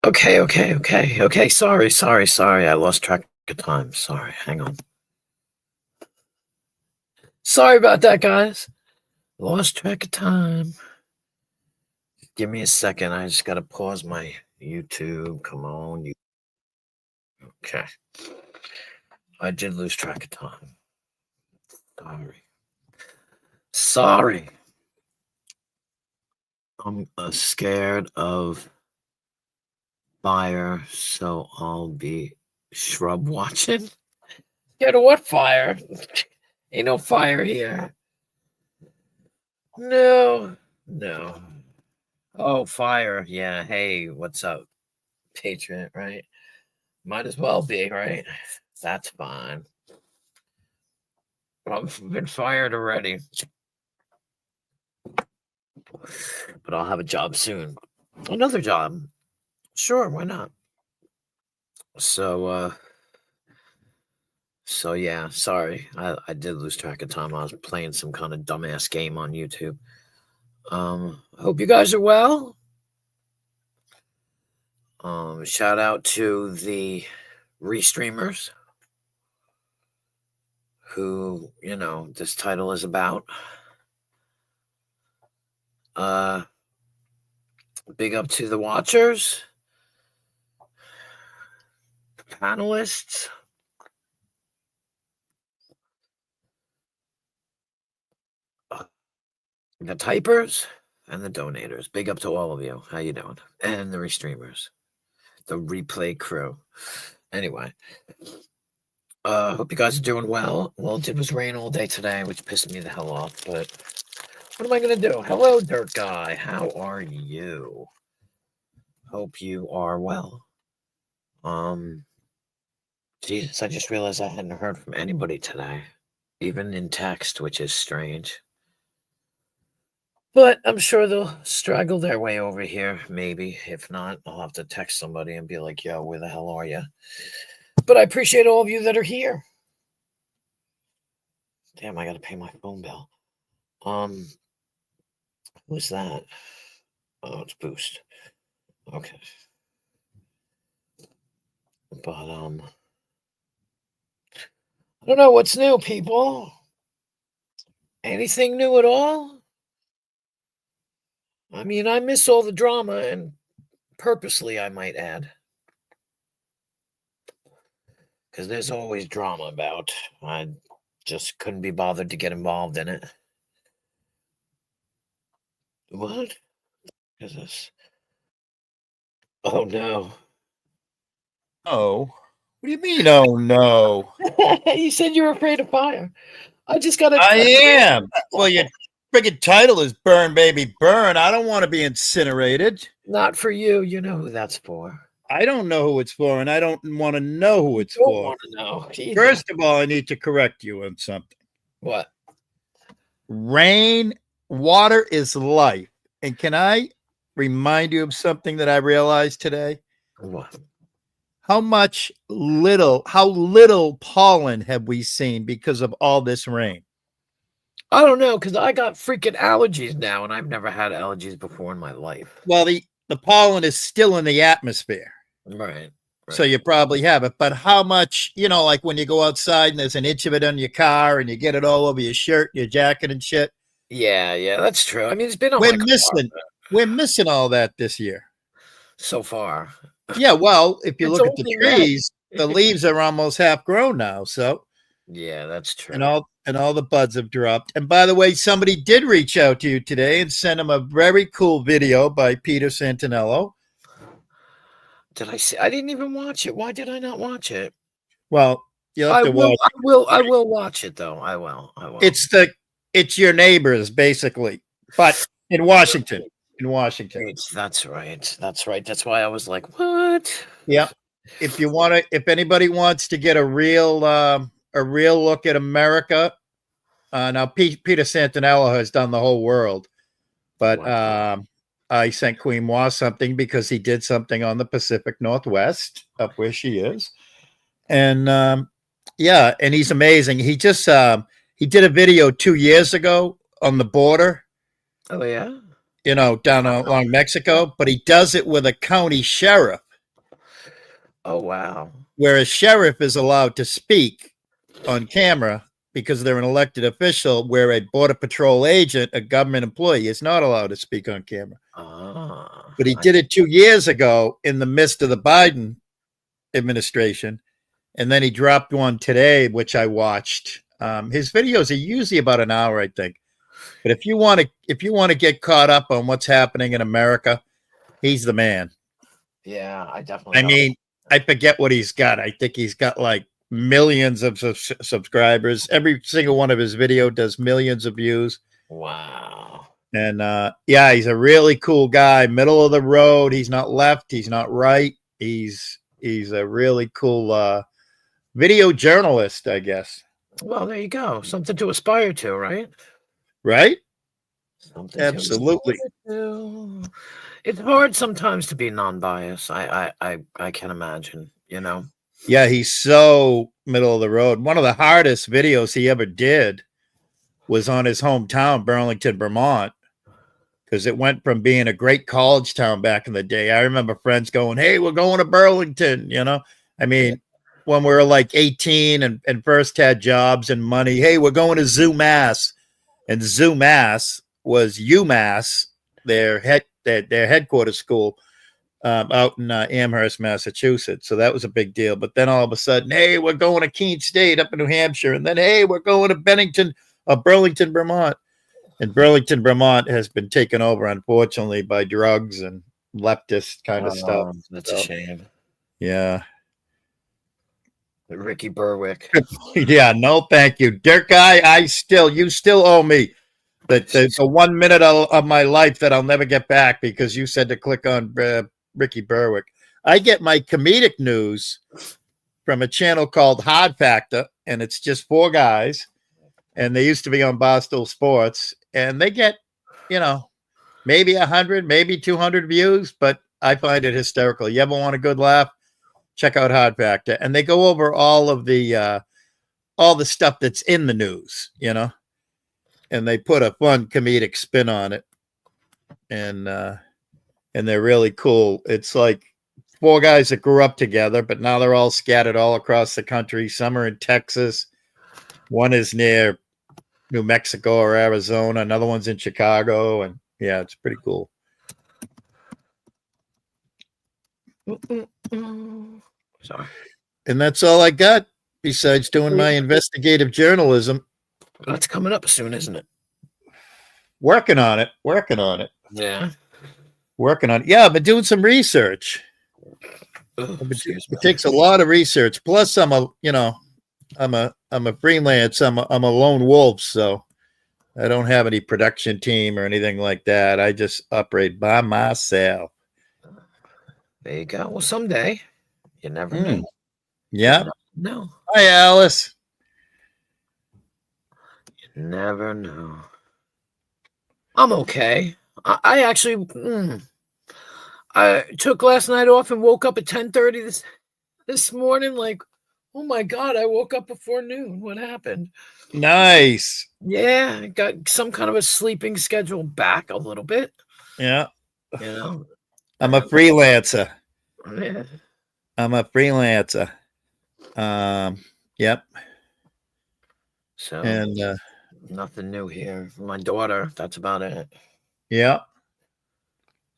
Okay. Sorry. I lost track of time. Sorry. Hang on. Sorry about that, guys. Lost track of time. Give me a second. I just gotta pause my YouTube. Come on. Okay. I did lose track of time. Sorry. I'm scared of fire, so I'll be shrub watching. Scared of what fire? Ain't no fire here. No. Oh, fire. Yeah. Hey, what's up, Patriot? Right? Might as well be, right? That's fine. I've been fired already. But I'll have a job soon. Another job. Sure, why not? So yeah, sorry. I did lose track of time. I was playing some kind of dumbass game on YouTube. I hope you guys are well. Shout out to the restreamers who, this title is about. Big up to the watchers, the panelists, the typers, and the donators. Big up to all of you. How you doing? And the restreamers, the replay crew. Anyway, hope you guys are doing well. Well, it did was rain all day today, which pissed me the hell off, but what am I going to do? Hello, Dirt Guy. How are you? Hope you are well. Jesus, I just realized I hadn't heard from anybody today, even in text, which is strange. But I'm sure they'll straggle their way over here, maybe. If not, I'll have to text somebody and be like, yo, where the hell are you? But I appreciate all of you that are here. Damn, I got to pay my phone bill. Who's that? Oh, it's Boost. Okay. But, I don't know what's new, people. Anything new at all? I mean, I miss all the drama, and purposely, I might add. Because there's always drama about. I just couldn't be bothered to get involved in it. What is this? Oh, no. Oh, what do you mean? Oh, no. You said you were afraid of fire. I just got to. I am. Well, your friggin' title is Burn, Baby, Burn. I don't want to be incinerated. Not for you. You know who that's for. I don't know who it's for, and I don't want to know who it's for. Want to know. First of all, I need to correct you on something. What? Rain, water is life. And can I remind you of something that I realized today? What? How little pollen have we seen because of all this rain? I don't know, because I got freaking allergies now, and I've never had allergies before in my life. Well, the pollen is still in the atmosphere. Right. So you probably have it. But how much, like when you go outside and there's an inch of it on your car and you get it all over your shirt, your jacket and shit. Yeah, that's true. I mean, it's been on We're missing all that this year. So far. Yeah, well, if you look at the trees, the leaves are almost half grown now. So yeah, that's true. And all the buds have dropped. And by the way, somebody did reach out to you today and send them a very cool video by Peter Santinello. Did I see? I didn't even watch it. Why did I not watch it? Well, you'll have to watch it. I will watch it though. I will. It's your neighbors, basically, but in Washington. That's right. That's why I was like, what? Yeah. If anybody wants to get a real look at America, now Peter Santinello has done the whole world, but wow. I sent Queen Moa something because he did something on the Pacific Northwest, up where she is, and and he's amazing. He just he did a video 2 years ago on the border. Oh yeah. Down along Mexico, but he does it with a county sheriff. Oh, wow. where a sheriff is allowed to speak on camera because they're an elected official, where a Border Patrol agent, a government employee, is not allowed to speak on camera. But he I, did it 2 years ago in the midst of the Biden administration. And then he dropped one today, which I watched. His videos are usually about an hour, I think. But if you want to get caught up on what's happening in America, he's the man. yeah, I definitely. I mean, I forget what he's got. I think he's got like millions of subscribers. Every single one of his video does millions of views. Wow. And yeah, he's a really cool guy. Middle of the road. He's not left. He's not right. He's a really cool video journalist, I guess. Well, there you go. Something to aspire to, right? Right? Something Absolutely. to. It's hard sometimes to be non-biased. I can imagine. You know. Yeah, he's so middle of the road. One of the hardest videos he ever did was on his hometown, Burlington, Vermont, because it went from being a great college town back in the day. I remember friends going, "Hey, we're going to Burlington," you know? I mean, when we were like 18 and first had jobs and money, "Hey, we're going to ZooMass." And ZooMass was UMass, their headquarters school out in Amherst, Massachusetts. So that was a big deal. But then all of a sudden, "Hey, we're going to Keene State up in New Hampshire." And then, "Hey, we're going to Burlington, Vermont." And Burlington, Vermont has been taken over, unfortunately, by drugs and leftist kind of stuff. That's a shame. Yeah. Ricky Berwick. Yeah, no, thank you. Dirk guy, you still owe me the 1 minute of my life that I'll never get back because you said to click on Ricky Berwick. I get my comedic news from a channel called Hard Factor, and it's just 4 guys, and they used to be on Barstool Sports, and they get, maybe 100, maybe 200 views, but I find it hysterical. You ever want a good laugh? Check out Hard Factor, and they go over all the stuff that's in the news, and they put a fun comedic spin on it, and they're really cool. It's like 4 guys that grew up together, but now they're all scattered all across the country. Some are in Texas, one is near New Mexico or Arizona, another one's in Chicago, and yeah, it's pretty cool. Sorry. And that's all I got besides doing my investigative journalism. That's coming up soon, isn't it? Working on it. Yeah. Working on it. Yeah, I've been doing some research. It takes a lot of research. Plus, I'm a freelance. I'm a lone wolf, so I don't have any production team or anything like that. I just operate by myself. There you go. Well, someday, you never know. Yeah. No. Hi, Alice. You never know. I'm okay. I actually, I took last night off and woke up at 10:30 this morning. Like, oh my God, I woke up before noon. What happened? Nice. Yeah, I got some kind of a sleeping schedule back a little bit. Yeah. I'm a freelancer. Yeah. I'm a freelancer. Yep. So, and nothing new here. My daughter, that's about it. Yeah.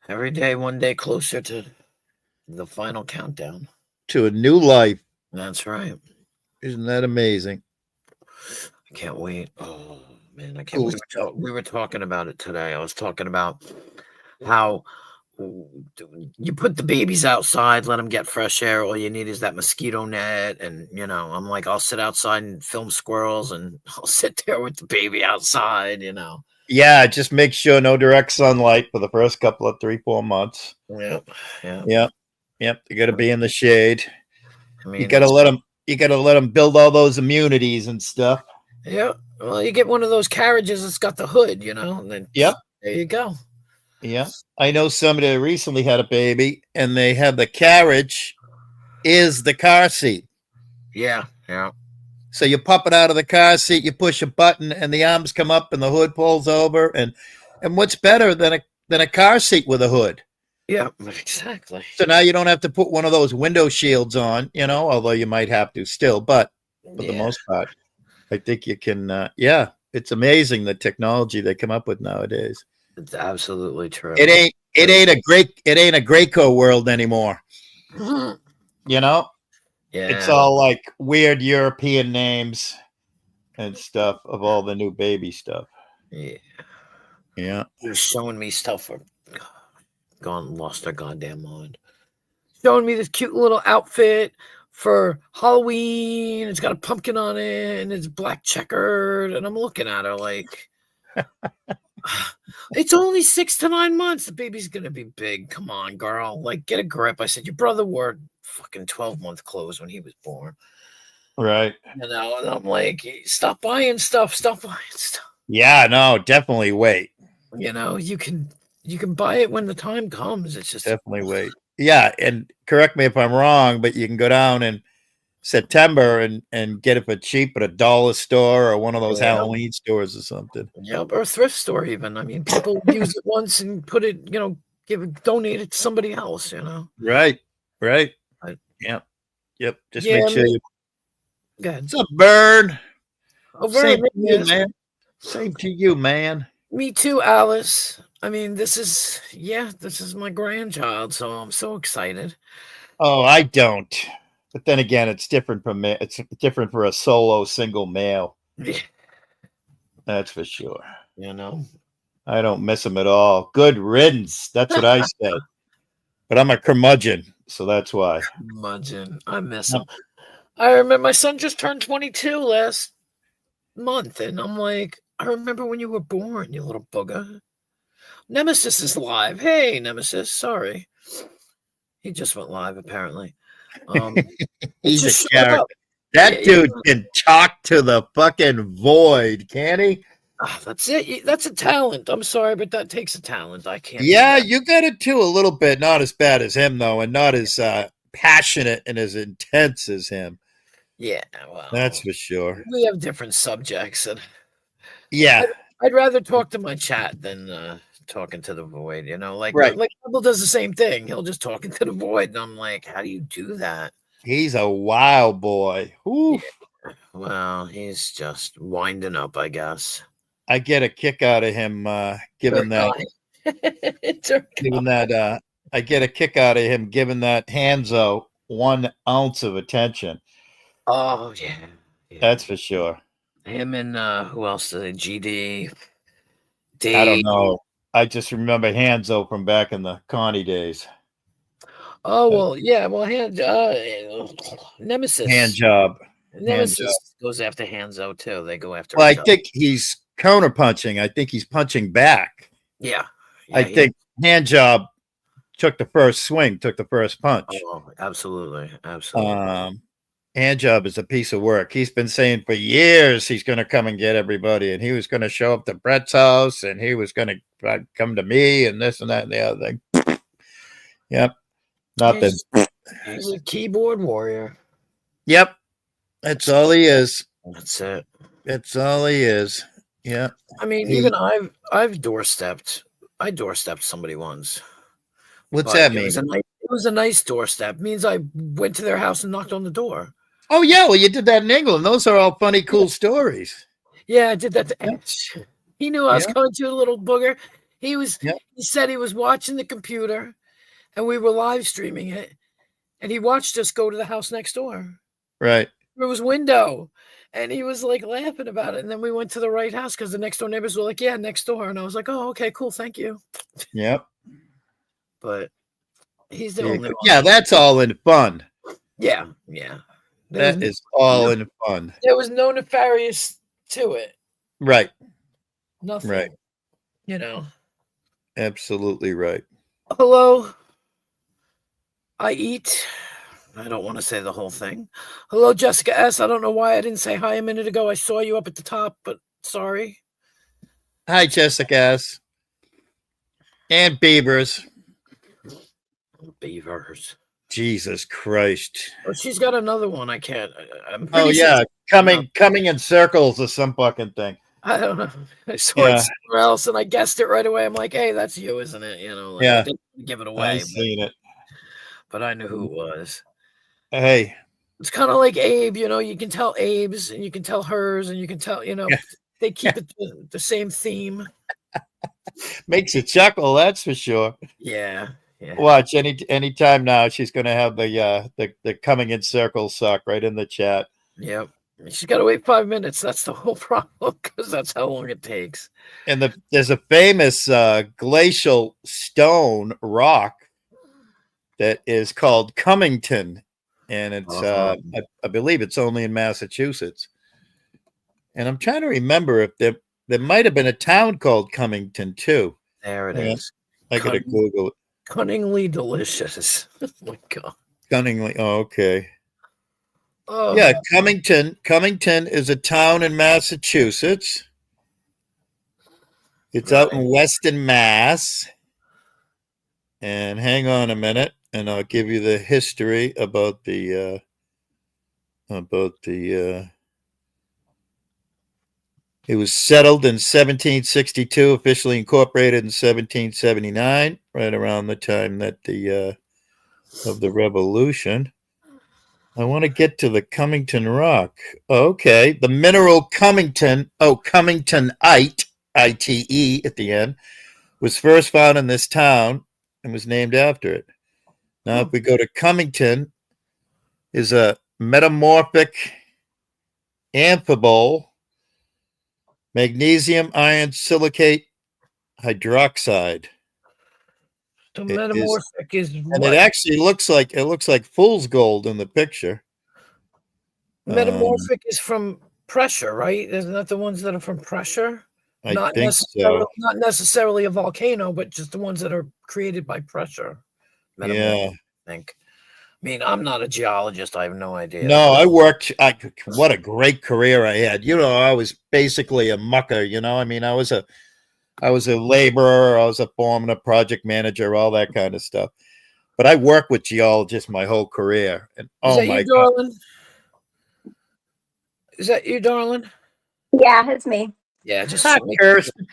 Every day, one day closer to the final countdown. To a new life. That's right. Isn't that amazing? I can't wait. Oh, man, I can't wait. We were talking about it today. I was talking about how you put the babies outside, let them get fresh air. All you need is that mosquito net. And, I'm like, I'll sit outside and film squirrels and I'll sit there with the baby outside, Yeah, just make sure no direct sunlight for the first couple of 3-4 months. Yep. They got to be in the shade. I mean, you got to let them build all those immunities and stuff. Yeah. Well, you get one of those carriages that's got the hood, and then there you go. Yeah. I know somebody that recently had a baby and they had the carriage is the car seat. Yeah. So you pop it out of the car seat, you push a button and the arms come up and the hood pulls over. And what's better than a car seat with a hood? Yeah, exactly. So now you don't have to put one of those window shields on, although you might have to still, but for the Yeah, most part, I think you can, yeah, it's amazing the technology they come up with nowadays. it's absolutely true. It ain't a Graco world anymore. It's Yeah, all like weird European names and stuff of all the new baby stuff. yeah. Yeah. He was showing me stuff for gone lost their goddamn mind. Showing me this cute little outfit for Halloween. It's got a pumpkin on it and it's black checkered. And I'm looking at her like, it's only 6 to 9 months. The baby's gonna be big. Come on, girl. Like, get a grip. I said, your brother wore fucking 12-month clothes when he was born. Right. And I'm like, stop buying stuff. Stop buying stuff. Yeah, no, definitely wait. You can buy it when the time comes. It's just Definitely wait. Yeah, and correct me if I'm wrong, but you can go down in September and get it for cheap at a dollar store or one of those Halloween stores or something. Yeah, or a thrift store even. I mean, people use it once and put it, donate it to somebody else, Right. Right. Yep. Just Yeah, make sure you. Go ahead. What's up, Bird? Oh, Same very to you, man. Same to you, man. Me too, Alice. I mean, this is my grandchild, so I'm so excited. Oh, I don't. But then again, it's different from me. It's different for a solo single male. Yeah. That's for sure. I don't miss him at all. Good riddance. That's what I said. But I'm a curmudgeon, so that's why. Curmudgeon. I miss him. I remember my son just turned 22 last month, and I'm like, I remember when you were born, you little booger. Nemesis is live. Hey, Nemesis. Sorry. He just went live, apparently. He's a character. That dude can talk to the fucking void, can he? That's it. That's a talent. I'm sorry, but that takes a talent. I can't. Yeah, you got it too, a little bit. Not as bad as him, though, and not as passionate and as intense as him. Yeah, well, that's for sure. We have different subjects, and yeah, I'd rather talk to my chat than talking to the void. Like Rebel does the same thing. He'll just talk into the void, and I'm like, how do you do that? He's a wild boy. Yeah. Well, he's just winding up, I guess. I get a kick out of him, given that. I get a kick out of him giving that Hanzo 1 ounce of attention. Oh yeah. That's for sure. Him and who else? GD. Dave. I don't know. I just remember Hanzo from back in the Connie days. Oh well, yeah. Well, Nemesis. Hand job. Nemesis goes after Hanzo too. They go after. Well, I think he's counter punching. I think he's punching back. Yeah. I think hand job took the first swing, took the first punch. Oh, absolutely. Hand job is a piece of work. He's been saying for years he's going to come and get everybody, and he was going to show up to Brett's house, and he was going to come to me, and this and that and the other thing. Yep. Nothing. He's a keyboard warrior. Yep. That's all he is. That's it. That's all he is. Yeah. I mean, even I've doorstepped. I doorstepped somebody once. What's that mean? It was a nice doorstep. It means I went to their house and knocked on the door. Oh yeah, well you did that in England. Those are all funny, cool stories. Yeah, I did that to Ash. He knew I was coming to a little booger. He said he was watching the computer, and we were live streaming it, and he watched us go to the house next door. Right. There was window, and he was like laughing about it. And then we went to the right house because the next door neighbors were like, "Yeah, next door." And I was like, "Oh, okay, cool, thank you." Yep. But he's the only one. Yeah, that's all in fun. Yeah. That is all in fun. There was no nefarious to it. Right. Nothing. Right. Absolutely right. Hello. I eat. I don't want to say the whole thing. Hello, Jessica S. I don't know why I didn't say hi a minute ago. I saw you up at the top, but sorry. Hi, Jessica S. And Beavers. Jesus Christ. Oh, she's got another one. I can't. Coming in circles or some fucking thing. I don't know. I saw it somewhere else and I guessed it right away. I'm like, hey, that's you, isn't it? Yeah. give it away, I've seen it. but I knew who it was. Hey, It's kind of like Abe, you can tell Abe's and you can tell hers and you can tell, they keep it the same theme. makes you chuckle, that's for sure. Yeah. Yeah. Watch any time now. She's going to have the coming in circles suck right in the chat. Yep. She's got to wait 5 minutes. That's the whole problem because that's how long it takes. And there's a famous glacial stone rock that is called Cummington, and it's I believe it's only in Massachusetts. And I'm trying to remember if there might have been a town called Cummington too. There it is. I gotta Google it. Cunningly delicious. Oh my God. Cunningly. Oh, okay. Oh. Yeah, Cummington. Cummington is a town in Massachusetts. It's out in Weston, Mass. And hang on a minute, and I'll give you the history about the. It was settled in 1762, officially incorporated in 1779, right around the time that of the Revolution. I want to get to the Cummington Rock. Okay, the mineral Cummington, Cummingtonite, I-T-E at the end, was first found in this town and was named after it. Now, if we go to Cummington, is a metamorphic amphibole, magnesium iron silicate hydroxide. The metamorphic is and it actually looks like fool's gold in the picture. Metamorphic is from pressure, right? Isn't that the ones that are from pressure? I think so. Not necessarily a volcano, but just the ones that are created by pressure. Yeah. I think. I mean, I'm not a geologist. I have no idea. No, what a great career I had. I was basically a mucker, I mean, I was a laborer, I was a foreman, a project manager, all that kind of stuff. But I worked with geologists my whole career. And oh my God. Darling? Is that you, darling? Yeah, it's me. Yeah, just Kirsten.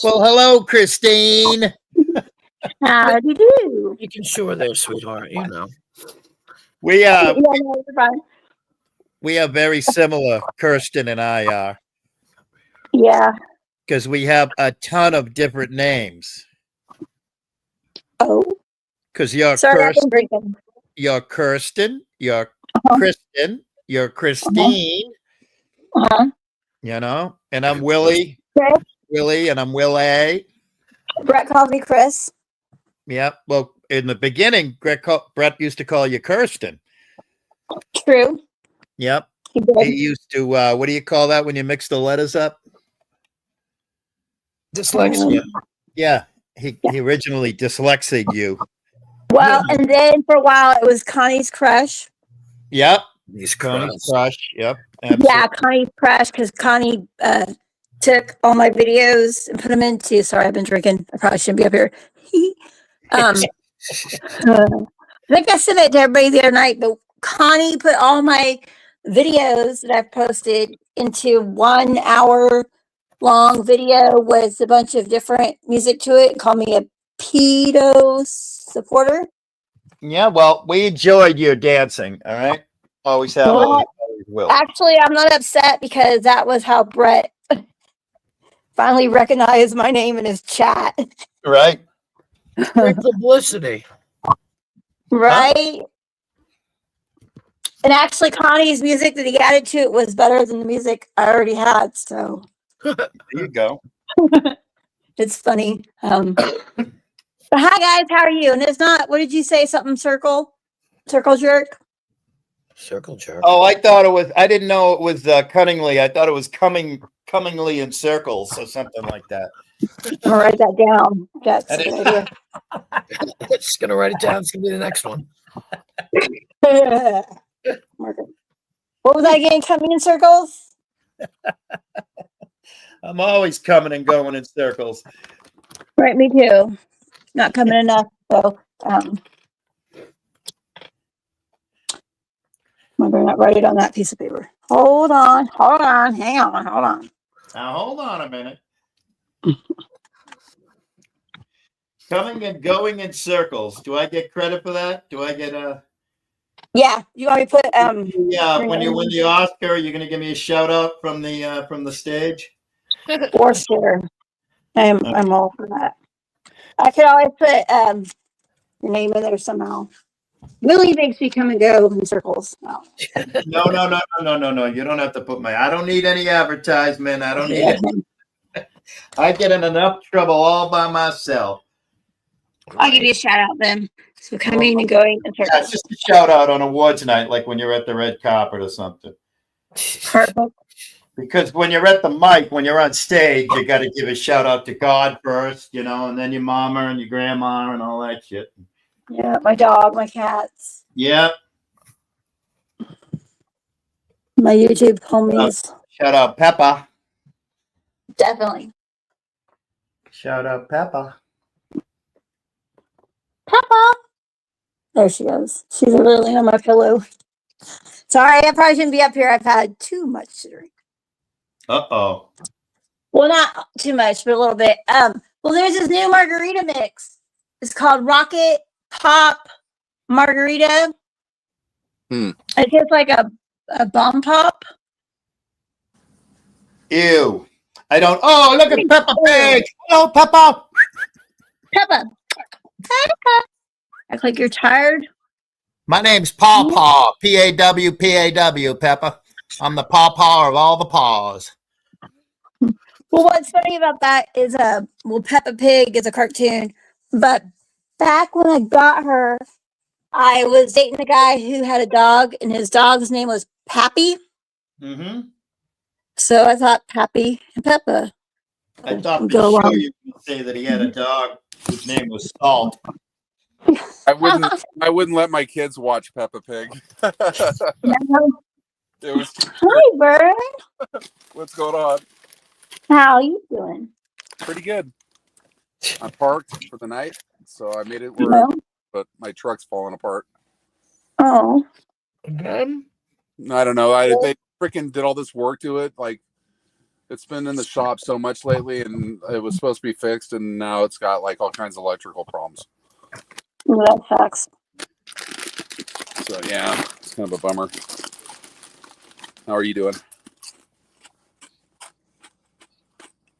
Well, hello, Christine. How do you do? Making sure there, sweetheart. We Yeah, no, you're fine. we are very similar, Kirsten and I are. Yeah. Because we have a ton of different names. Oh. Because you're Sorry, Kirsten, I've been drinking. you're Kirsten, you're Kristen, you're Christine. And I'm Willie. Chris. Willie, and I'm Willie. Brett calls me Chris. Yep. Well, in the beginning, Brett used to call you Kirsten. True. Yep. He did. He used to, what do you call that when you mix the letters up? Dyslexia. Yeah. He originally dyslexied you. Well, and then for a while it was Connie's Crush. Yep. Connie's Crush. Yep. Absolutely. Yeah, Connie's Crush, because Connie took all my videos and put them into. Sorry, I've been drinking. I probably shouldn't be up here. I think I said that to everybody the other night, but Connie put all my videos that I've posted into 1 hour long video with a bunch of different music to it and called me a pedo supporter. Yeah, well, we enjoyed your dancing, all right? Always have, always will. Actually, I'm not upset because that was how Brett finally recognized my name in his chat. Right? Great publicity. Right? And actually, Connie's music that he added to it was better than the music I already had. So there you go. it's funny. But hi, guys. How are you? And it's not, what did you say? Something circle jerk? Circle jerk. Oh, I didn't know it was cunningly. I thought it was cunningly in circles or something like that. I'm going to write that down. That's a good idea. Just going to write it down. It's going to be the next one. What was I again? Coming in circles? I'm always coming and going in circles. Right, me too. Not coming enough. So, I'm going to write it on that piece of paper. Hold on. Hang on. Now, hold on a minute. Coming and going in circles. Do I get credit for that? Do I get a? Yeah, you want me to put Yeah, your when you win name? the Oscar, you're gonna give me a shout out from the stage. For sure. I'm all for that. I could always put your name in there somehow. Willie makes me come and go in circles. Oh. No. You don't have to put my. I don't need any advertisement. I don't need Yeah. it. I get in enough trouble all by myself. I'll give you a shout out then. So coming and going in Yeah, circles. it's just a shout out on awards night, like when you're at the red carpet or something. Perfect. Because when you're at the mic, when you're on stage, you got to give a shout out to God first, and then your mama and your grandma and all that shit. Yeah, my dog, my cats, Yeah. my YouTube homies. Shout out Peppa. Definitely. Shout out Peppa. Peppa. There she goes. She's literally on my pillow. Sorry, I probably shouldn't be up here. I've had too much to drink. Uh-oh. Well, not too much, but a little bit. Well, there's this new margarita mix. It's called Rocket Pop Margarita. It tastes like a bomb pop. Ew. I don't. Oh, look at Peppa Pig. Hello, Peppa. Peppa. Peppa. Act like you're tired. My name's Paw Paw. P-A-W, Peppa. I'm the Paw Paw of all the paws. Well, what's funny about that is, well, Peppa Pig is a cartoon, but back when I got her, I was dating a guy who had a dog, and his dog's name was Pappy. Mm-hmm. So I thought Pappy and Peppa. I thought for Go sure on. you would say that he had a dog whose name was Salt. I wouldn't let my kids watch Peppa Pig. It was Hi, Vern. what's going on? How you doing? Pretty good. I parked for the night, so I made it You where, know? but my truck's falling apart. Oh, Again? I don't know. They freaking did all this work to it. Like, it's been in the shop so much lately, and it was supposed to be fixed, and now it's got like all kinds of electrical problems. that sucks. So yeah, it's kind of a bummer. How are you doing?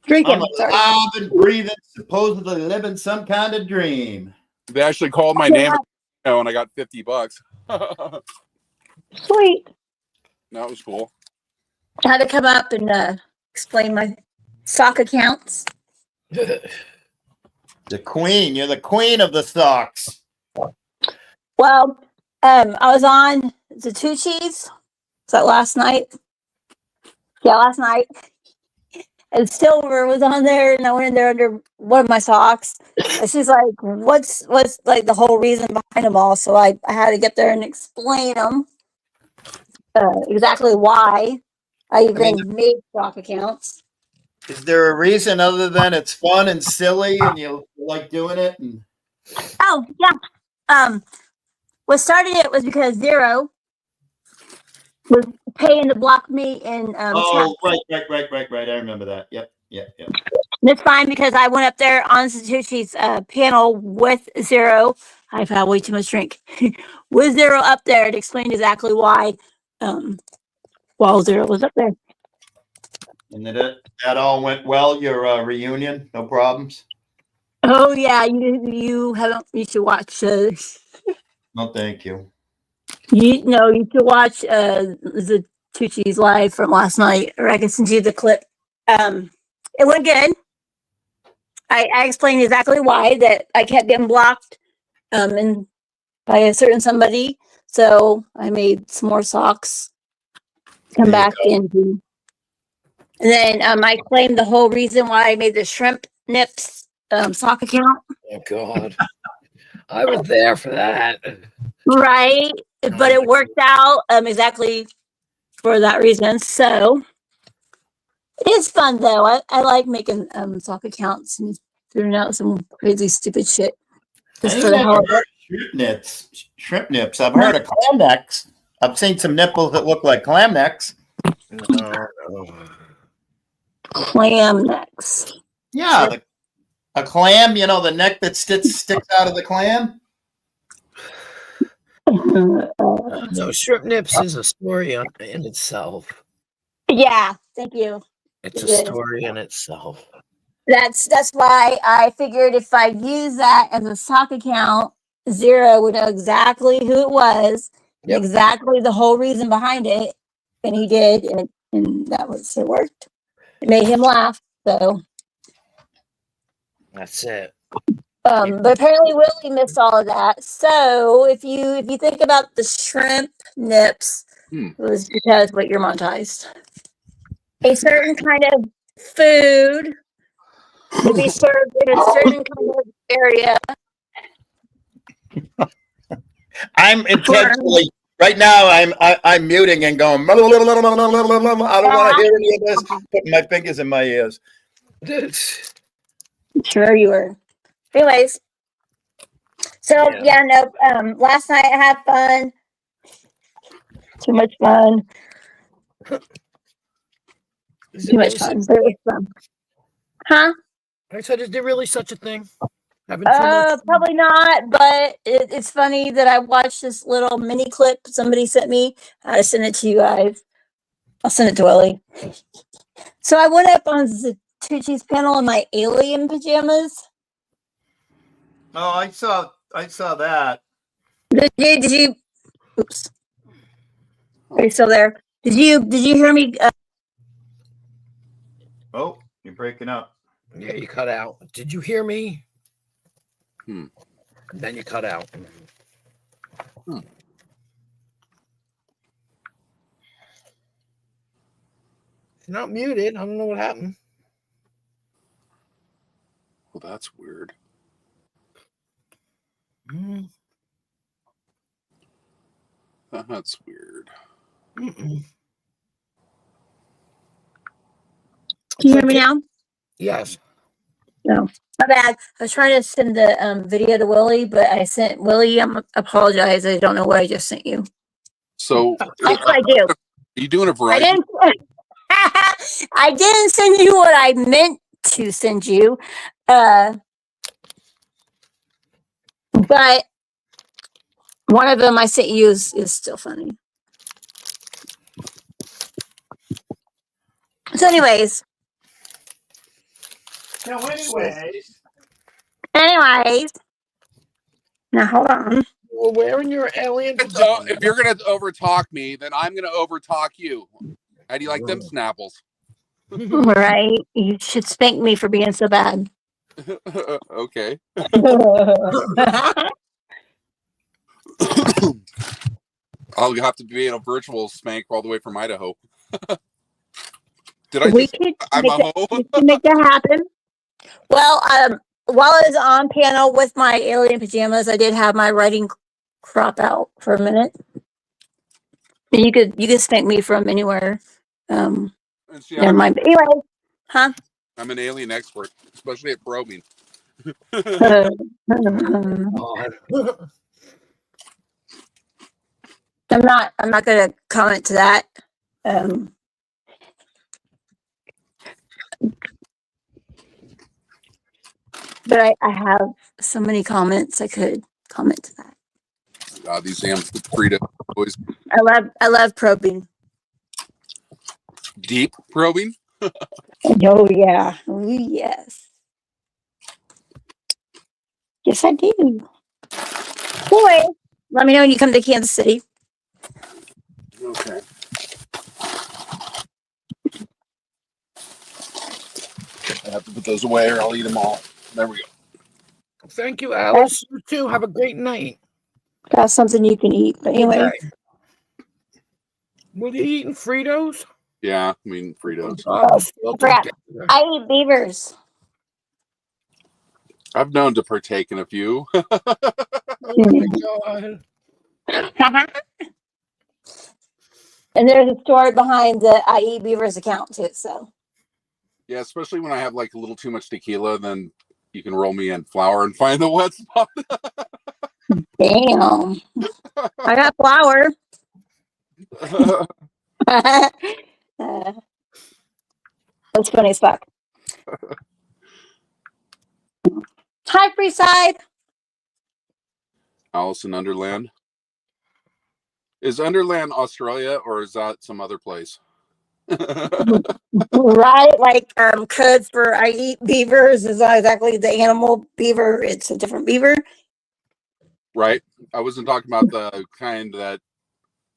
Drinking. I'm Sorry. alive and breathing, supposedly living some kind of dream. They actually called my name, and I got $50. That Sweet. was cool. I had to come up and explain my stock accounts. The queen. You're the queen of the socks. Well, I was on Zatucci's. Was that last night? Yeah, last night. And Silver was on there, and I went in there under one of my socks. And she's like, "What's like the whole reason behind them all?" So I had to get there and explain them exactly why I even made stock accounts. Is there a reason other than it's fun and silly and you like doing it? And... Oh yeah. What started it was because Zero was paying to block me in chat. Right. I remember that. Yep. That's fine because I went up there on Satooshi's panel with Zero. I've had way too much drink. With Zero up there to explain exactly why while Zero was up there. And that all went well, your reunion, no problems? Oh yeah, you should watch No, thank you. you should watch Zatucci's live from last night, or I can send you the clip. It went good. I explained exactly why that I kept getting blocked and by a certain somebody. So I made some more socks. Come back in. And then I explained the whole reason why I made the shrimp nips sock account. Oh God. I was there for that. Right. But it worked out exactly for that reason. So it is fun though. I like making sock accounts and figuring out some crazy stupid shit. Just for the hell of it. Shrimp nips. I've heard of clam necks. I've seen some nipples that look like clam necks. No. Clam necks. Yeah, A clam, you know, the neck that sticks out of the clam. No, shrimp nips is a story in itself. Yeah, thank you. It's a It is. story in itself. That's why I figured if I use that as a sock account, Zero would know exactly who it was, Yep. exactly the whole reason behind it, and he did, and that was it worked. It made him laugh. So, That's it. but apparently Willie missed all of that. So if you think about the shrimp nips, it was because what you're monetized. A certain kind of food to be served in a certain kind of area. I'm intentionally right now. I'm muting and going. I don't want to hear any of this. Putting my fingers in my ears. Sure you were. Anyways, so yeah, no. Last night I had fun. Too much fun. Too much fun. But it was fun. Huh? I said, is there really such a thing? Having too much fun? Probably not, but it's funny that I watched this little mini clip somebody sent me. I sent it to you guys. I'll send it to Willie. So I went up on Tucci's panel in my alien pajamas. Oh, I saw that. Did you? Oops. Are you still there? Did you hear me? Oh, you're breaking up. Yeah, you cut out. Did you hear me? Hmm. And then you cut out. Hmm. You're not muted. I don't know what happened. Well, that's weird. That's weird. Mm-mm. Can you hear me now? Yes. No, my bad. I was trying to send the video to Willie, but I sent Willie. I apologize. I don't know what I just sent you. So, Actually, I do. are you doing a I Verizon? didn't. I didn't send you what I meant to send you, but one of them I sent you is still funny. So, anyways, now hold on. Well, wearing your alien. If you're gonna overtalk me, then I'm gonna overtalk you. How do you like them Snapples? Right? You should spank me for being so bad. Okay. I'll have to be in a virtual spank all the way from Idaho. Did I We just? could I'm make a that, hoe. we could make that happen. Well, while I was on panel with my alien pajamas, I did have my writing crop out for a minute. And you could spank me from anywhere. And see, Never mind. But anyway, huh? I'm an alien expert, especially at probing. I'm not gonna comment to that. But I have so many comments I could comment to that. God, these damn Frito boys. I love probing. Deep probing. Oh yeah. Oh yes. Yes, I do. Boy, let me know when you come to Kansas City. Okay. I have to put those away or I'll eat them all. There we go. Thank you, Alice. You too. Have a great night. Got something you can eat. But anyway. Okay. What are you eating? Fritos? Yeah, I mean Fritos. I forgot. I eat beavers. I've known to partake in a few. Oh my God. And there's a story behind the I Eat Beavers account too. So Yeah, especially when I have like a little too much tequila, then you can roll me in flour and find the wet spot. damn. I got flour. That's funny as fuck. Hi, Freeside. Alice in Underland. Is Underland Australia or is that some other place? Right, like codes for I eat beavers is not exactly the animal beaver, it's a different beaver. Right. I wasn't talking about the kind that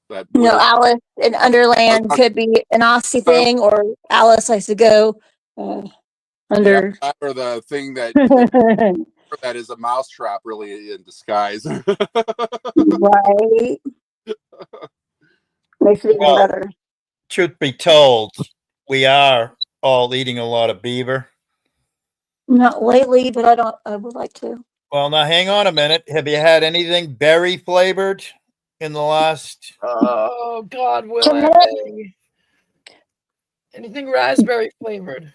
No, live. Alice in Underland could be an Aussie thing, or Alice likes to go under. Yeah, or the thing that that is a mousetrap, really in disguise. Right. Makes it even Well, better. truth be told, we are all eating a lot of beaver. Not lately, but I would like to. Well, now hang on a minute. Have you had anything berry flavored in the last? Oh God, will Tonight- anything raspberry flavored?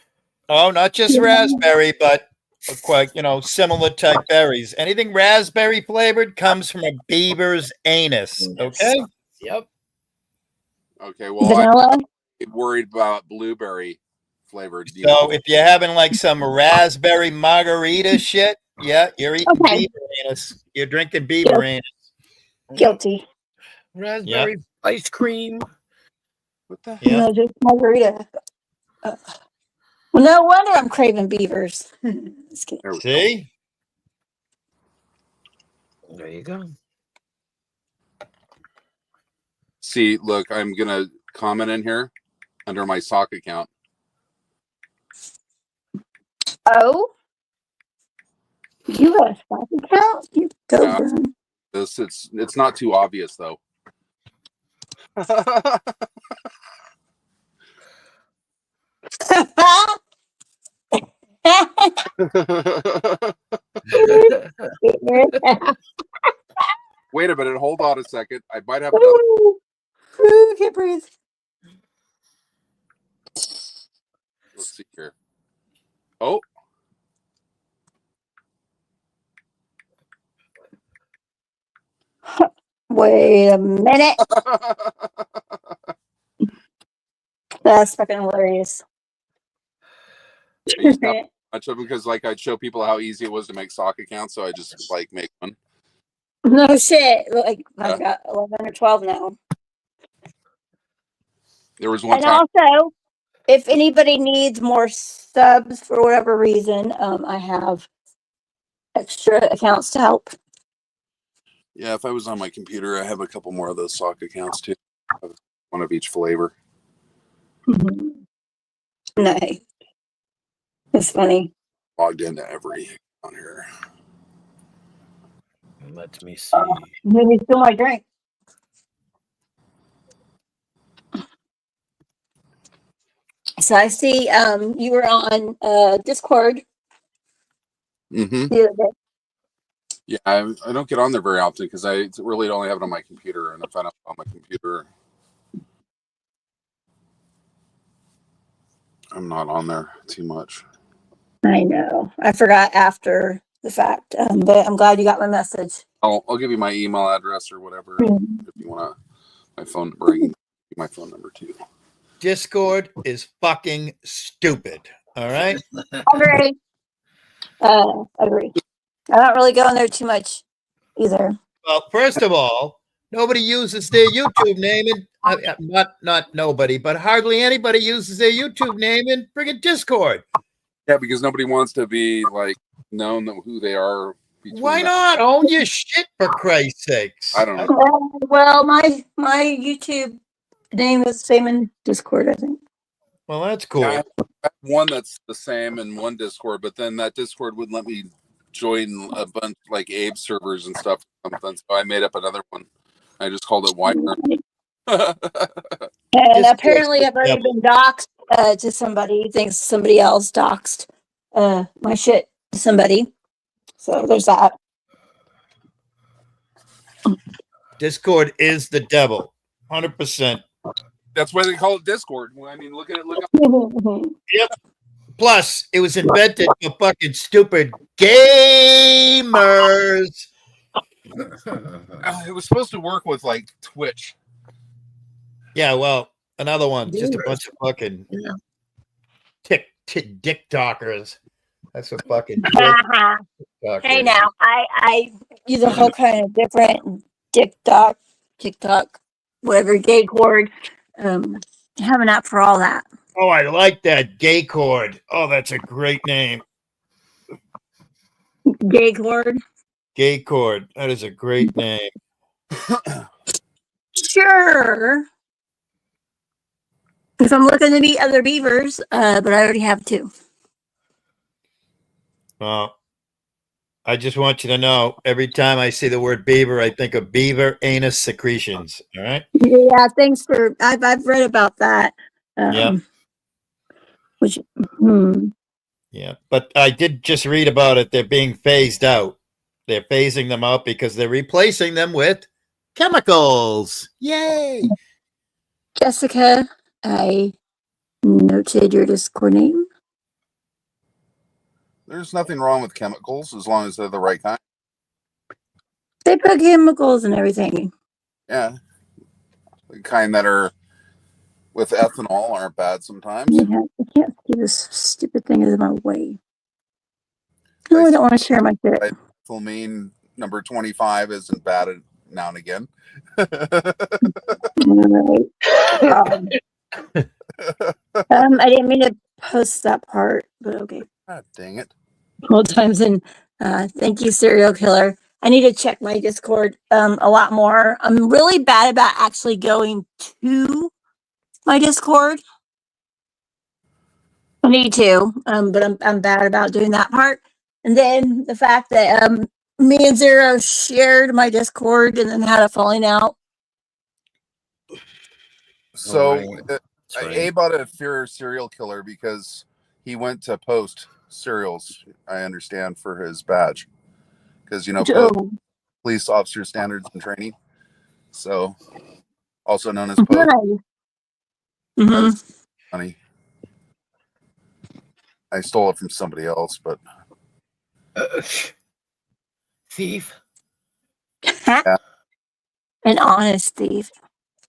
Oh, not just raspberry, but quite similar type berries. Anything raspberry flavored comes from a beaver's anus. Okay. Yep. Okay, well, Vanilla. I'm worried about blueberry flavored. So if you're having like some raspberry margarita shit, yeah, you're eating Okay. beaver anus. You're drinking beaver anus. Guilty. Raspberry ice cream. What the Yeah. No, just margarita. Well, no wonder I'm craving beavers. Just kidding. There we go. See? There you go. See, look, I'm gonna comment in here under my sock account. Oh, you got a stock account? You go Yeah. burn. It's not too obvious though. Wait a minute, hold on a second. I might have another. Ooh, can't breathe. Let's see here. Oh, Wait a minute. That's fucking hilarious. I used to have much of them because like I'd show people how easy it was to make sock accounts, so I just like make one. No shit. Like I've Yeah. got 11 or 12 now. There was one And time. also, if anybody needs more subs for whatever reason, I have extra accounts to help. Yeah, if I was on my computer, I have a couple more of those sock accounts too. One of each flavor. Nice. It's funny. Logged into every on here. Let me see. Maybe still my drink. So I see you were on Discord Mm-hmm. the other day. Yeah, I don't get on there very often because I really only have it on my computer, and if I don't have it on my computer, I'm not on there too much. I know. I forgot after the fact, but I'm glad you got my message. I'll give you my email address or whatever if you want my phone number. I can give you my phone number too. Discord is fucking stupid. All right. Agree. Agree. I don't really go in there too much either. Well, first of all, nobody uses their YouTube name, and not nobody, but hardly anybody uses their YouTube name in friggin' Discord. Yeah, because nobody wants to be like known who they are. Why not own your shit, for Christ's sakes? I don't know. Well, my YouTube name is the same in Discord, I think. Well, that's cool. I have one that's the same in one Discord, but then that Discord wouldn't let me join a bunch like Abe servers and stuff. So I made up another one. I just called it Wyvern. And apparently I've already been doxxed to somebody. Thinks somebody else doxed my shit to somebody. So there's that. Discord is the devil. 100%. That's why they call it Discord. I mean, look at it. Look up. Yep. Plus, it was invented for fucking stupid gamers. It was supposed to work with like Twitch. Yeah, well, another one. Just a bunch of fucking dick talkers. That's a fucking joke. Hey, now I use a whole kind of different TikTok, whatever gay cord. Have an app for all that. Oh, I like that. Gay cord. Oh, that's a great name. Gay cord. Gay cord. That is a great name. Sure. If I'm looking to meet other beavers, but I already have two. Well, I just want you to know, every time I see the word beaver, I think of beaver anus secretions. All right. Yeah, thanks for. I've read about that. Yeah. Which. Yeah, but I did just read about it. They're being phased out. They're phasing them out because they're replacing them with chemicals. Yay! Jessica, I noted your Discord name. There's nothing wrong with chemicals as long as they're the right kind. They put chemicals and everything. Yeah. The kind that are with ethanol aren't bad sometimes. Yeah, I can't see this stupid thing is in my way. No, I don't want to share my shit. Filmine number 25 isn't bad now and again. I didn't mean to post that part, but okay. God dang it. All times in. Thank you, serial killer. I need to check my Discord a lot more. I'm really bad about actually going to my Discord. I need to, but I'm bad about doing that part. And then the fact that me and Zero shared my Discord and then had a falling out. So That's right. Abe ought to fear serial killer because he went to post serials, I understand, for his badge. Because, police officer standards and training. So, also known as post. Mm-hmm. Funny. I stole it from somebody else, but Thief. Yeah. An honest thief.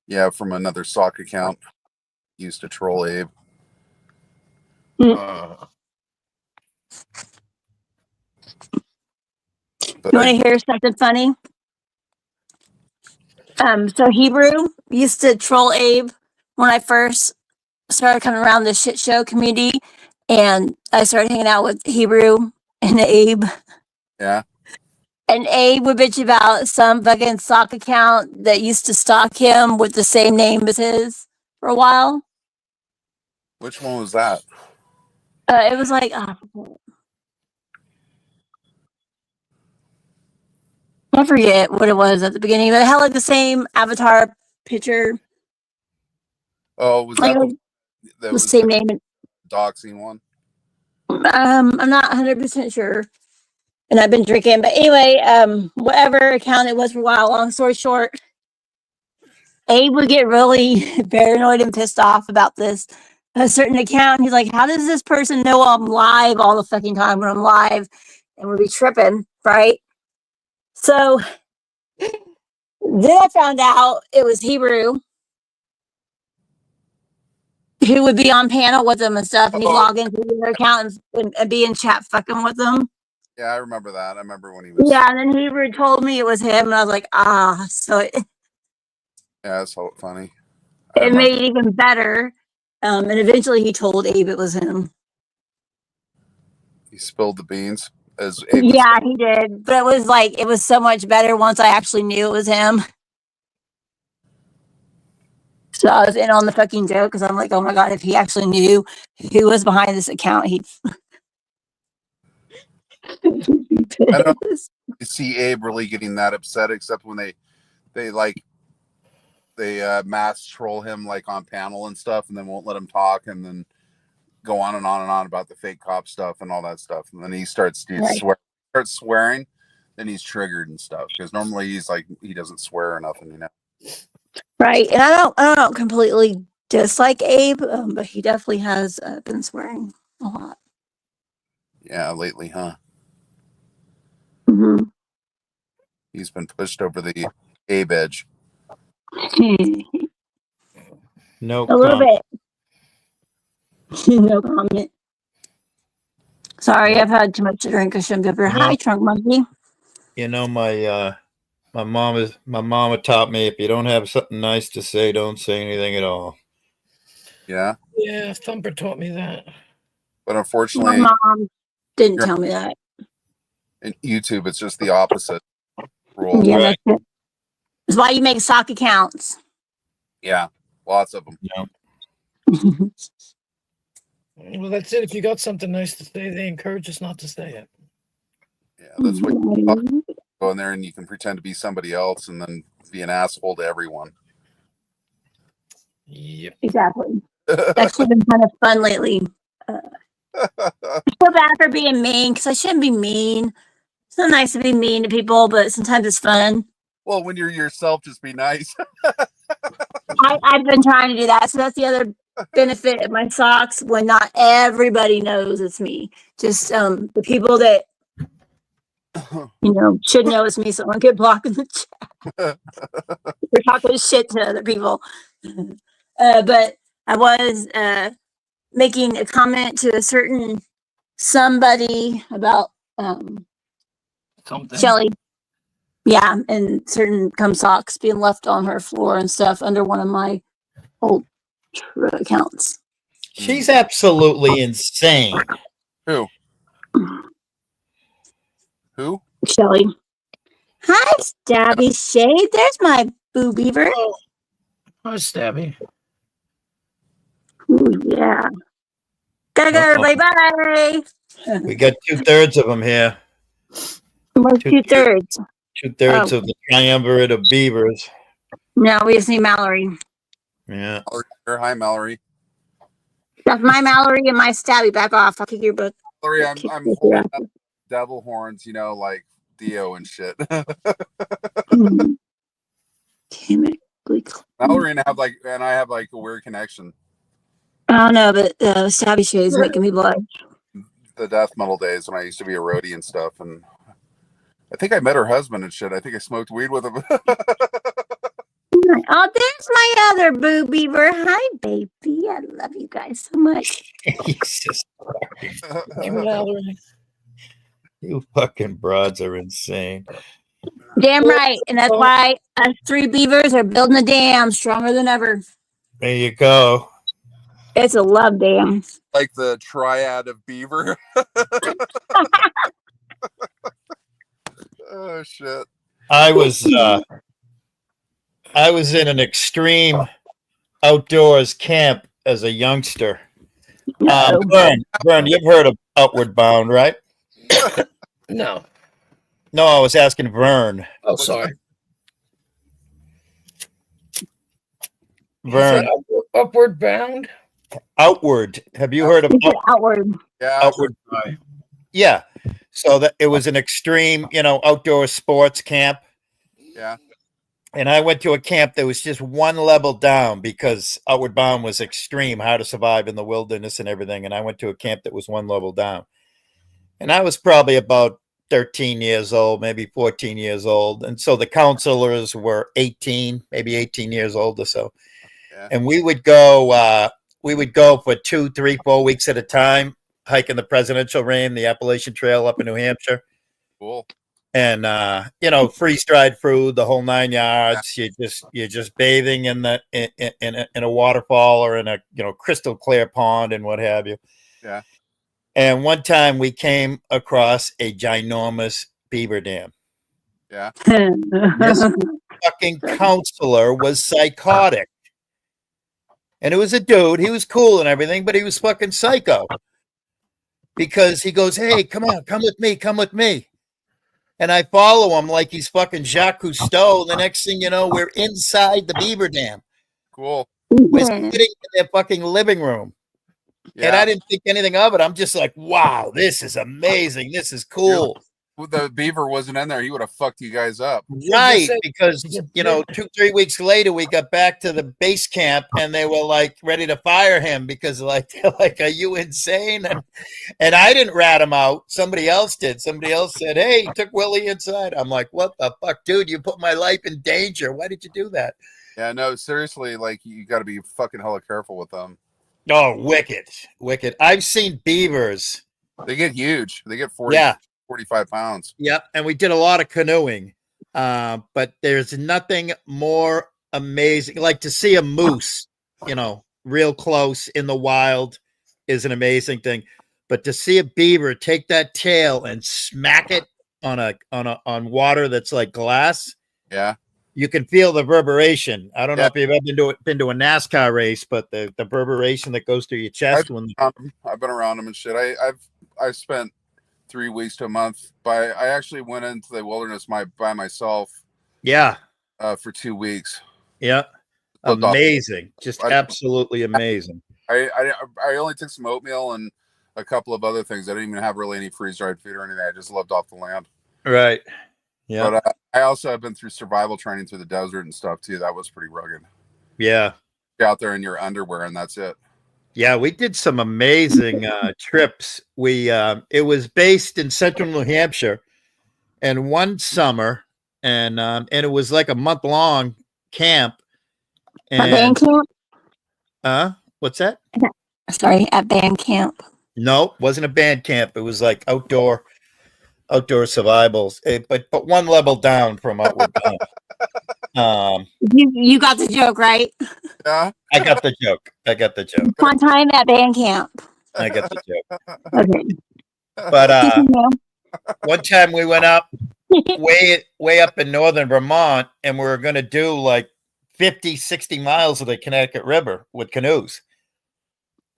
Yeah, from another sock account. Used to troll Abe. But you want to hear something funny? So Hebrew used to troll Abe when I first started coming around the shit show community, and I started hanging out with Hebrew and Abe. Yeah. And Abe would bitch about some fucking sock account that used to stalk him with the same name as his for a while. Which one was that? It was like, I forget what it was at the beginning, but it had like the same avatar picture. Oh, was like, that the same name? Doxing one? I'm not 100% sure. And I've been drinking, but anyway, whatever account it was for a while, long story short, Abe would get really paranoid and pissed off about this a certain account. He's like, how does this person know I'm live all the fucking time when I'm live? And we'd be tripping, right? So then I found out it was Hebrew who would be on panel with them and stuff, and he'd log into their account and be in chat fucking with them. Yeah, I remember that. I remember when he was. Yeah, and then Hebrew told me it was him, and I was like, so yeah, that's so funny. It made it even better. And eventually he told Abe it was him. He spilled the beans. As Abe yeah, he did. But it was so much better once I actually knew it was him. So I was in on the fucking joke because I'm like, oh my God, if he actually knew who was behind this account, he'd. I don't see Abe really getting that upset, except when they mass troll him like on panel and stuff, and then won't let him talk, and then go on and on and on about the fake cop stuff and all that stuff, and then he starts swearing, then he's triggered and stuff, because normally he's like, he doesn't swear or nothing, Right, and I don't completely dislike Abe, but he definitely has been swearing a lot. Yeah, lately, huh? Mm-hmm. He's been pushed over the Abe edge. No, a little bit. No comment. Sorry, I've had too much to drink. I shouldn't be up here. Hi, Trunk Monkey. You know, my mama taught me if you don't have something nice to say, don't say anything at all. Yeah, Yeah, Thumper taught me that. but My unfortunately, mom didn't You're- tell me that. in YouTube, it's just the opposite rule. Yeah, Right. that's it. That's why you make sock accounts. Yeah, lots of them. Well, that's it. If you got something nice to say, they encourage us not to say it. Yeah, that's what you go in there and you can pretend to be somebody else and then be an asshole to everyone. Yep. Exactly. It's actually been kind of fun lately. I feel bad for being mean because I shouldn't be mean. It's not nice to be mean to people, but sometimes it's fun. Well, when you're yourself, just be nice. I've been trying to do that. So that's the other benefit of my socks when not everybody knows it's me. Just the people that should know it's me. Someone could block in the chat. We're talking shit to other people. But I was making a comment to a certain somebody about Something. Shelly. Yeah, and certain cum socks being left on her floor and stuff under one of my old accounts. She's absolutely insane. Who? Who? Shelly. Hi, Stabby Shade. There's my boo beaver. Oh, Stabby. Ooh, yeah. Gotta go, everybody. Bye. We got 2/3 of them here. What's 2/3? 2/3 of the triumvirate of beavers. No, we just need Mallory. Yeah. Hi, Mallory. That's my Mallory and my Stabby. Back off. I'll kick your book. Mallory, I'm holding up devil horns, like Dio and shit. Damn it. Mallory and I have like a weird connection. I don't know, but Stabby Shade is making me blush. The death metal days when I used to be a roadie and stuff, and I think I met her husband and shit. I think I smoked weed with him. Oh, there's my other boo beaver. Hi, baby. I love you guys so much. Jesus Christ. Mallory. You fucking broads are insane. Damn right. And that's why us 3 beavers are building a dam stronger than ever. There you go. It's a love dam. Like the triad of beaver. Oh shit. I was in an extreme outdoors camp as a youngster. No. Vern, you've heard of Outward Bound, right? No. No, I was asking Vern. Oh, sorry. Vern, Upward Bound? Outward. Have you heard of He said outward. Yeah. Outward? Yeah. So that it was an extreme, outdoor sports camp. Yeah. And I went to a camp that was just one level down because Outward Bound was extreme, how to survive in the wilderness and everything. And I went to a camp that was one level down. And I was probably about 13 years old, maybe 14 years old. And so the counselors were 18, maybe 18 years old or so. Yeah. And we would go for 2, 3, 4 weeks at a time, hiking the Presidential Range, the Appalachian Trail up in New Hampshire. Cool. And freeze-dried food, the whole 9 yards. You're just bathing in a waterfall or in a crystal clear pond and what have you. Yeah. And one time we came across a ginormous beaver dam. Yeah. This fucking counselor was psychotic. And it was a dude. He was cool and everything, but he was fucking psycho. Because he goes, "Hey, come on, come with me. And I follow him like he's fucking Jacques Cousteau. The next thing you know, we're inside the beaver dam. Cool. We're sitting in their fucking living room. Yeah. And I didn't think anything of it. I'm just like, wow, this is amazing. This is cool. The beaver wasn't in there, he would have fucked you guys up. Right. Because, 2-3 weeks later, we got back to the base camp and they were like ready to fire him because they're like, are you insane? And I didn't rat him out. Somebody else did. Somebody else said, hey, he took Willie inside. I'm like, what the fuck, dude? You put my life in danger. Why did you do that? Yeah, no, seriously, like you got to be fucking hella careful with them. Oh, wicked. I've seen beavers They get huge. They get 40, Yeah. 45 pounds. Yep. And we did a lot of canoeing. But there's nothing more amazing. Like to see a moose, real close in the wild is an amazing thing. But to see a beaver take that tail and smack it on water that's like glass, Yeah. you can feel the reverberation. I don't know Yeah. if you've ever been to a NASCAR race, but the reverberation that goes through your chest I've been around them and shit. I've spent 3 weeks to a month. I actually went into the wilderness by myself. Yeah. For 2 weeks. Yeah. Amazing. Just absolutely amazing. I only took some oatmeal and a couple of other things. I didn't even have really any freeze dried food or anything. I just lived off the land. Right. Yeah. But I also have been through survival training through the desert and stuff too. That was pretty rugged. Yeah. You're out there in your underwear and that's it. Yeah, we did some amazing trips. It was based in central New Hampshire, and one summer, and it was like a month-long camp. At band camp? What's that? Sorry, at band camp. No, wasn't a band camp. It was like outdoor survivals, but one level down from Outward Bound. You got the joke, right? Yeah, I got the joke. One time at band camp. I got the joke. Okay. But one time we went up way up in northern Vermont, and we were going to do like 50, 60 miles of the Connecticut River with canoes.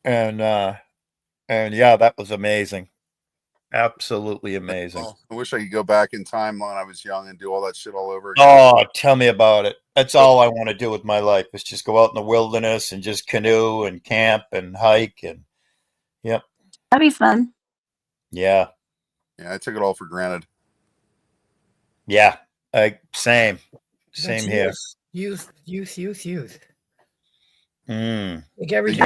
And yeah, that was amazing. Absolutely amazing. I wish I could go back in time when I was young and do all that shit all over again. Oh, tell me about it. That's all I want to do with my life is just go out in the wilderness and just canoe and camp and hike and yep. That'd be fun. Yeah. Yeah, I took it all for granted. Yeah. Same here. Youth. Like every day.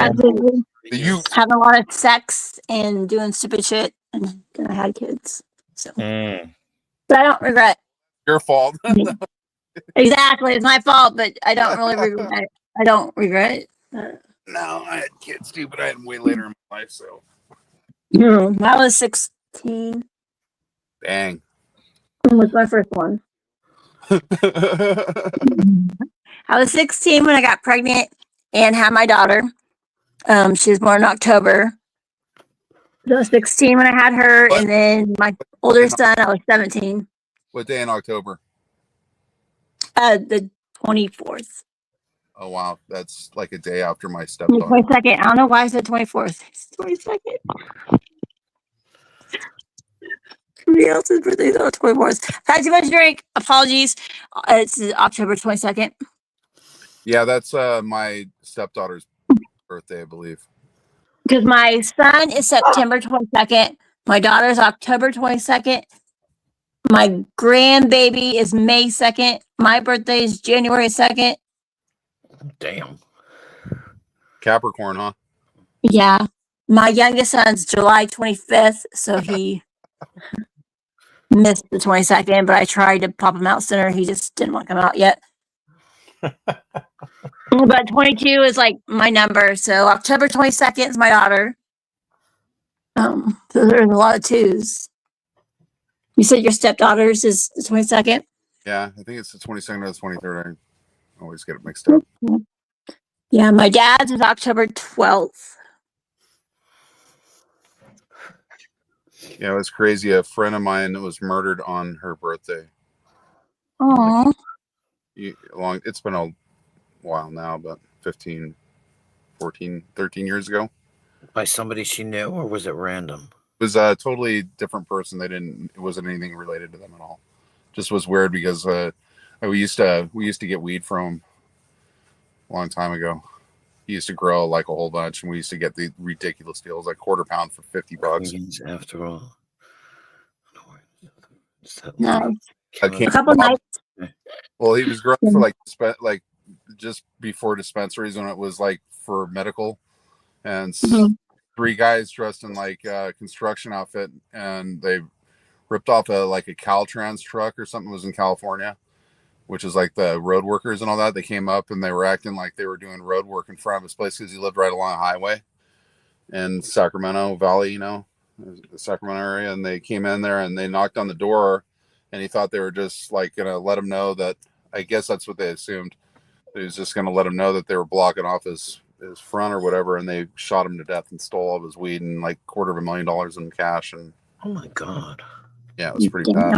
Having a lot of sex and doing stupid shit, and then I had kids. So, but I don't regret. Your fault. Exactly, it's my fault, but I don't really regret. I don't regret it. No, I had kids too, but I had them way later in my life. So, I was 16. Dang. Was my first one. I was 16 when I got pregnant and had my daughter. She was born in October. I was 16 when I had her, and then my older son, I was 17. What day in October? The 24th. Oh wow, that's like a day after my stepdaughter. 22nd. I don't know why I said 24th. It's 22nd. Somebody else's birthday is on the 24th. I had too much drink. Apologies. It's October 22nd. Yeah, that's my stepdaughter's birthday, I believe. Because my son is September 22nd. My daughter's October 22nd. My grandbaby is May 2nd. My birthday is January 2nd. Damn. Capricorn, huh? Yeah. My youngest son's July 25th, so he missed the 22nd, but I tried to pop him out sooner. He just didn't want to come out yet. But 22 is like my number. So October 22nd is my daughter. So there's a lot of twos. You said your stepdaughter's is the 22nd? Yeah, I think it's the 22nd or the 23rd. I always get it mixed up. Yeah, my dad's is October 12th. Yeah, it was crazy. A friend of mine was murdered on her birthday. Oh. It's been a while now, but 15, 14, 13 years ago. By somebody she knew, or was it random? It was a totally different person. It wasn't anything related to them at all. Just was weird because we used to get weed from him a long time ago. He used to grow like a whole bunch, and we used to get the ridiculous deals, like quarter pound for $50. After all. No. A couple nights. Well, he was growing for like just before dispensaries when it was like for medical, and three guys dressed in like construction outfit, and they ripped off a Caltrans truck or something. It was in California, which is like the road workers and all that. They came up and they were acting like they were doing road work in front of his place because he lived right along a highway in Sacramento Valley, the Sacramento area, and they came in there and they knocked on the door, and he thought they were just like gonna let him know that. I guess that's what they assumed. He was just gonna let him know that they were blocking off his front or whatever, and they shot him to death and stole all of his weed and like $250,000 in cash. And Oh my God. yeah, it was pretty bad.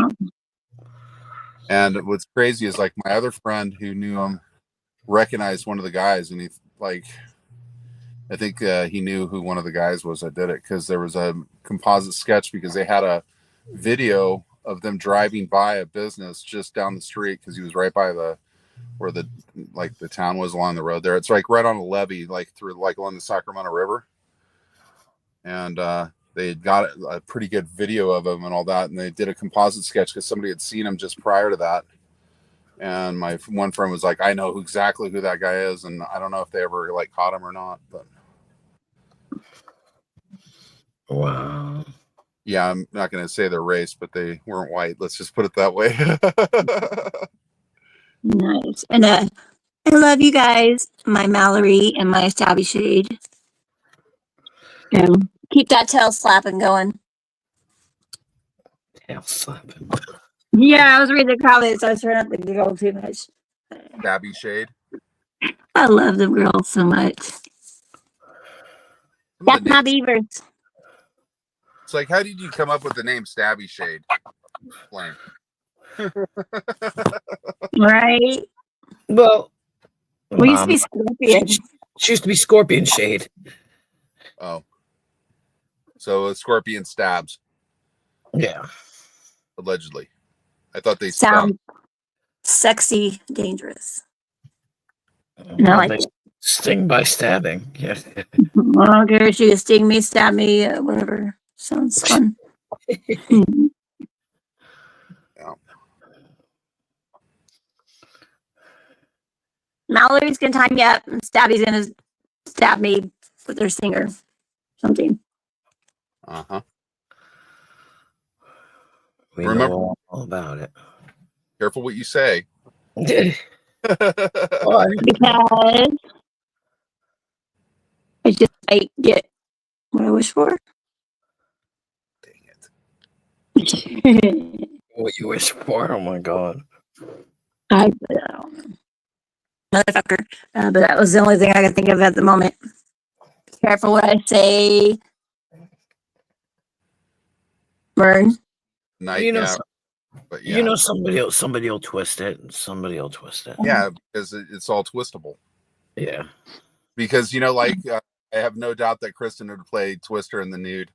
And what's crazy is like my other friend who knew him recognized one of the guys, and he like, I think he knew who one of the guys was that did it, because there was a composite sketch, because they had a video of them driving by a business just down the street, because he was right by where the town was along the road there. It's like right on a levee, like through like along the Sacramento River. And they had got a pretty good video of him and all that, and they did a composite sketch because somebody had seen him just prior to that. And my one friend was like, I know exactly who that guy is, and I don't know if they ever like caught him or not, but Wow. yeah, I'm not going to say their race, but they weren't white. Let's just put it that way. Nice. And I love you guys, my Mallory and my Stabby Shade. Keep that tail slapping going. Tail slapping. Yeah, I was reading the comments. I was trying not to giggle too much. Gabby Shade. I love them girls so much. That's my beavers. It's like, how did you come up with the name Stabby Shade? Explain. Right? Well, We used to be Scorpion. she used to be Scorpion Shade. Oh. So a scorpion stabs, Yeah. allegedly. I thought they Sound sexy, dangerous. I Well, like they it. sting by stabbing. Yeah. I don't care if you sting me, stab me, whatever. Sounds fun. Mhm. Yeah. Mallory's gonna time you up, and Stabby's gonna stab me with her stinger. Something. Uh-huh. We Remember- know all about it. Careful what you say. Why? Because I just might get what I wish for. Dang it. What you wish for? Oh my God. I don't know. Motherfucker. But that was the only thing I could think of at the moment. Careful what I say. Burn. Night, You know, yeah. But yeah. You know, somebody will twist it. Somebody will twist it. Yeah, because it's all twistable. Yeah. Because, you know, like, I have no doubt that Kristen would play Twister in the nude.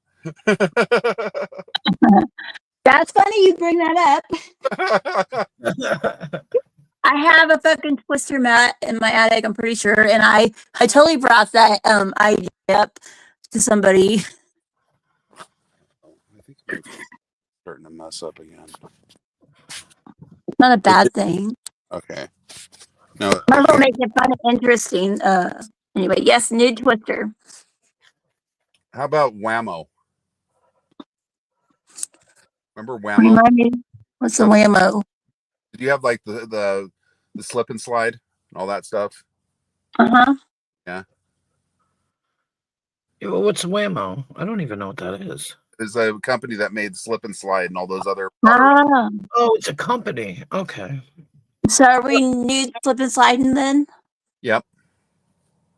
That's funny you bring that up. I have a fucking twister mat in my attic, I'm pretty sure. And I totally brought that idea up to somebody. I think I'm starting to mess up again. Not a bad thing. Okay. No. Might as well make it fun and interesting. Anyway, yes, nude twister. How about Whammo? Remember Whammo? Remind me, what's the whammo? Did you have like the slip and slide and all that stuff? Uh-huh. Yeah, well, what's Whammo? I don't even know what that is. There's a company that made slip and slide and all those other. Ah, Oh, it's a company. Okay. so are we nude slip and sliding then? Yep.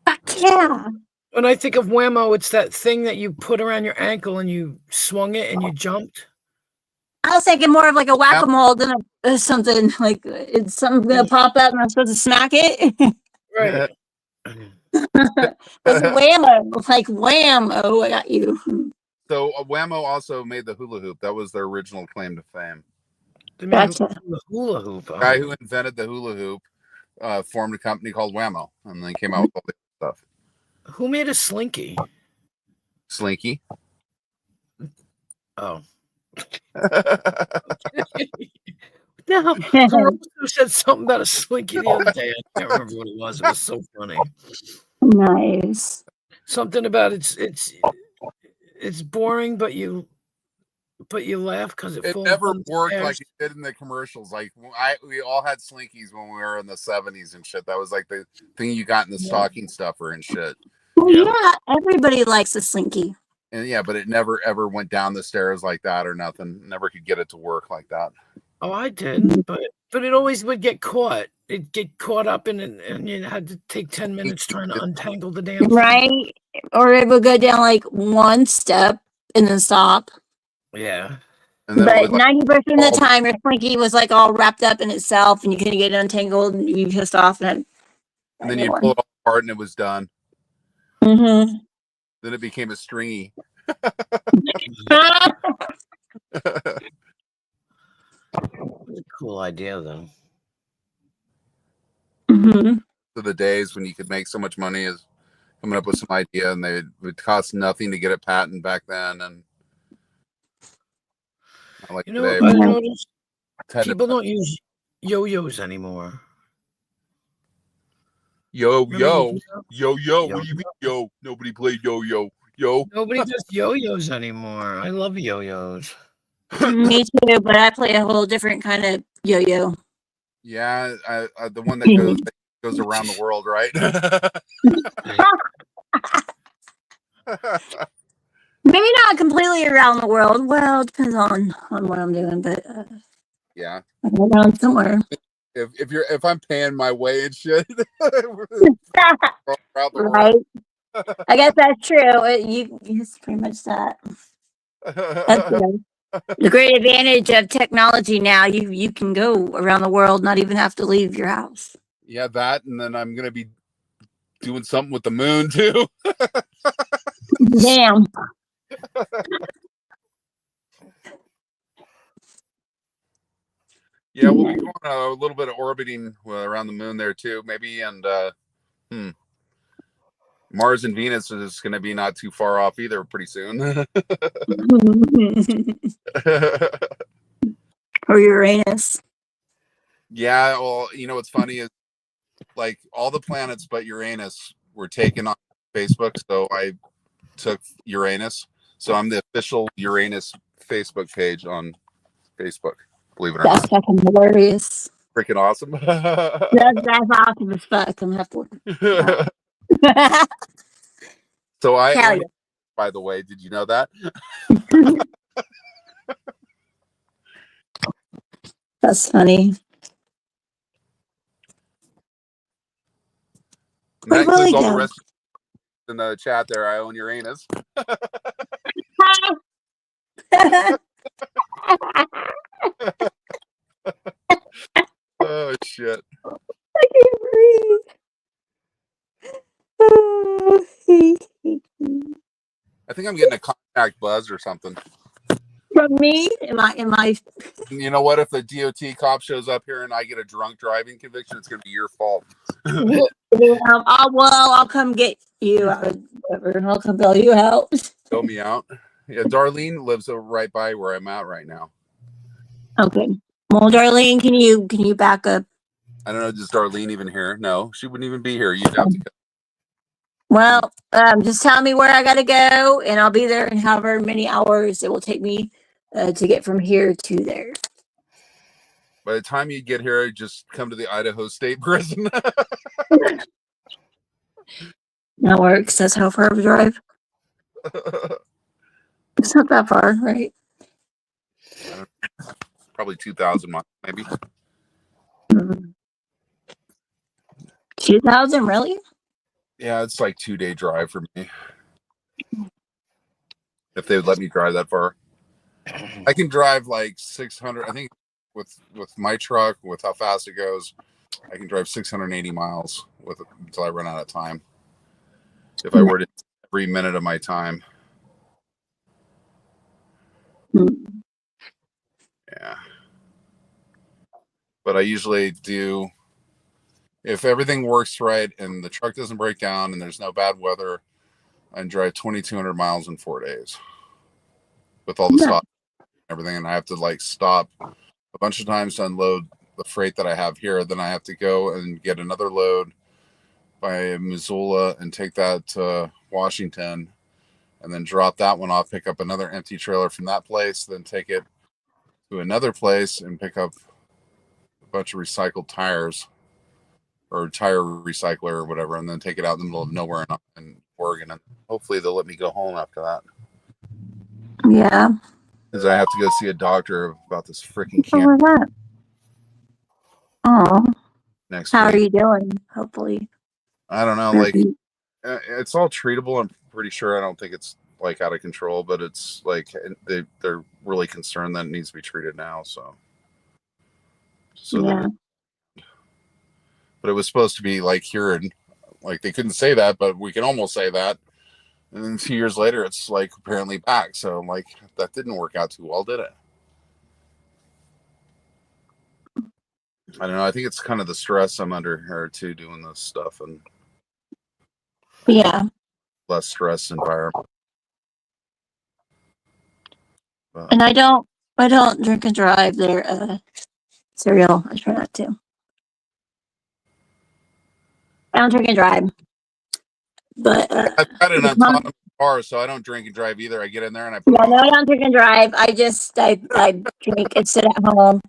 Fuck yeah. When I think of Whammo, it's that thing that you put around your ankle and you swung it and you jumped. I was thinking more of like a whack-a-mole than something like it's something gonna pop up and I'm supposed to smack it. Right. It's whammo, like wham! Oh, I got you. So Whammo also made the hula hoop. That was their original claim to fame. They made Gotcha. the hula hoop. The guy who invented the hula hoop formed a company called Whammo, and then came out with all this stuff. Who made a slinky? Slinky. Oh. No, someone said something about a slinky the other day. I can't remember what it was. It was so funny. Nice. Something about it's boring, but you laugh because it It falls never down the worked stairs. like it did in the commercials. Like we all had Slinkies when we were in the 70s and shit. That was like the thing you got in the stocking stuffer and shit. Well, yeah, everybody likes a slinky. And yeah, but it never ever went down the stairs like that or nothing. Never could get it to work like that. Oh, I did, but it always would get caught. It'd get caught up in it, and you had to take 10 minutes trying to untangle the damn thing. Right? Or it would go down like one step and then stop. Yeah. And then But it would, like, 90% of the fall- time, your Slinky was like all wrapped up in itself and you couldn't get it untangled and you'd be pissed off. and then you pull it all apart and it was done. Mm-hmm. Then it became a stringy. It's a cool idea, though. Mm-hmm. To the days when you could make so much money is coming up with some idea, and they would cost nothing to get it patent back then. And not like You know, today, I noticed had to- people don't use yo-yos anymore. yo Remember yo the- yo yo. Yo. What do you mean yo? Nobody played yo yo yo. Nobody does yo-yos anymore. I love yo-yos. Me too, but I play a whole different kind of yo-yo. Yeah, the one that goes around the world, right? Maybe not completely around the world. Well, it depends on what I'm doing, but Yeah. I'm around somewhere. If I'm paying my way and shit, around the world. Right? I guess that's true. It's pretty much that. That's good. The great advantage of technology now, you can go around the world, not even have to leave your house. Yeah, that, and then I'm gonna be doing something with the moon too. Damn. Yeah, we'll be doing a little bit of orbiting around the moon there too, maybe, and Mars and Venus is going to be not too far off either pretty soon. Or Uranus. Yeah, well, you know what's funny is like all the planets but Uranus were taken on Facebook, so I took Uranus. So I'm the official Uranus Facebook page on Facebook. Believe it or That's fucking hilarious. not, freaking awesome. That's awesome as fuck. I'm gonna have to look. So I Hell own yeah. it, by the way, did you know that? That's funny. And that Where will includes we all the go? rest in the chat there. I own Uranus. Oh shit. I can't breathe. I think I'm getting a contact buzz or something. From me? Am I You know what? If the DOT cop shows up here and I get a drunk driving conviction, it's gonna be your fault. I'll come get you out. Whatever. I'll come bail you out. Fill me out. Yeah, Darlene lives right by where I'm at right now. Okay. Well, Darlene, can you back up? I don't know. Does Darlene even here? No, she wouldn't even be here. You'd have to go. Well, just tell me where I gotta go, and I'll be there in however many hours it will take me to get from here to there. By the time you get here, just come to the Idaho State Prison. That works. That's how far of a drive. It's not that far, right? Probably 2,000 miles, maybe. 2,000, really? Yeah, it's like 2-day drive for me. If they would let me drive that far, I can drive like 600. I think with my truck, with how fast it goes, I can drive 680 miles until I run out of time. If I were to every minute of my time, yeah. But I usually do. If everything works right and the truck doesn't break down and there's no bad weather, I can drive 2,200 miles in 4 days with all the stop and everything. And I have to like stop a bunch of times to unload the freight that I have here. Then I have to go and get another load by Missoula and take that to Washington and then drop that one off, pick up another empty trailer from that place, then take it to another place and pick up a bunch of recycled tires or tire recycler or whatever, and then take it out in the middle of nowhere in Oregon, and hopefully they'll let me go home after that. Yeah. because I have to go see a doctor about this freaking What cancer was that? Oh, next how are week. you doing? Hopefully. I don't know, like it's all treatable. I'm pretty sure. I don't think it's like out of control, but it's like they're really concerned that it needs to be treated now. So Yeah. but it was supposed to be like cured. Like they couldn't say that, but we can almost say that. And then 2 years later, it's like apparently back. So I'm like, that didn't work out too well, did it? I don't know. I think it's kind of the stress I'm under here too, doing this stuff, and Yeah. less stress environment. But And I don't drink and drive their cereal. I try not to. I don't drink and drive. But I've got an the com- autonomous car, so I don't drink and drive either. I get in there and I put yeah, it no, on. I don't drink and drive. I drink and sit at home.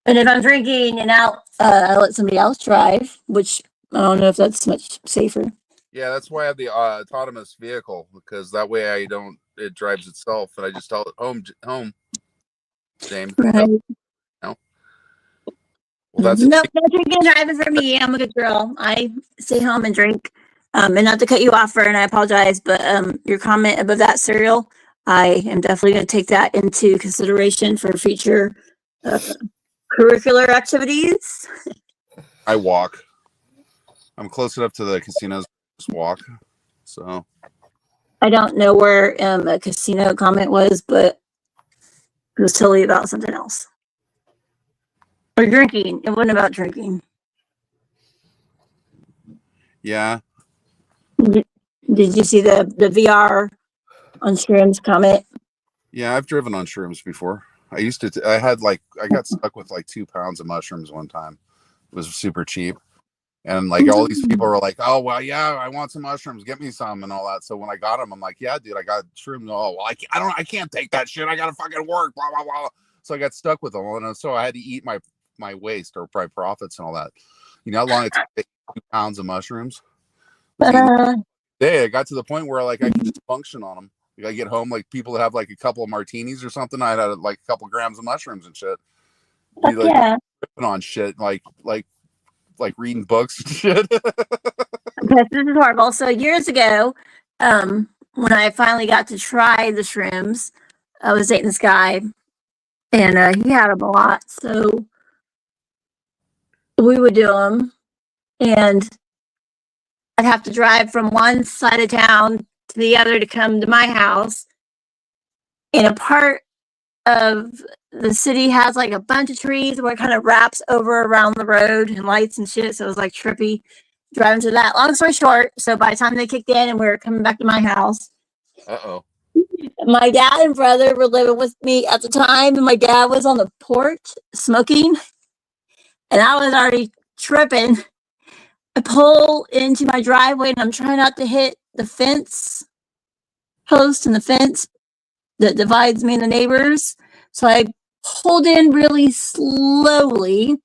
And if I'm drinking and out, I let somebody else drive, which I don't know if that's much safer. Yeah, that's why I have the autonomous vehicle, because that way I don't. It drives itself, and I just tell it home, James. Right. No. Well, that's No drinking and driving for me. I'm a good girl. I stay home and drink. And not to cut you off, Fern, I apologize, but your comment about that cereal, I am definitely going to take that into consideration for future curricular activities. I walk. I'm close enough to the casinos. Just walk. So I don't know where a casino comment was, but it was totally about something else. Or drinking. It wasn't about drinking. yeah, Did you see the VR on shrooms comment? yeah. I've driven on shrooms before. I used to. I had like I got stuck with like 2 pounds of mushrooms one time. It was super cheap. And like all these people were like, "Oh well, yeah, I want some mushrooms. Get me some," and all that. So when I got them, I'm like, "Yeah, dude, I got shrooms." Oh well, I can't take that shit. I gotta fucking work. Blah blah blah. So I got stuck with them, and so I had to eat my waste or my profits and all that. You know how long it took to eat 2 pounds of mushrooms? I got to the point where like I could just function on them. Like I get home, like people that have like a couple of martinis or something. I had like a couple of grams of mushrooms and shit. Be like Yeah. tripping on shit, like reading books and shit. Because this is horrible. So years ago, when I finally got to try the shrooms, I was dating this guy, and he had them a lot. So we would do them, and I'd have to drive from one side of town to the other to come to my house. And a part of the city has like a bunch of trees where it kind of wraps over around the road and lights and shit. So it was like trippy driving to that. Long story short, so by the time they kicked in and we were coming back to my house, Uh-oh. my dad and brother were living with me at the time, and my dad was on the porch smoking, and I was already tripping. I pull into my driveway and I'm trying not to hit the fence post and the fence that divides me and the neighbors. So I pulled in really slowly,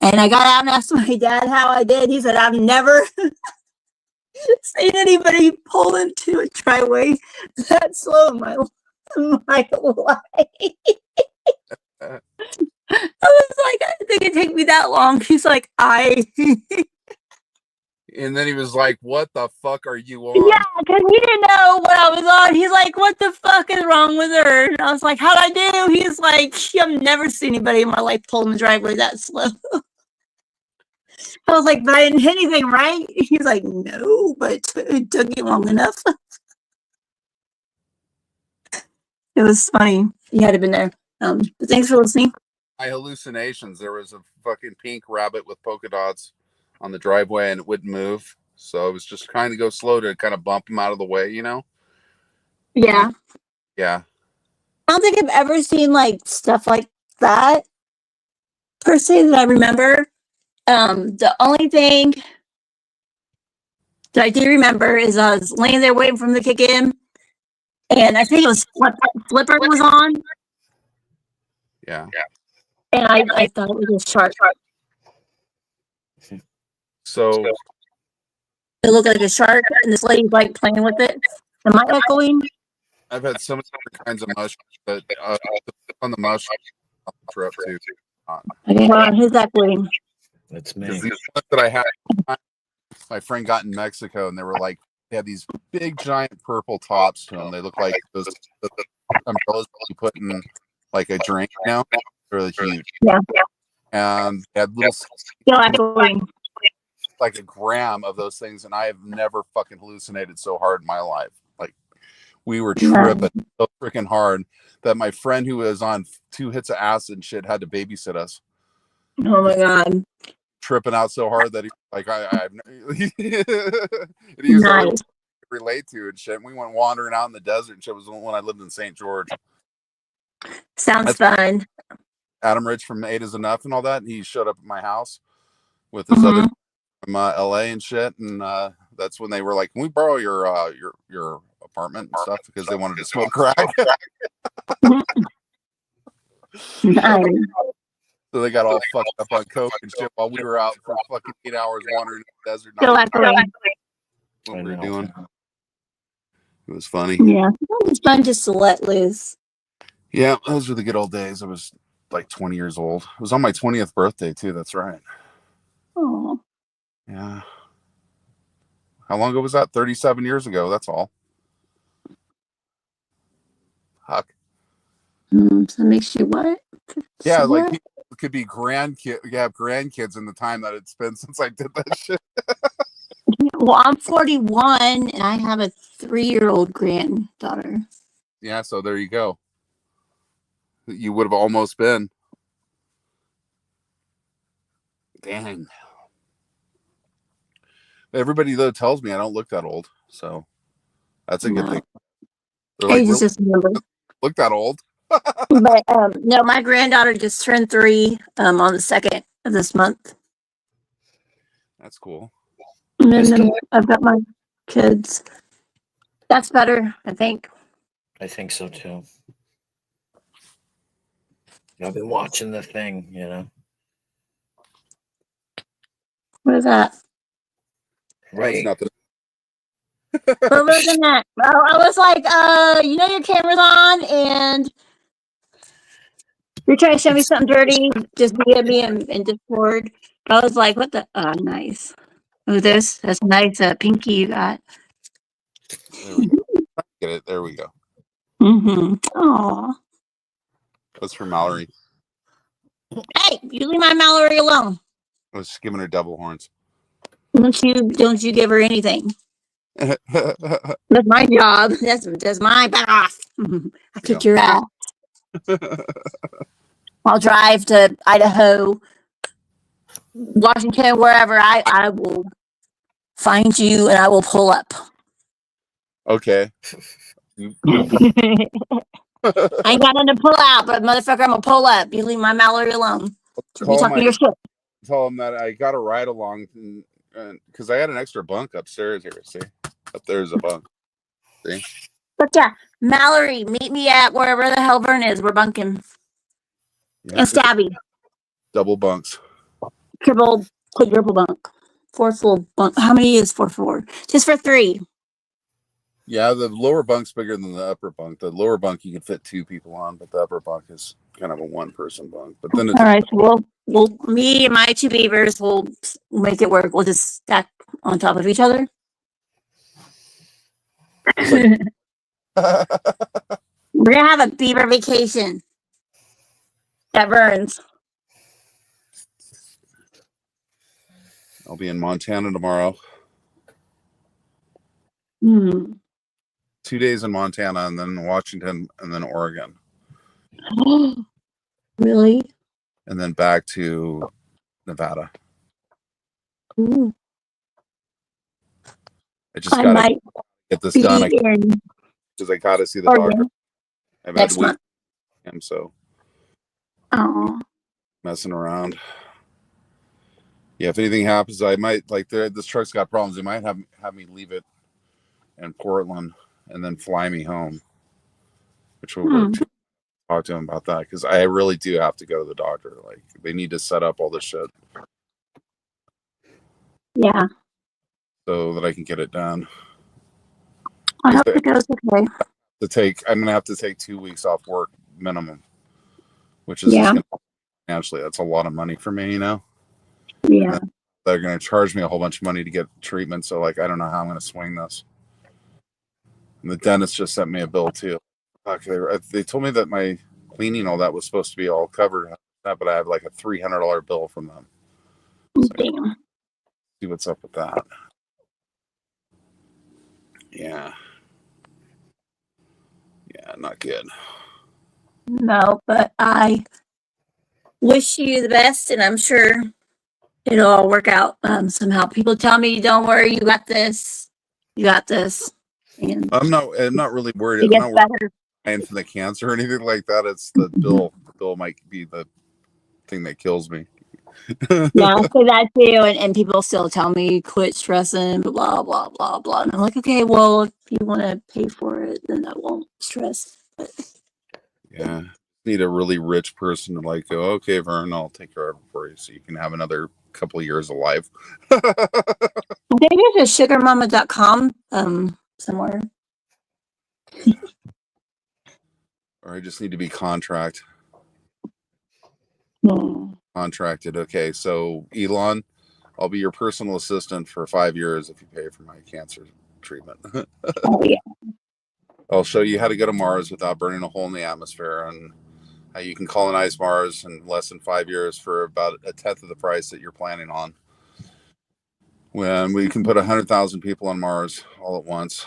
and I got out and asked my dad how I did. He said, "I've never seen anybody pull into a driveway that slow in my life." I was like, "I didn't think it'd take me that long." He's like, And then he was like, "What the fuck are you on?" yeah, because he didn't know what I was on. He's like, "What the fuck is wrong with her?" And I was like, "How'd I do?" He's like, "I've never seen anybody in my life pull in the driveway that slow." I was like, "But I didn't hit anything, right?" He's like, "No, but it took you long enough." It was funny. You had to been there. But thanks for listening. My hallucinations. There was a fucking pink rabbit with polka dots on the driveway, and it wouldn't move. So I was just trying to go slow to kind of bump him out of the way, you know? Yeah. Yeah. I don't think I've ever seen like stuff like that per se that I remember. The only thing that I do remember is I was laying there waiting for him to kick in, and I think it was Flipper was on, Yeah. and I thought it was a shark. So It looked like a shark, and this lady's like playing with it. Am I echoing? I've had so many different kinds of mushrooms, but on the mushroom trip too. Okay, hold on. Who's that queen? That's Because me. these ones that I had, my friend got in Mexico, and they were like, they had these big, giant purple tops to them. They look like those the umbrellas you put in like a drink, you know, they're really huge. Yeah. And they had little, Still echoing. like a gram of those things, and I have never fucking hallucinated so hard in my life. Like, we were tripping so freaking hard that my friend who was on 2 hits of acid and shit had to babysit us. Oh my god. Tripping out so hard that he like he was the only one Nice. to relate to and shit. We went wandering out in the desert and shit. It was when I lived in St. George. Sounds fun. Adam Rich from 8 is Enough and all that. And he showed up at my house with his other from LA and shit. And that's when they were like, "Can we borrow your apartment and stuff?" Because they wanted to smoke crack. Nice. So they got all fucked up on coke and shit while we were out for fucking 8 hours wandering in the desert. Still Not echoing. what we were doing. It was funny. Yeah. It's fun just to let loose. Yeah, those were the good old days. I was like 20 years old. It was on my 20th birthday too. That's right. Oh. Yeah. How long ago was that? 37 years ago. That's all. Huck. So that makes you what? Yeah, like What? people could be grandkids. You have grandkids in the time that it's been since I did that shit. Well, I'm 41 and I have a 3-year-old granddaughter. Yeah, so there you go. You would have almost been. Dang. Everybody though tells me I don't look that old, so that's a good thing. They're like, Age is just a number. look that old. But no, my granddaughter just turned 3 on the 2nd of this month. That's cool. And then I've got my kids. That's better, I think. I think so too. I've been watching the thing, you know. What is that? Right. Nothing. What was in that? Oh, I was like, you know your camera's on and you're trying to show me something dirty, just DM me in Discord. I was like, what the? Oh, nice. Oh, that's nice pinky you got. There we go. Get it. There we go. Mm-hmm. Aw. That's for Mallory. Hey, you leave my Mallory alone. I was just giving her devil horns. Don't you give her anything. That's my job. That's my back off. I kick your ass. I'll drive to Idaho, Washington, wherever. I will find you and I will pull up. Okay. I ain't got nothing to pull out, but motherfucker, I'm gonna pull up. You leave my Mallory alone. You talking your shit. Tell him that I got a ride along because I had an extra bunk upstairs here. See, up there's a bunk. See. But yeah, Mallory, meet me at wherever the hell Vern is. We're bunking. Yeah, And Stabby. double bunks. Quadruple bunk. 4th full bunk. How many is 4 Just for 3. Yeah, the lower bunk's bigger than the upper bunk. The lower bunk you can fit 2 people on, but the upper bunk is kind of a 1-person bunk. But then it's all right, so we'll me and my 2 beavers will make it work. We'll just stack on top of each other. We're gonna have a beaver vacation at Vern's. I'll be in Montana tomorrow. 2 days in Montana, and then Washington, and then Oregon, Really? and then back to Nevada. Ooh. I just gotta get this done because I gotta see the doctor. I've had to wait for him, so messing around. Yeah, if anything happens, I might this truck's got problems. They might have me leave it in Portland and then fly me home, which will work too. Talk to him about that because I really do have to go to the doctor. Like, they need to set up all this shit. So that I can get it done. I hope it goes okay. gonna have to take 2 weeks off work minimum, which is Yeah. just gonna, financially, that's a lot of money for me, Yeah. They're gonna charge me a whole bunch of money to get treatment. So like I don't know how I'm gonna swing this. And the dentist just sent me a bill too. Okay, they told me that my cleaning, all that was supposed to be all covered, but I have like a $300 bill from them. So Damn. see what's up with that. Yeah, not good. No, but I wish you the best, and I'm sure it'll all work out somehow. People tell me, "Don't worry, you got this. You got this." And I'm not really worried. it I'm gets not worried better. about for the cancer or anything like that. It's the bill. The bill might be the thing that kills me. Yeah, I say that too, and people still tell me quit stressing, blah blah blah blah. And I'm like, okay, well, if you want to pay for it, then I won't stress. But Yeah, need a really rich person to like go, okay, Vern, I'll take care of it for you, so you can have another couple of years of life. I think there's a sugarmama.com somewhere. Or I just need to be contracted. Okay, so Elon, I'll be your personal assistant for 5 years if you pay for my cancer treatment. Oh yeah. I'll show you how to go to Mars without burning a hole in the atmosphere, and how you can colonize Mars in less than 5 years for about a tenth of the price that you're planning on. When we can put 100,000 people on Mars all at once.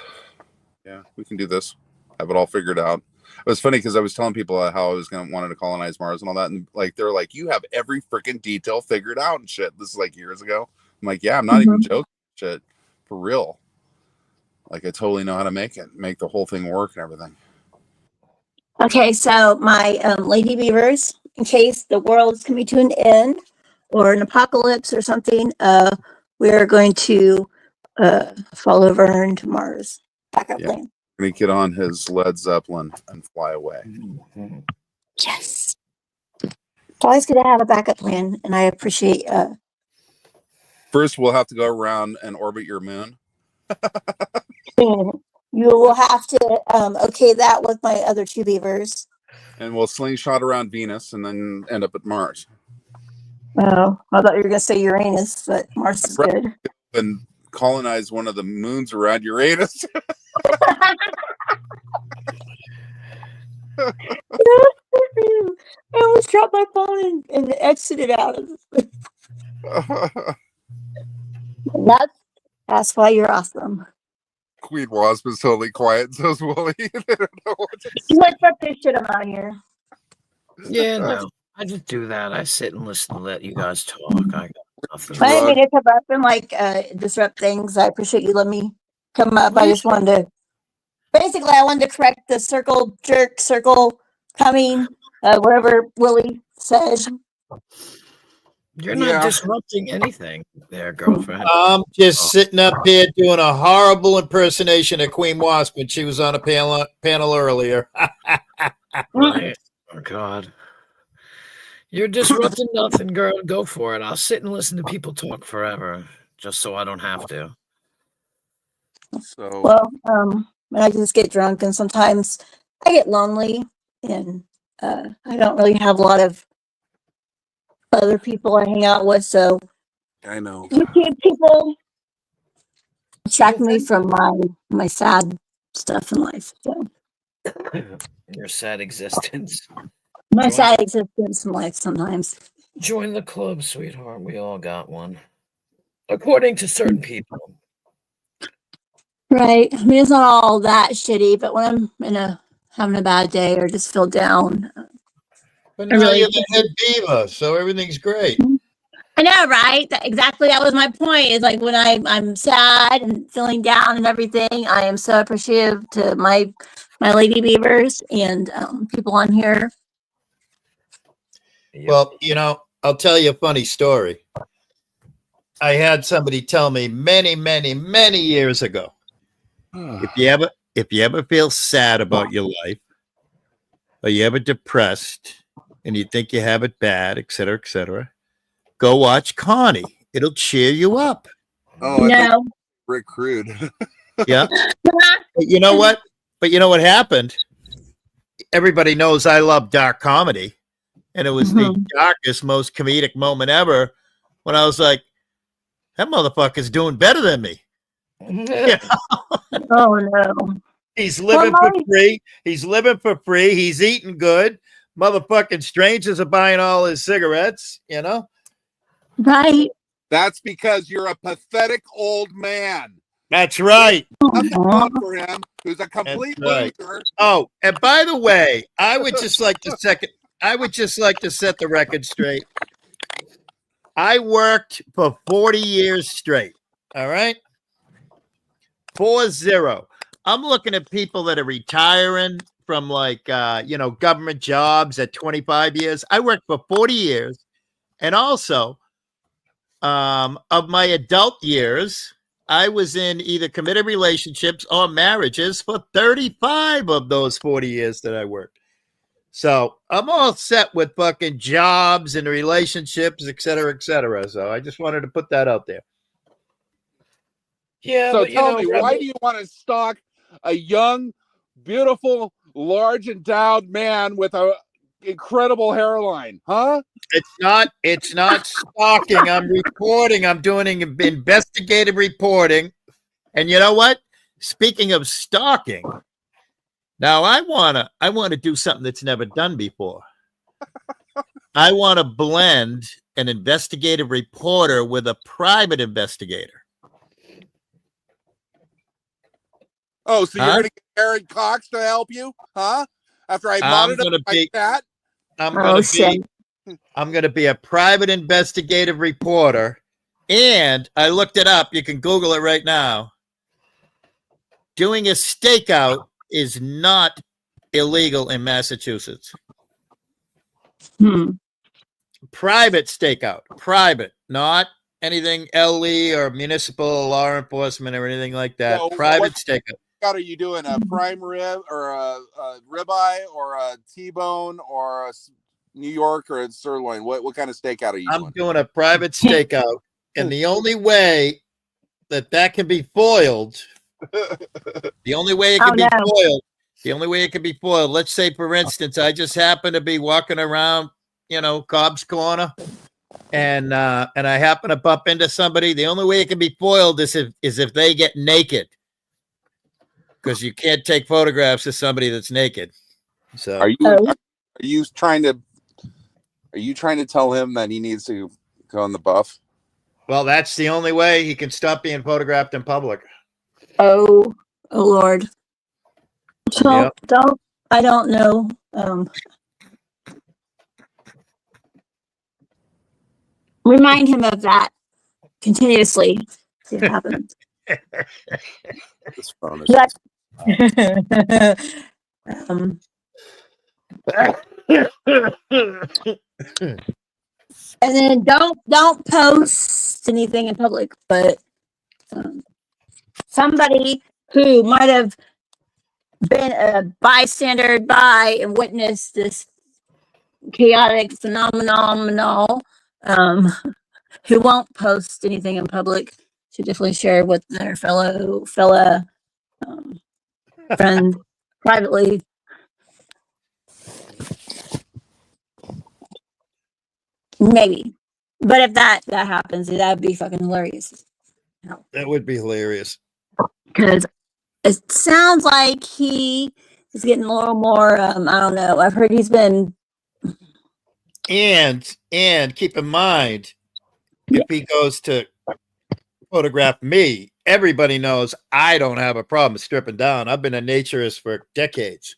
Yeah, we can do this. Have it all figured out. It was funny because I was telling people how I was wanted to colonize Mars and all that, and like they're like, "You have every freaking detail figured out and shit." This is like years ago. I'm like, "Yeah, I'm not even joking, shit, for real. Like I totally know how to make the whole thing work and everything." Okay, so my lady beavers, in case the world's coming to an end or an apocalypse or something, we are going to follow Vern to Mars. Backup Yeah. plan. We get on his Led Zeppelin and fly away. Yes. It's always good to have a backup plan, and I appreciate. First, we'll have to go around and orbit your moon. You will have to okay that with my other two beavers. And we'll slingshot around Venus and then end up at Mars. Oh, I thought you were going to say Uranus, but Mars is good. And colonize one of the moons around Uranus. I almost dropped my phone and exited out of this. That's why you're awesome. Queen Wasp is totally quiet, so is Wooly. They don't know what to say. Let's fuck this shit out here. Yeah, no. I just do that. I sit and listen to let you guys talk. I got nothing. I didn't mean to come up and like disrupt things. I appreciate you letting me come up. I just wanted to basically I wanted to correct the circle jerk circle coming, whatever Willie says. You're not disrupting anything there, girlfriend. I'm just sitting up here doing a horrible impersonation of Queen Wasp when she was on a panel earlier. Right. Oh, God. You're disrupting nothing, girl. Go for it. I'll sit and listen to people talk forever just so I don't have to. So, Well, I just get drunk and sometimes I get lonely and I don't really have a lot of other people I hang out with, so I know. YouTube people distract me from my sad stuff in life. So Your sad existence. my sad existence in life sometimes. Join the club, sweetheart. We all got one. According to certain people. Right. I mean, it's not all that shitty, but when I'm having a bad day or just feel down. But now you're the head diva, so everything's great. I know, right? Exactly. That was my point. Is like when I'm sad and feeling down and everything, I am so appreciative to my lady beavers and people on here. Yep. Well, I'll tell you a funny story. I had somebody tell me many, many, many years ago, if you ever feel sad about your life, or you ever depressed and you think you have it bad, et cetera, go watch Connie. It'll cheer you up. Oh, I No. Rick Crude. Yeah. But you know what? But you know what happened? Everybody knows I love dark comedy. And it was the darkest, most comedic moment ever when I was like, that motherfucker's doing better than me. Oh no. He's living for free. He's living for free. He's eating good. Motherfucking strangers are buying all his cigarettes, you know? Right. That's because you're a pathetic old man. That's right. Nothing going for him, who's a complete That's right. loser. Oh, and by the way, I would just like to set the record straight. I worked for 40 years straight. All right. 40. I'm looking at people that are retiring from government jobs at 25 years. I worked for 40 years. And also, of my adult years, I was in either committed relationships or marriages for 35 of those 40 years that I worked. So I'm all set with fucking jobs and relationships, et cetera, et cetera. So I just wanted to put that out there. Yeah. So but, tell me, why do you want to stalk a young, beautiful, large endowed man with a incredible hairline, huh? It's not stalking. I'm reporting. I'm doing investigative reporting. And you know what? Speaking of stalking, now I wanna do something that's never done before. I want to blend an investigative reporter with a private investigator. Oh, so you're gonna get Aaron Cox to help you, huh? After I modded up my cat? I'm going to be a private investigative reporter, and I looked it up. You can Google it right now. Doing a stakeout is not illegal in Massachusetts. Private stakeout, private, not anything LE or municipal law enforcement or anything like that. So private stakeout. Are you doing a prime rib or a ribeye or a T-bone or a New York or a sirloin? What kind of stakeout are you doing? I'm doing a private stakeout, and the only way that can be foiled, the only way it can be foiled. Let's say, for instance, I just happen to be walking around, Cobb's Corner, and I happen to bump into somebody. The only way it can be foiled is if they get naked. Because you can't take photographs of somebody that's naked. So are you trying to tell him that he needs to go on the buff? Well, that's the only way he can stop being photographed in public. Oh Lord. So I don't know. Remind him of that continuously. See what happens. This phone is and then don't post anything in public, but somebody who might have been a bystander and witnessed this chaotic phenomenon, who won't post anything in public should definitely share with their fella friend privately. Maybe. But if that happens, that'd be fucking hilarious. That would be hilarious. Because it sounds like he is getting a little more, I don't know. I've heard he's been. And keep in mind, if he goes to photograph me, everybody knows I don't have a problem stripping down. I've been a naturist for decades.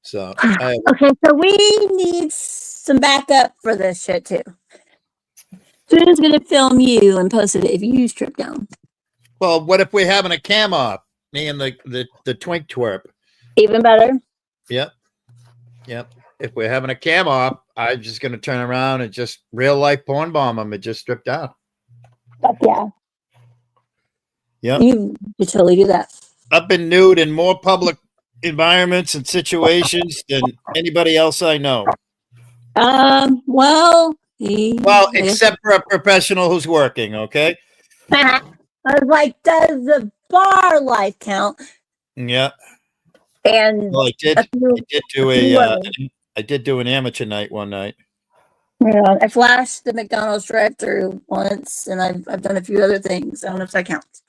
So okay, so we need some backup for this shit too. Who's gonna film you and post it if you strip down? Well, what if we're having a cam off? Me and the twink twerp. Even better. Yep. If we're having a cam off, I'm just gonna turn around and just real life porn bomb them and just strip down. Fuck yeah. Yep. You could totally do that. I've been nude in more public environments and situations than anybody else I know. Well, except for a professional who's working, okay? I was like, does the bar life count? Yeah. and Well, a few, I few others. did do an amateur night one night. Yeah, I flashed the McDonald's drive-through once, and I've done a few other things. I don't know if that counts.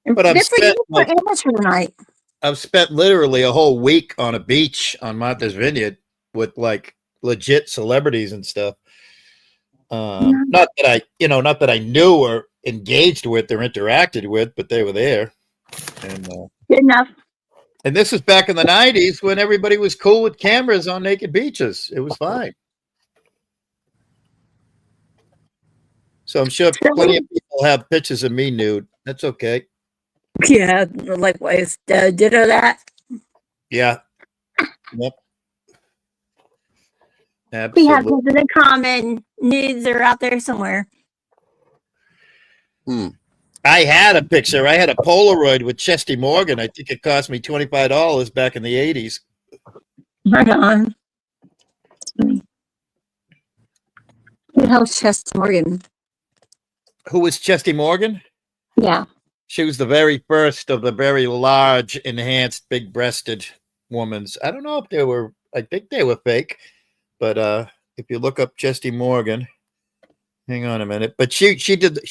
And But good for you for amateur night. I've spent literally a whole week on a beach on Martha's Vineyard with like legit celebrities and stuff. Not that I knew or engaged with or interacted with, but they were there. And Good enough. and this was back in the 90s when everybody was cool with cameras on naked beaches. It was fine. So I'm sure plenty of people have pictures of me nude. That's okay. Yeah, likewise. Ditto that. Yeah. Yep. We have Absolutely. something in common. Nudes are out there somewhere. I had a picture. I had a Polaroid with Chesty Morgan. I think it cost me $25 back in the 80s. Right on. Who the hell's Chesty Morgan? Who was Chesty Morgan? Yeah. She was the very first of the very large, enhanced, big-breasted women's. I don't know if they were. I think they were fake, but if you look up Chesty Morgan, hang on a minute. But she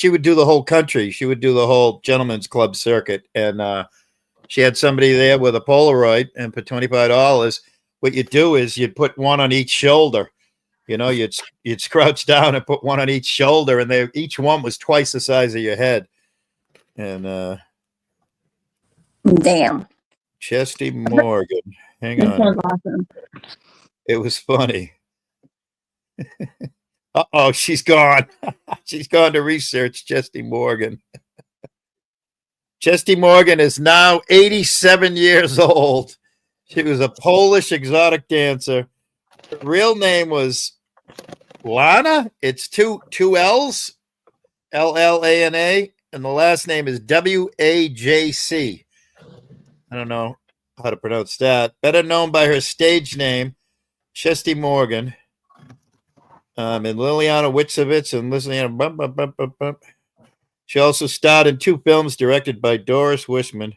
would do the whole country. She would do the whole gentleman's club circuit, and she had somebody there with a Polaroid, and for $25, what you do is you'd put one on each shoulder. You know, you'd crouch down and put one on each shoulder, and each one was twice the size of your head. And damn. Chesty Morgan. Hang on. Sounds awesome. It was funny. Uh-oh, she's gone. She's gone to research Chesty Morgan. Chesty Morgan is now 87 years old. She was a Polish exotic dancer. Her real name was Lana. It's two L's, Llana, and the last name is Wajc. I don't know how to pronounce that. Better known by her stage name, Chesty Morgan. And Liliana Witzowitz and Liliana. She also starred in 2 films directed by Doris Wishman.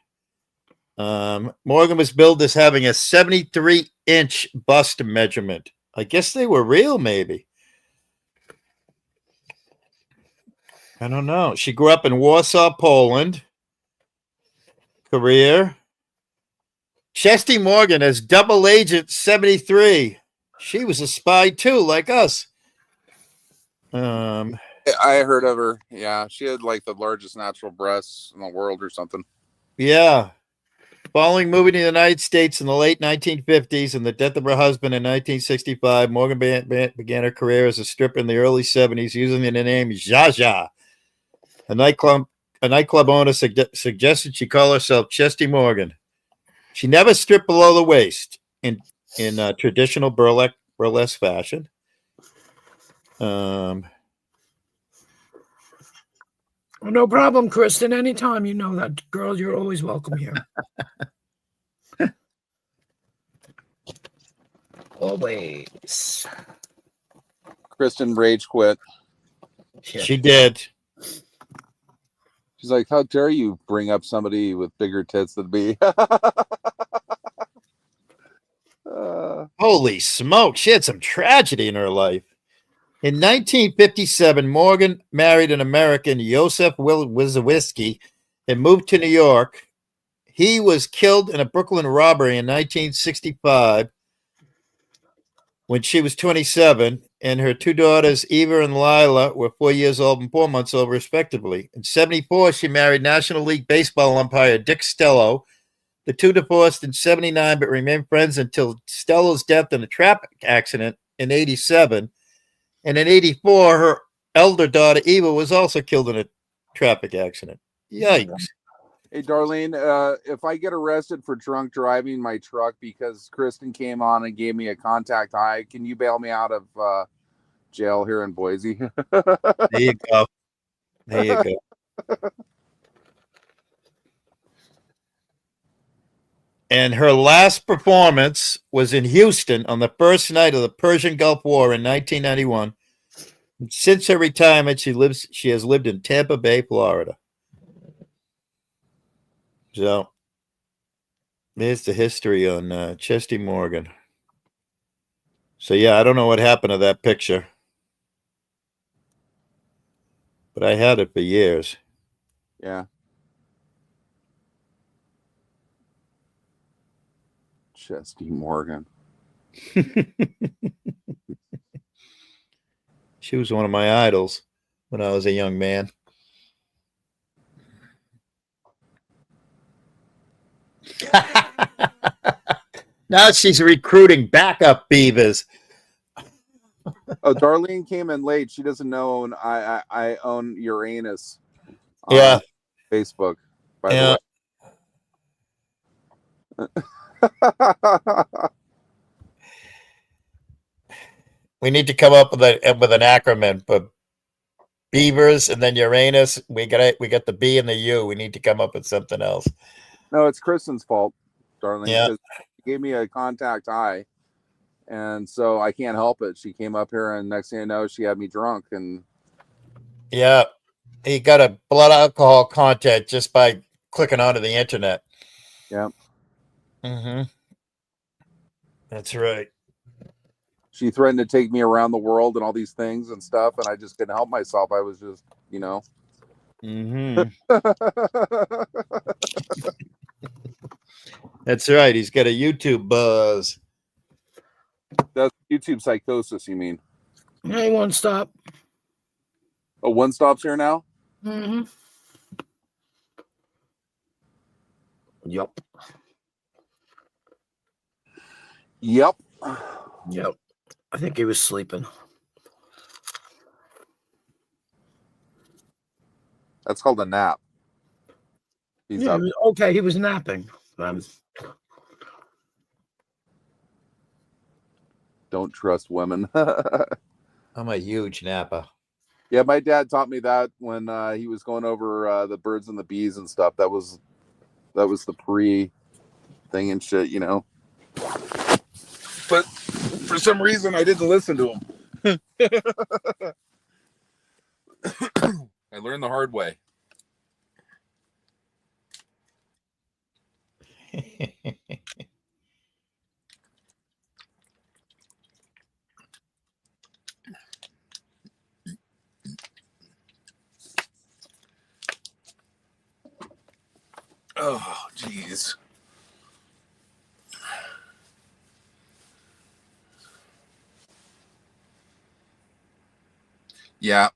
Morgan was billed as having a 73-inch bust measurement. I guess they were real, maybe. I don't know. She grew up in Warsaw, Poland. Career. Chesty Morgan as Double Agent 73. She was a spy too, like us. I heard of her. Yeah, she had like the largest natural breasts in the world or something. Yeah. Following moving to the United States in the late 1950s and the death of her husband in 1965, Morgan began her career as a stripper in the early 70s using the name Jaja. A nightclub owner suggested she call herself Chesty Morgan. She never stripped below the waist in traditional burlesque fashion. No problem, Kristen. Anytime, you know that, girl. You're always welcome here. Always. Kristen rage quit. Yeah. She did. She's like, "How dare you bring up somebody with bigger tits than me?" Holy smoke. She had some tragedy in her life. In 1957, Morgan married an American, Joseph Wizowiecki, and moved to New York. He was killed in a Brooklyn robbery in 1965 when she was 27, and her 2 daughters, Eva and Lila, were 4 years old and 4 months old, respectively. In 1974, she married National League Baseball umpire Dick Stello. The 2 divorced in 1979, but remained friends until Stello's death in a traffic accident in 1987. And in 1984, her elder daughter, Eva, was also killed in a traffic accident. Yikes. Hey, Darlene, if I get arrested for drunk driving my truck because Kristen came on and gave me a contact high, can you bail me out of jail here in Boise? There you go. There you go. And her last performance was in Houston on the first night of the Persian Gulf War in 1991. Since her retirement, she has lived in Tampa Bay, Florida. So There's the history on Chesty Morgan. So yeah, I don't know what happened to that picture, but I had it for years. Yeah. Chesty Morgan. She was one of my idols when I was a young man. Now she's recruiting backup beavers. Oh, Darlene came in late. She doesn't know I own Uranus on Yeah. Facebook, by Yeah. the way. We need to come up with an acronym for beavers and then Uranus. We got the B and the U. We need to come up with something else. No, it's Kristen's fault, Darlene, Yeah. because she gave me a contact high, and so I can't help it. She came up here, and next thing you know, she had me drunk, and Yeah. He got a blood alcohol content just by clicking onto the internet. yeah. Mm-hmm. That's right. She threatened to take me around the world and all these things and stuff, and I just couldn't help myself. I was just, Mm-hmm. That's right. He's got a YouTube buzz. That's YouTube psychosis, you mean? Hey, one stop. Oh, One Stop's here now? Mm-hmm. Yup. Yep. Yep. I think he was sleeping. That's called a nap. He's Yeah, up. okay, he was napping. Don't trust women. I'm a huge napper. Yeah, my dad taught me that when he was going over the birds and the bees and stuff. That was the pre thing and shit, But for some reason, I didn't listen to him. I learned the hard way. Oh, jeez. Yeah.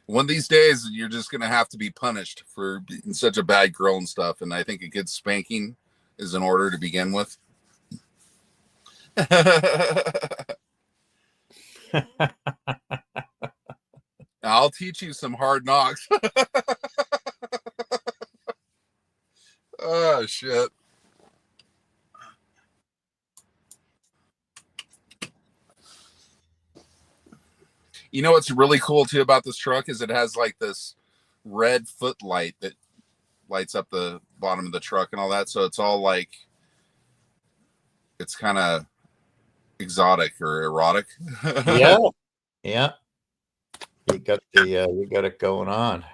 One of these days, you're just going to have to be punished for being such a bad girl and stuff. And I think a good spanking is in order to begin with. I'll teach you some hard knocks. Oh, shit. You know what's really cool too about this truck is it has like this red footlight that lights up the bottom of the truck and all that. So it's all like, it's kind of exotic or erotic. Yeah. Yeah. You got it going on.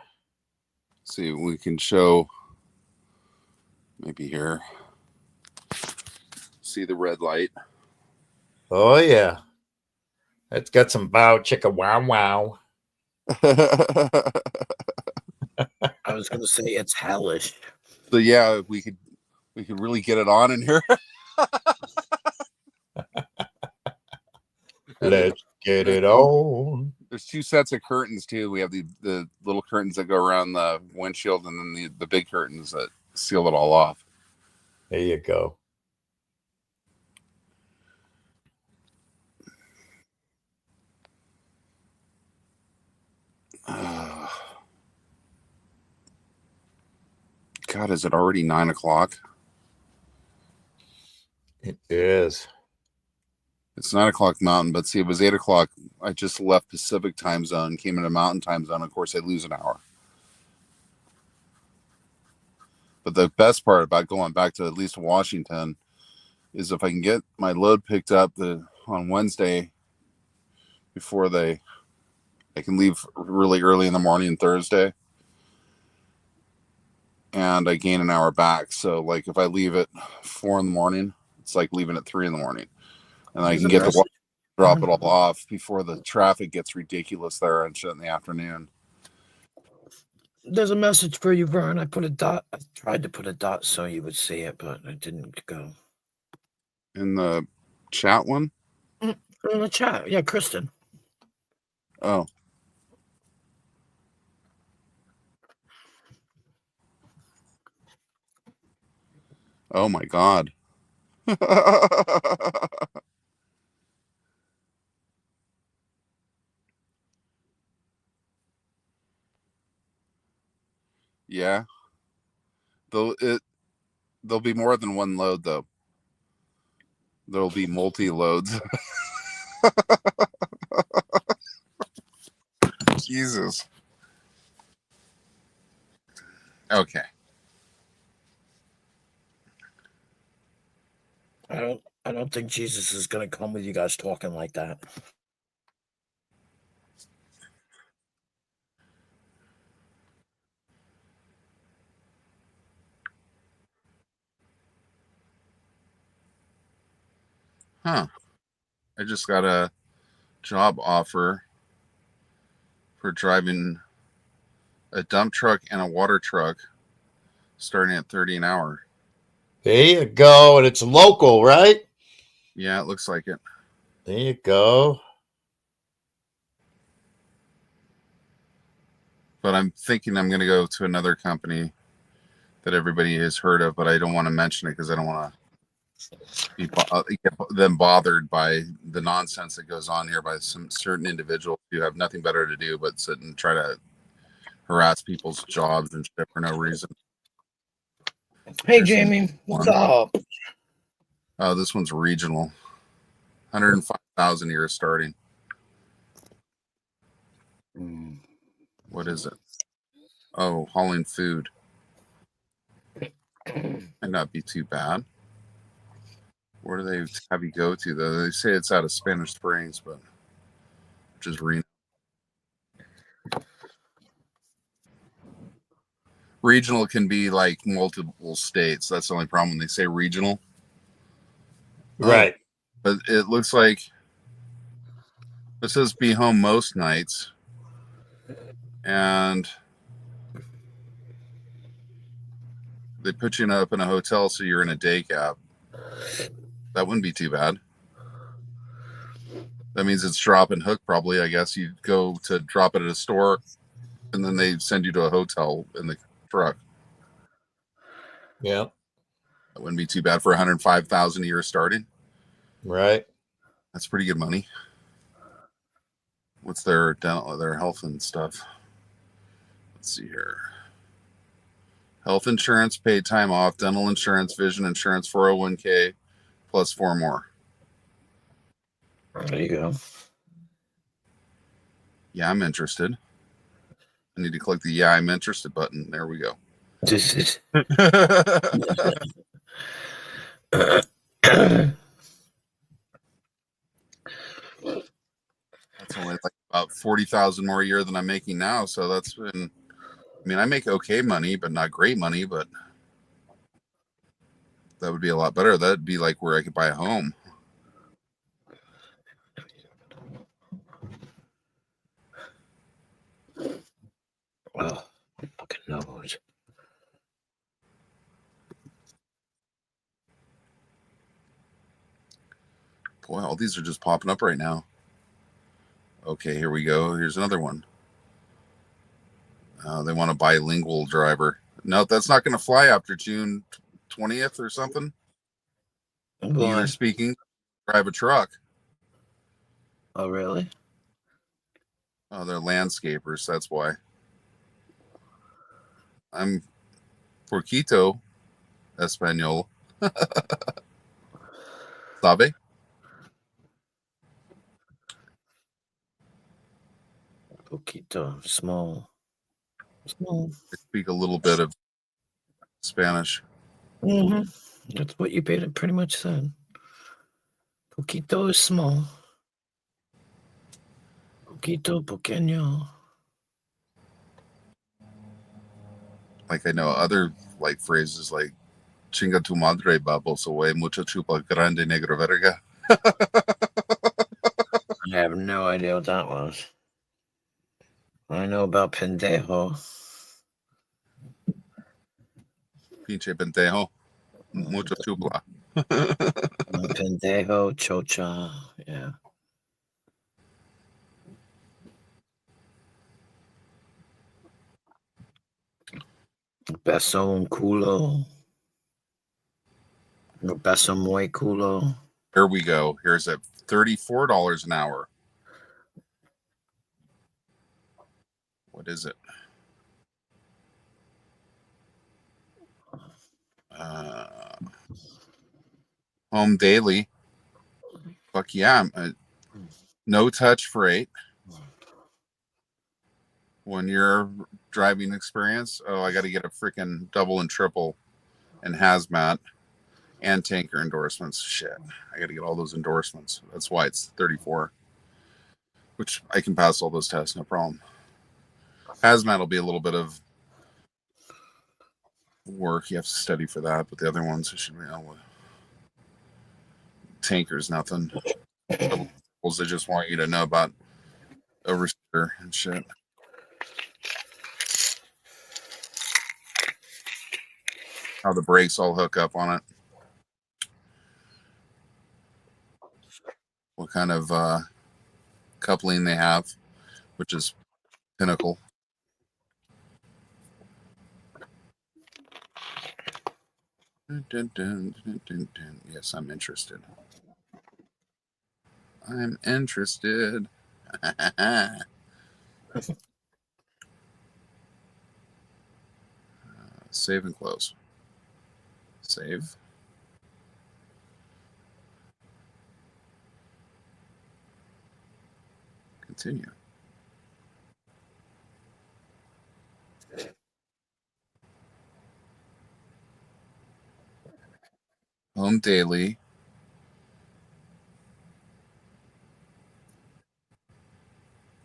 See, we can show maybe here. See the red light. Oh yeah. It's got some bow chicka wow wow. I was gonna say it's hellish. So yeah, we could really get it on in here. Let's get it on. There's two sets of curtains too. We have the little curtains that go around the windshield, and then the big curtains that seal it all off. There you go. God, is it already 9 o'clock? It is. It's 9 o'clock Mountain, but see, it was 8 o'clock. I just left Pacific time zone, came into Mountain time zone. Of course, I lose an hour. But the best part about going back to at least Washington is if I can get my load picked up on Wednesday before I can leave really early in the morning Thursday. and I gain an hour back. So like if I leave at 4 in the morning, it's like leaving at 3 in the morning, and I There's can a get to message. drop it all off before the traffic gets ridiculous there and shit in the afternoon. There's a message for you, Vern. I put a dot. I tried to put a dot so you would see it, but it didn't go. In the chat one? In the chat, yeah, Kristen. Oh. Oh my God. Yeah. There'll be more than one load though. There'll be multi-loads. Jesus. Okay. I don't think Jesus is gonna come with you guys talking like that. Huh. I just got a job offer for driving a dump truck and a water truck starting at 30 an hour. There you go. And it's local, right? Yeah, it looks like it. There you go. But I'm thinking I'm going to go to another company that everybody has heard of, but I don't want to mention it because I don't want to get them bothered by the nonsense that goes on here by some certain individuals who have nothing better to do but sit and try to harass people's jobs and shit for no reason. Hey, Jamie, what's up? Oh, this one's regional. 105,000 a year starting. What is it? Oh, hauling food. Might not be too bad. Where do they have you go to though? They say it's out of Spanish Springs, but which is Reno. Regional can be like multiple states. That's the only problem when they say regional. Right. But it looks like it says be home most nights. And they put you up in a hotel so you're in a day cab. That wouldn't be too bad. That means it's drop and hook probably. I guess you go to drop it at a store and then they send you to a hotel in the truck. Yeah. That wouldn't be too bad for 105,000 a year starting. Right. That's pretty good money. What's their dental, their health and stuff? Let's see here. Health insurance, paid time off, dental insurance, vision insurance, 401k, plus 4 more. There you go. Yeah, I'm interested. I need to click the yeah, I'm interested button. There we go. This is. That's only like about 40,000 more a year than I'm making now. So that's been, I mean, I make okay money, but not great money, but that would be a lot better. That'd be like where I could buy a home. Well, fucking nose. Boy, all these are just popping up right now. Okay, here we go. Here's another one. They want a bilingual driver. No, that's not going to fly after June 20th or something. English speaking, drive a truck. Oh, really? Oh, they're landscapers. That's why. I'm Poquito Espanol. Sabe? Poquito, small. Small. I speak a little bit of Spanish. Mm-hmm. That's what you pretty much said. Poquito is small. Poquito, pequeño. Like I know other like phrases like "chinga tu madre, baboso way, mucho chupa grande negro verga." I have no idea what that was. I know about pendejo. Pinche pendejo, mucho chupa. Pendejo, chocha. Yeah. Beso un culo. Beso muy culo. Here we go. Here's at $34 an hour. What is it? Home daily. Fuck yeah. No touch freight. 1 year driving experience. Oh, I got to get a freaking double and triple and hazmat and tanker endorsements. Shit. I got to get all those endorsements. That's why it's 34, which I can pass all those tests. No problem. Hazmat will be a little bit of work. You have to study for that, but the other ones I should be able to. Tankers, nothing. They just want you to know about oversteer and shit. How the brakes all hook up on it. What kind of coupling they have, which is pinnacle. Dun, dun, dun, dun, dun. Yes, I'm interested. I'm interested. Save and close. Save. Continue. Home daily.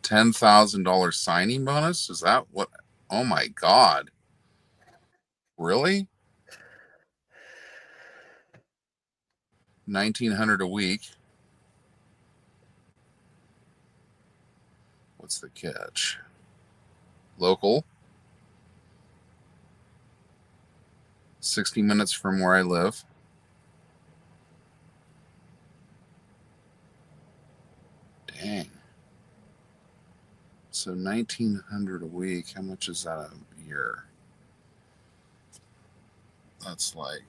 $10,000 signing bonus? Is that what? Oh my God. Really? $1,900 a week. What's the catch? Local. 60 minutes from where I live. Dang. So $1,900 a week. How much is that a year? That's like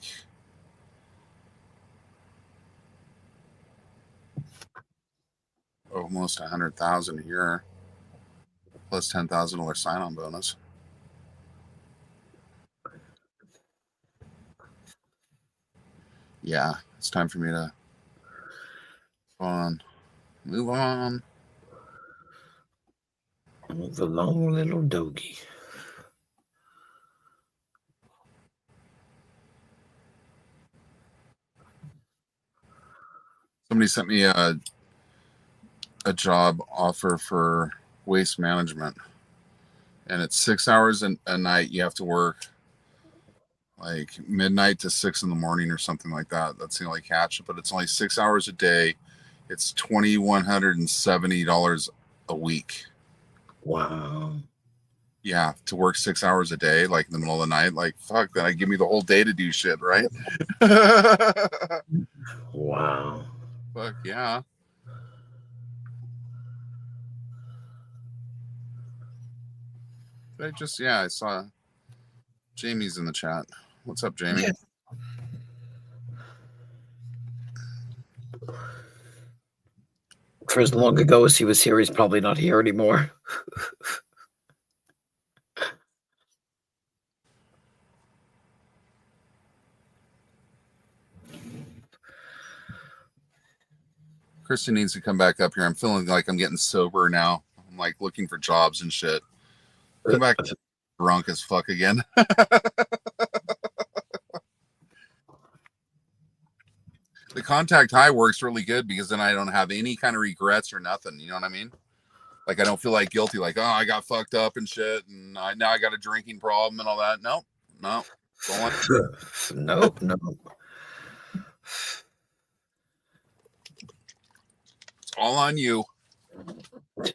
almost $100,000 a year, plus $10,000 sign-on bonus. Yeah, it's time for me to move on. The long little doggy. Somebody sent me a job offer for waste management, and it's 6 hours a night. You have to work like midnight to 6 in the morning or something like that. That's the only catch, but it's only 6 hours a day. It's $2,170 a week. Wow. Yeah, to work 6 hours a day, like in the middle of the night. Like, fuck, then I give me the whole day to do shit, right? Wow. Fuck yeah. I saw Jamie's in the chat. What's up, Jamie? Yeah. For as long ago as he was here, he's probably not here anymore. Kristen needs to come back up here. I'm feeling like I'm getting sober now. I'm like looking for jobs and shit. Come back drunk as fuck again. The contact high works really good because then I don't have any kind of regrets or nothing. You know what I mean? Like I don't feel like guilty. Like, oh, I got fucked up and shit, and now I got a drinking problem and all that. No. Go on. Nope, no. It's all on you.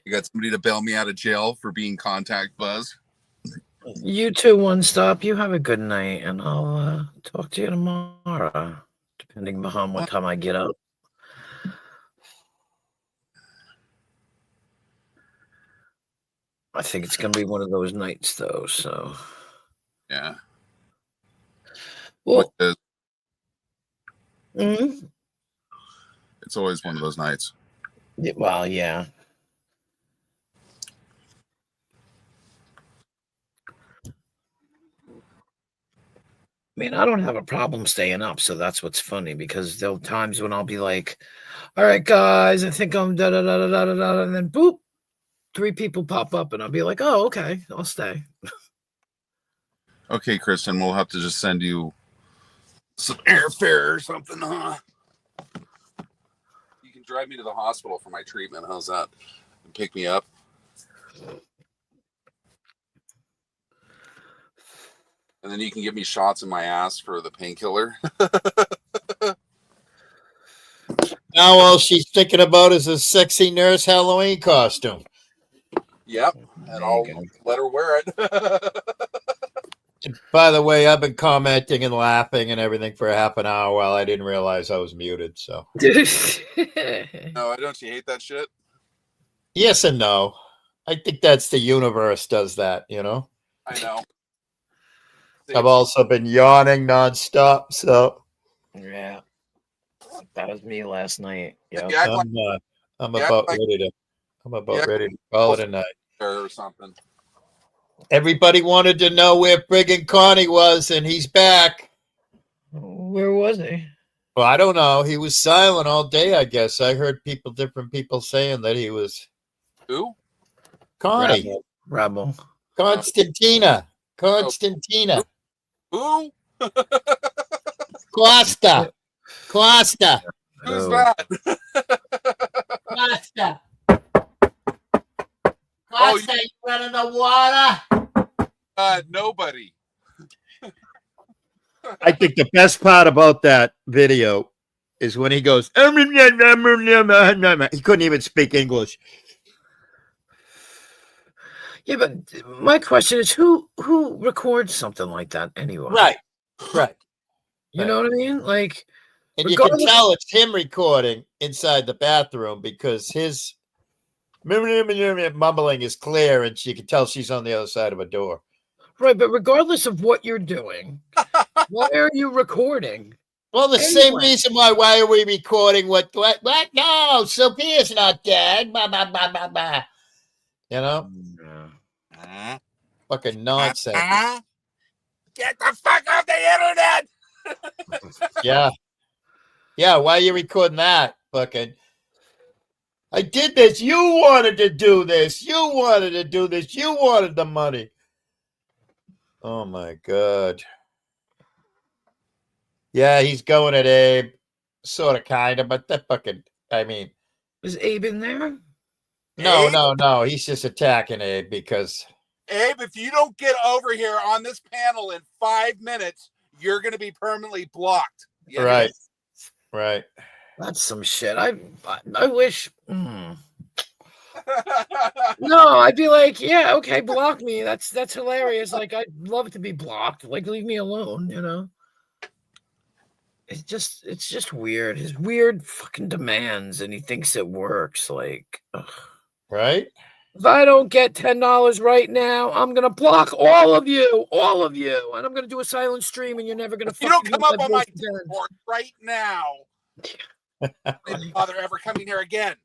You got somebody to bail me out of jail for being Contact Buzz. You too, One Stop. You have a good night, and I'll talk to you tomorrow, depending upon what time I get up. I think it's gonna be one of those nights, though. So, Yeah. well, Which is- mhm. It's always one of those nights. Well, yeah. I mean, I don't have a problem staying up, so that's what's funny, because there'll times when I'll be like, all right, guys, I think I'm da da da da da da da, and then boop, 3 people pop up, and I'll be like, oh, okay, I'll stay. Okay, Kristen, we'll have to just send you some airfare or something, huh? You can drive me to the hospital for my treatment. How's that? And pick me up. And then you can give me shots in my ass for the painkiller. Now all she's thinking about is a sexy nurse Halloween costume. Yep. And There I'll you go. let her wear it. And by the way, I've been commenting and laughing and everything for half an hour while I didn't realize I was muted. So No, don't you hate that shit? yes and no. I think that's the universe does that, you know. I know. I've also been yawning nonstop, so Yeah, that was me last night. Yep. You act like I'm Yeah, about like- ready to. I'm about Yeah. ready to call it a night. her or something. Everybody wanted to know where friggin' Connie was, and he's back. Where was he? Well, I don't know. He was silent all day, I guess. I heard different people saying that he was Who? Connie. Rebel. Constantina. Who? Costa. Who's Oh. that? Costa. Oh, you went in the water. Nobody. I think the best part about that video is when he goes, he couldn't even speak English. Yeah, but my question is, who records something like that anyway? Right. You know what I mean? Like, And you can regardless- tell it's him recording inside the bathroom because his mumbling is clear and you can tell she's on the other side of a door. right, but regardless of what you're doing, why are you recording? Well, the same Anyway. reason why are we recording what? No, Sophia's not dead. Blah, blah, blah, blah, blah. You know, Yeah. fucking nonsense. Get the fuck off the internet! Yeah. Yeah, why are you recording that? Fucking. I did this. You wanted to do this. You wanted to do this. You wanted the money. Oh my God. Yeah, he's going at Abe. Sort of, kind of, but that fucking, I mean, Is Abe in there? no, Abe? no. He's just attacking Abe because, Abe, if you don't get over here on this panel in 5 minutes, you're going to be permanently blocked. You right. Right. That's some shit. I wish. understand? No, I'd be like, yeah, okay, block me. That's hilarious. Like, I'd love to be blocked. Like, leave me alone. You know. It's just weird. His weird fucking demands, and he thinks it works. Like, ugh. Right. If I don't get $10 right now, I'm gonna block all of you, and I'm gonna do a silent stream, and you're never gonna. If you don't fucking come use up on my voice again. Discord right now, don't bother ever coming here again.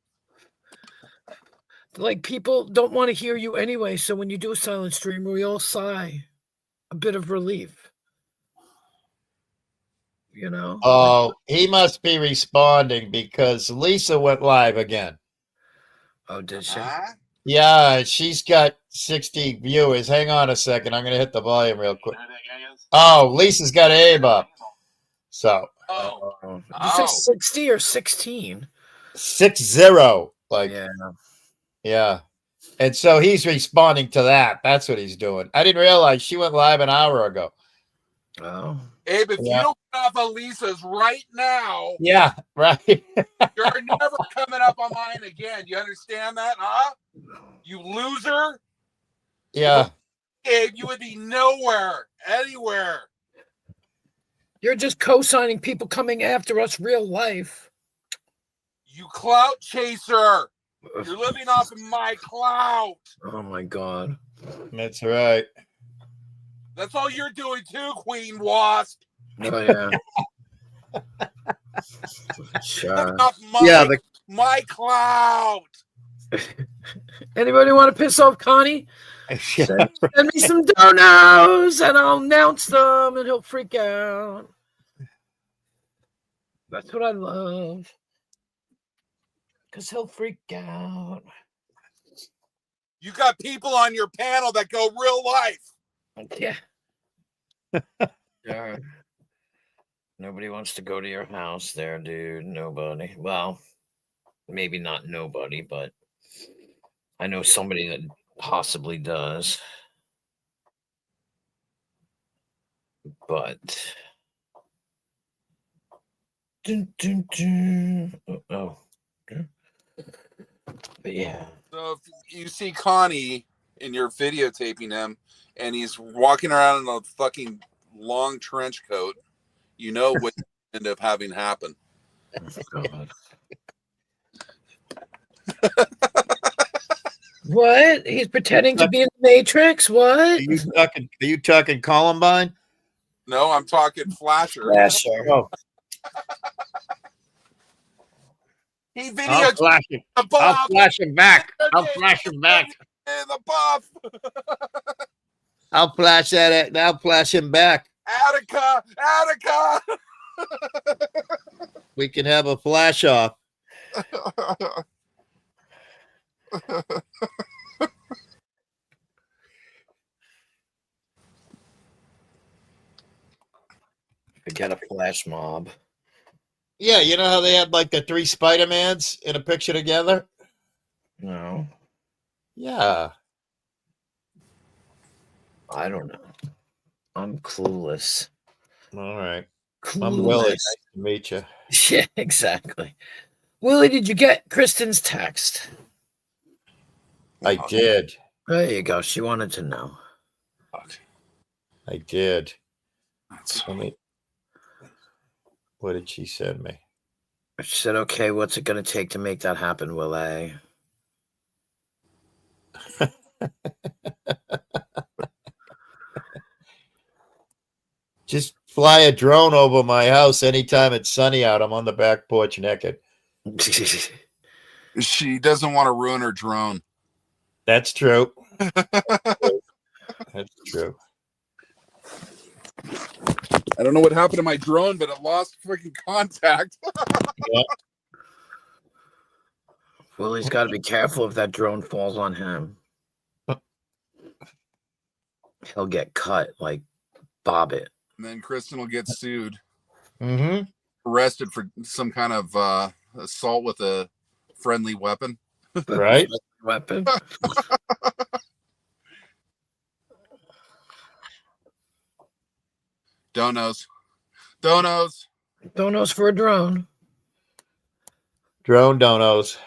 Like, people don't want to hear you anyway, so when you do a silent stream, we all sigh a bit of relief. You know? Oh, he must be responding because Lisa went live again. Oh, did she? Huh? Yeah, she's got 60 viewers. Hang on a second. I'm going to hit the volume real quick. Oh, Lisa's got Abe up. So, Oh, Did you Oh. say 60 or 16? 6-0. Like, Yeah. yeah. And so he's responding to that. That's what he's doing. I didn't realize she went live an hour ago. Oh, Abe, if Yeah. you don't get off of Lisa's right now, Yeah, right. you're never coming up on mine again. You understand that, huh? You loser. Yeah. Abe, you would be nowhere, anywhere. you're just co-signing people coming after us real life. You clout chaser. You're living off of my clout. Oh my God. That's right. That's all you're doing too, Queen Wasp. Oh yeah. Sure. Living off Yeah, my clout. Anybody want to piss off Connie? Send me some donos and I'll announce them and he'll freak out. That's what I love. Because he'll freak out. You got people on your panel that go real life. Yeah. Yeah. Nobody wants to go to your house there, dude. Nobody. Well, maybe not nobody, but I know somebody that possibly does. But dun, dun, dun. Oh. But yeah. So if you see Connie and you're videotaping him and he's walking around in a fucking long trench coat, you know what you end up having happen. God. What? He's pretending to be in the Matrix? What? Are you talking Columbine? No, I'm talking Flasher. Flasher. Oh, He I'll videotaped flash him. the I'll buff. flash him back. I'll flash him back. The buff. I'll flash that. I'll flash him back. Attica. We can have a flash off. Forget a flash mob. Yeah, you know how they had like the 3 Spider-Mans in a picture together? No, Yeah. I don't know. I'm clueless. All right. Clueless. I'm Willie. Nice to meet you. Yeah, exactly. Willie, did you get Kristen's text? I did. There you go. She wanted to know. I did. Let me. What did she send me? She said, okay, what's it going to take to make that happen, Willie? Just fly a drone over my house anytime it's sunny out. I'm on the back porch naked. She doesn't want to ruin her drone. That's true. That's true. I don't know what happened to my drone, but it lost freaking contact. Yeah. Willie's got to be careful if that drone falls on him. He'll get cut like Bobbit. And then Kristen will get sued, Mm-hmm. arrested for some kind of assault with a friendly weapon. Right? Weapon. Donos. Donos for a drone. Drone donos.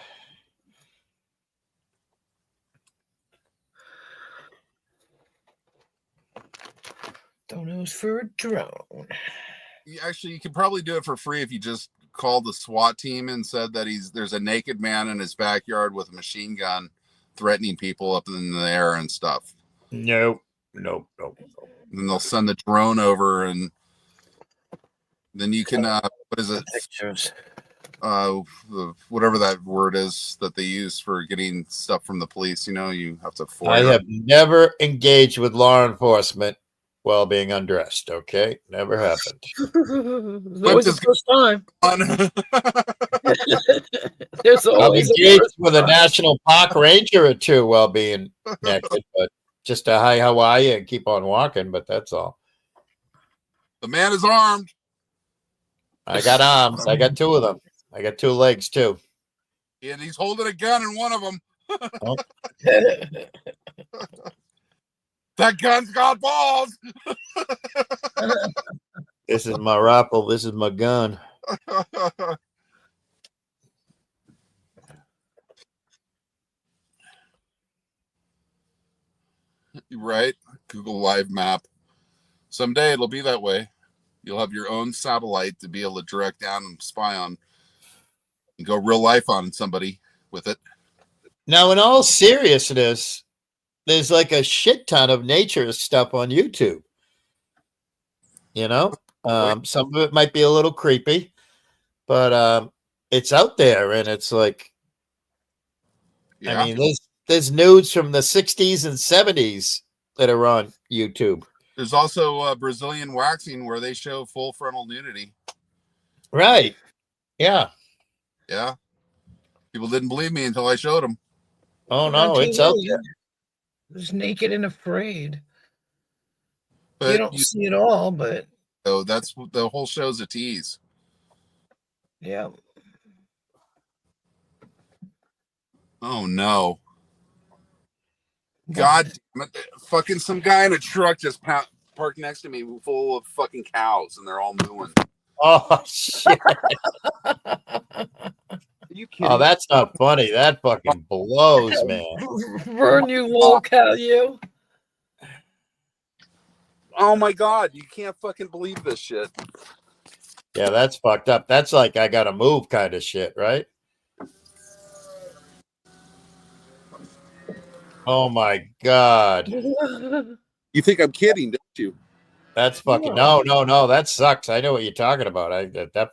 Donos for a drone. Actually, you could probably do it for free if you just called the SWAT team and said that there's a naked man in his backyard with a machine gun threatening people up in the air and stuff. Nope. And then they'll send the drone over, and then you can what is it? Pictures. Whatever that word is that they use for getting stuff from the police. You know, you have to. I have never engaged with law enforcement while being undressed. Okay, never happened. Always the first time. There's I've always engaged with a national park ranger or two while being naked, but just a hi, how are you, and keep on walking. But that's all. The man is armed. I got arms. I got 2 of them. I got 2 legs too. And he's holding a gun in one of them. That gun's got balls. This is my rifle. This is my gun. Right? Google Live Map. Someday it'll be that way. You'll have your own satellite to be able to direct down and spy on and go real life on somebody with it. Now, in all seriousness, there's like a shit ton of nature stuff on YouTube. You know, some of it might be a little creepy, but it's out there, and it's like, Yeah. I mean, there's nudes from the 60s and 70s that are on YouTube. There's also Brazilian waxing where they show full frontal nudity. Right. Yeah. Yeah. People didn't believe me until I showed them. Oh, no, it's out there. Just naked and afraid. But you don't see it all, but so that's the whole show's a tease. yeah. Oh no. God damn it. Fucking some guy in a truck just parked next to me full of fucking cows and they're all mooing. Oh, shit. Are you kidding? Oh, that's not funny. That fucking blows, man. Burn you, little cow, you. Oh my God. You can't fucking believe this shit. Yeah, that's fucked up. That's like I gotta move kind of shit, right? Oh my God. You think I'm kidding, don't you? That's fucking no. That sucks. I know what you're talking about. That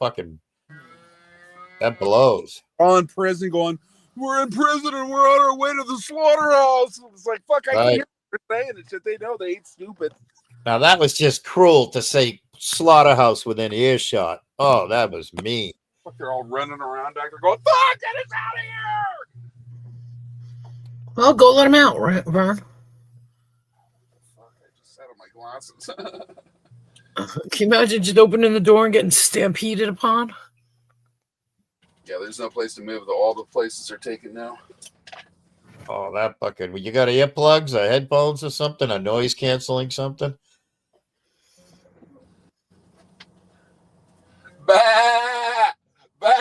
blows. All in prison going, we're in prison and we're on our way to the slaughterhouse. It's like, fuck, I can hear what they're saying and shit. They know they ain't stupid. Now that was just cruel to say slaughterhouse within earshot. Oh, that was mean. Fuck, they're all running around back there going, fuck, get us out of here. Well, go let him out, Vern. Fuck, I just sat on my glasses. Can you imagine just opening the door and getting stampeded upon? Yeah, there's no place to move. All the places are taken now. Oh, that fucking. You got earplugs or headphones or something? A noise canceling something? Bah! Bah!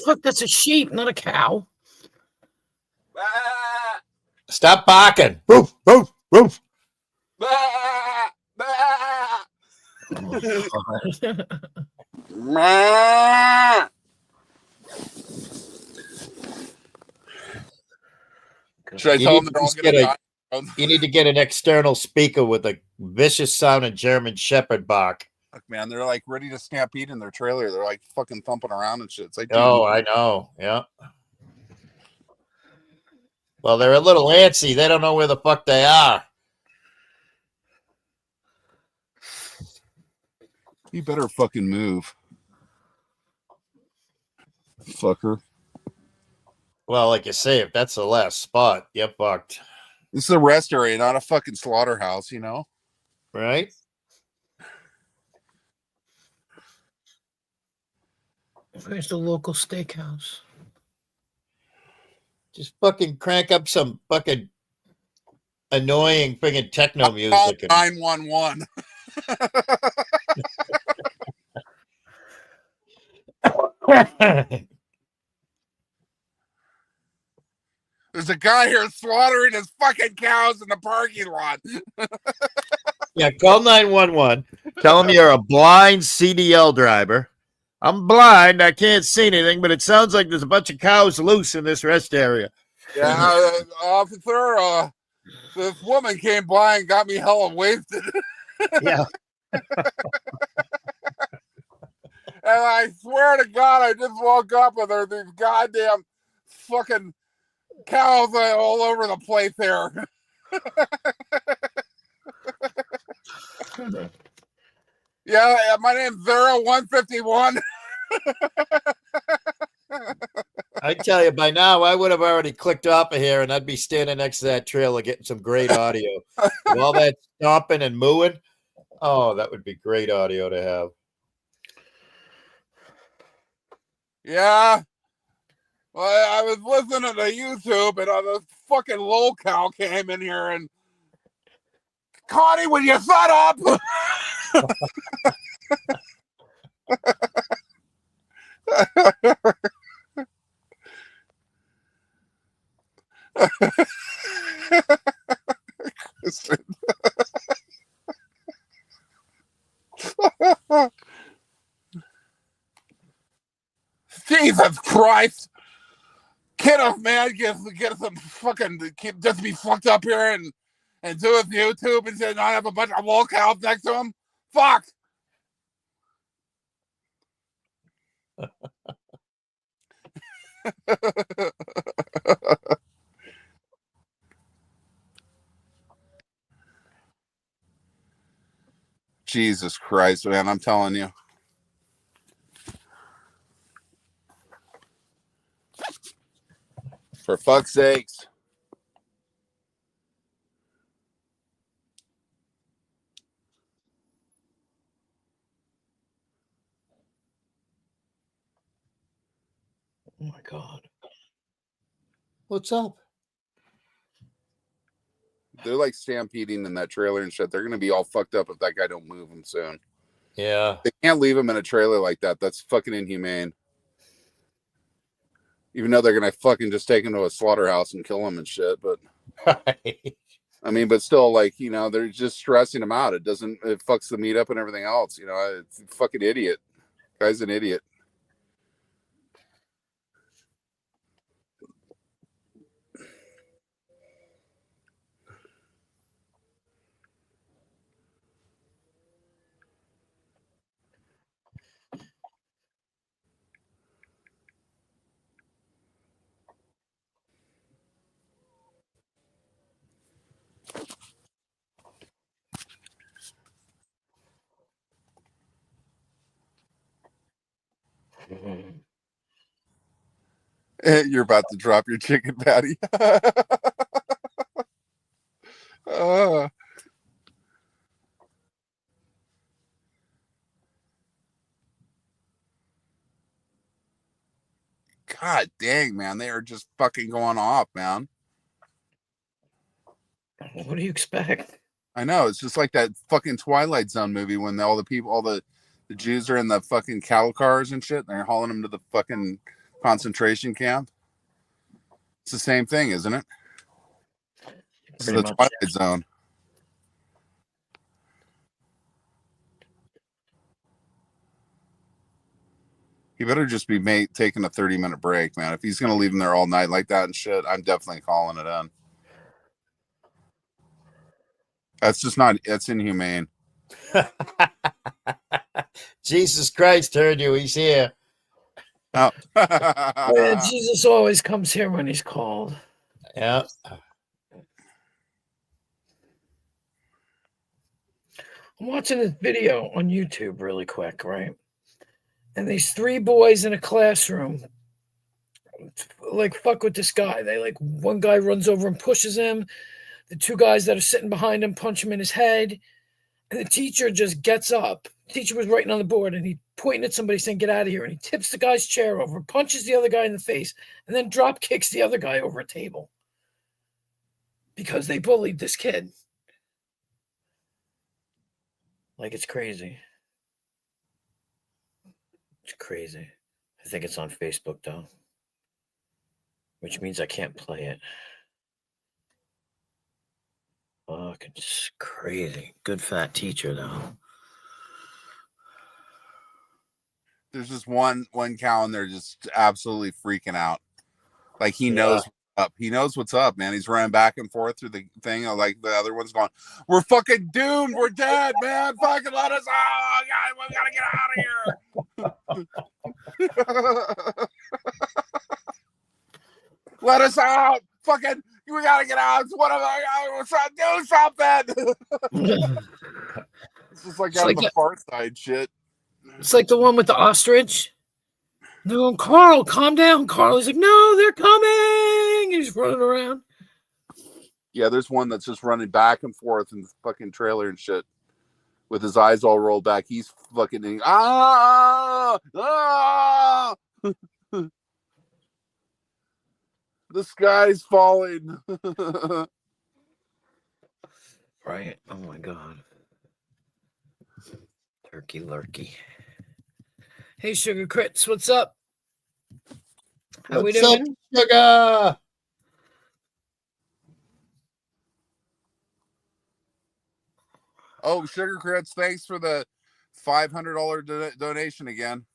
Fuck, that's a sheep, not a cow. Bah! Stop barking. Roof, roof, roof. Bah! Bah! Should I tell them they're all going to die? You need to get an external speaker with a vicious sounding German Shepherd bark. Look, man, they're like ready to stampede in their trailer. They're like fucking thumping around and shit. It's like, oh, I know. Yeah. Well, they're a little antsy. They don't know where the fuck they are. You better fucking move. Fucker. Well, like you say, if that's the last spot, you're fucked. This is a rest area, not a fucking slaughterhouse, you know? Right? Where's the local steakhouse? Just fucking crank up some fucking annoying friggin' techno music. 911. There's a guy here slaughtering his fucking cows in the parking lot. Yeah, call 911. Tell them you're a blind CDL driver. I'm blind. I can't see anything, but it sounds like there's a bunch of cows loose in this rest area. Yeah, officer, this woman came by and got me hella wasted. Yeah. And I swear to God, I just woke up and there's these goddamn fucking cows all over the place here. Yeah, my name's 0151. I tell you, by now I would have already clicked off of here, and I'd be standing next to that trailer getting some great audio. With all that stomping and mooing. Oh, that would be great audio to have. Yeah. Well, I was listening to YouTube and this fucking lolcow came in here and Connie, will you shut up? Jesus Christ. Kiddo, man, get some fucking, just be fucked up here and do his YouTube and not have a bunch of lolcows next to him. Fuck. Jesus Christ, man, I'm telling you. For fuck's sakes. Oh my God. What's up? They're like stampeding in that trailer and shit. They're going to be all fucked up if that guy don't move him soon. Yeah. They can't leave him in a trailer like that. That's fucking inhumane. Even though they're going to fucking just take him to a slaughterhouse and kill him and shit. But I mean, but still, like, you know, they're just stressing him out. It fucks the meat up and everything else. You know, it's a fucking idiot. Guy's an idiot. You're about to drop your chicken patty. God dang, man. They are just fucking going off, man. What do you expect? I know. It's just like that fucking Twilight Zone movie when all the Jews are in the fucking cattle cars and shit. And they're hauling them to the fucking concentration camp. It's the same thing, isn't it? It's the Twilight Zone. He better just be taking a 30-minute break, man. If he's going to leave him there all night like that and shit, I'm definitely calling it in. That's inhumane. Jesus Christ heard you. He's here. Oh. Yeah, Jesus always comes here when he's called. Yeah. I'm watching this video on YouTube really quick, right? And these three boys in a classroom like fuck with this guy. One guy runs over and pushes him. The two guys that are sitting behind him punch him in his head. And the teacher just gets up. The teacher was writing on the board and he pointing at somebody saying, "Get out of here." And he tips the guy's chair over, punches the other guy in the face, and then drop kicks the other guy over a table. Because they bullied this kid. Like, it's crazy. It's crazy. I think it's on Facebook, though. Which means I can't play it. Fuck, it's crazy. Good fat teacher, though. There's just one cow and they're just absolutely freaking out. Like he knows what's up. He knows what's up, man. He's running back and forth through the thing. Like the other one's going, "We're fucking doomed. We're dead, man. Fucking let us out. We gotta get out of here. Let us out. Fucking, we gotta get out. It's one of our guys. Do something." It's just like out of the Far Side shit. It's like the one with the ostrich. They're going, "Carl, calm down." Carl is like, "No, they're coming." He's running around. Yeah, there's one that's just running back and forth in the fucking trailer and shit with his eyes all rolled back. He's fucking ah. The sky's falling. Right? Oh my god. Turkey lurkey. Hey, Sugar Crits, what's up? How we What's up, doing? sugar? Oh, Sugar Crits, thanks for the $500 donation again.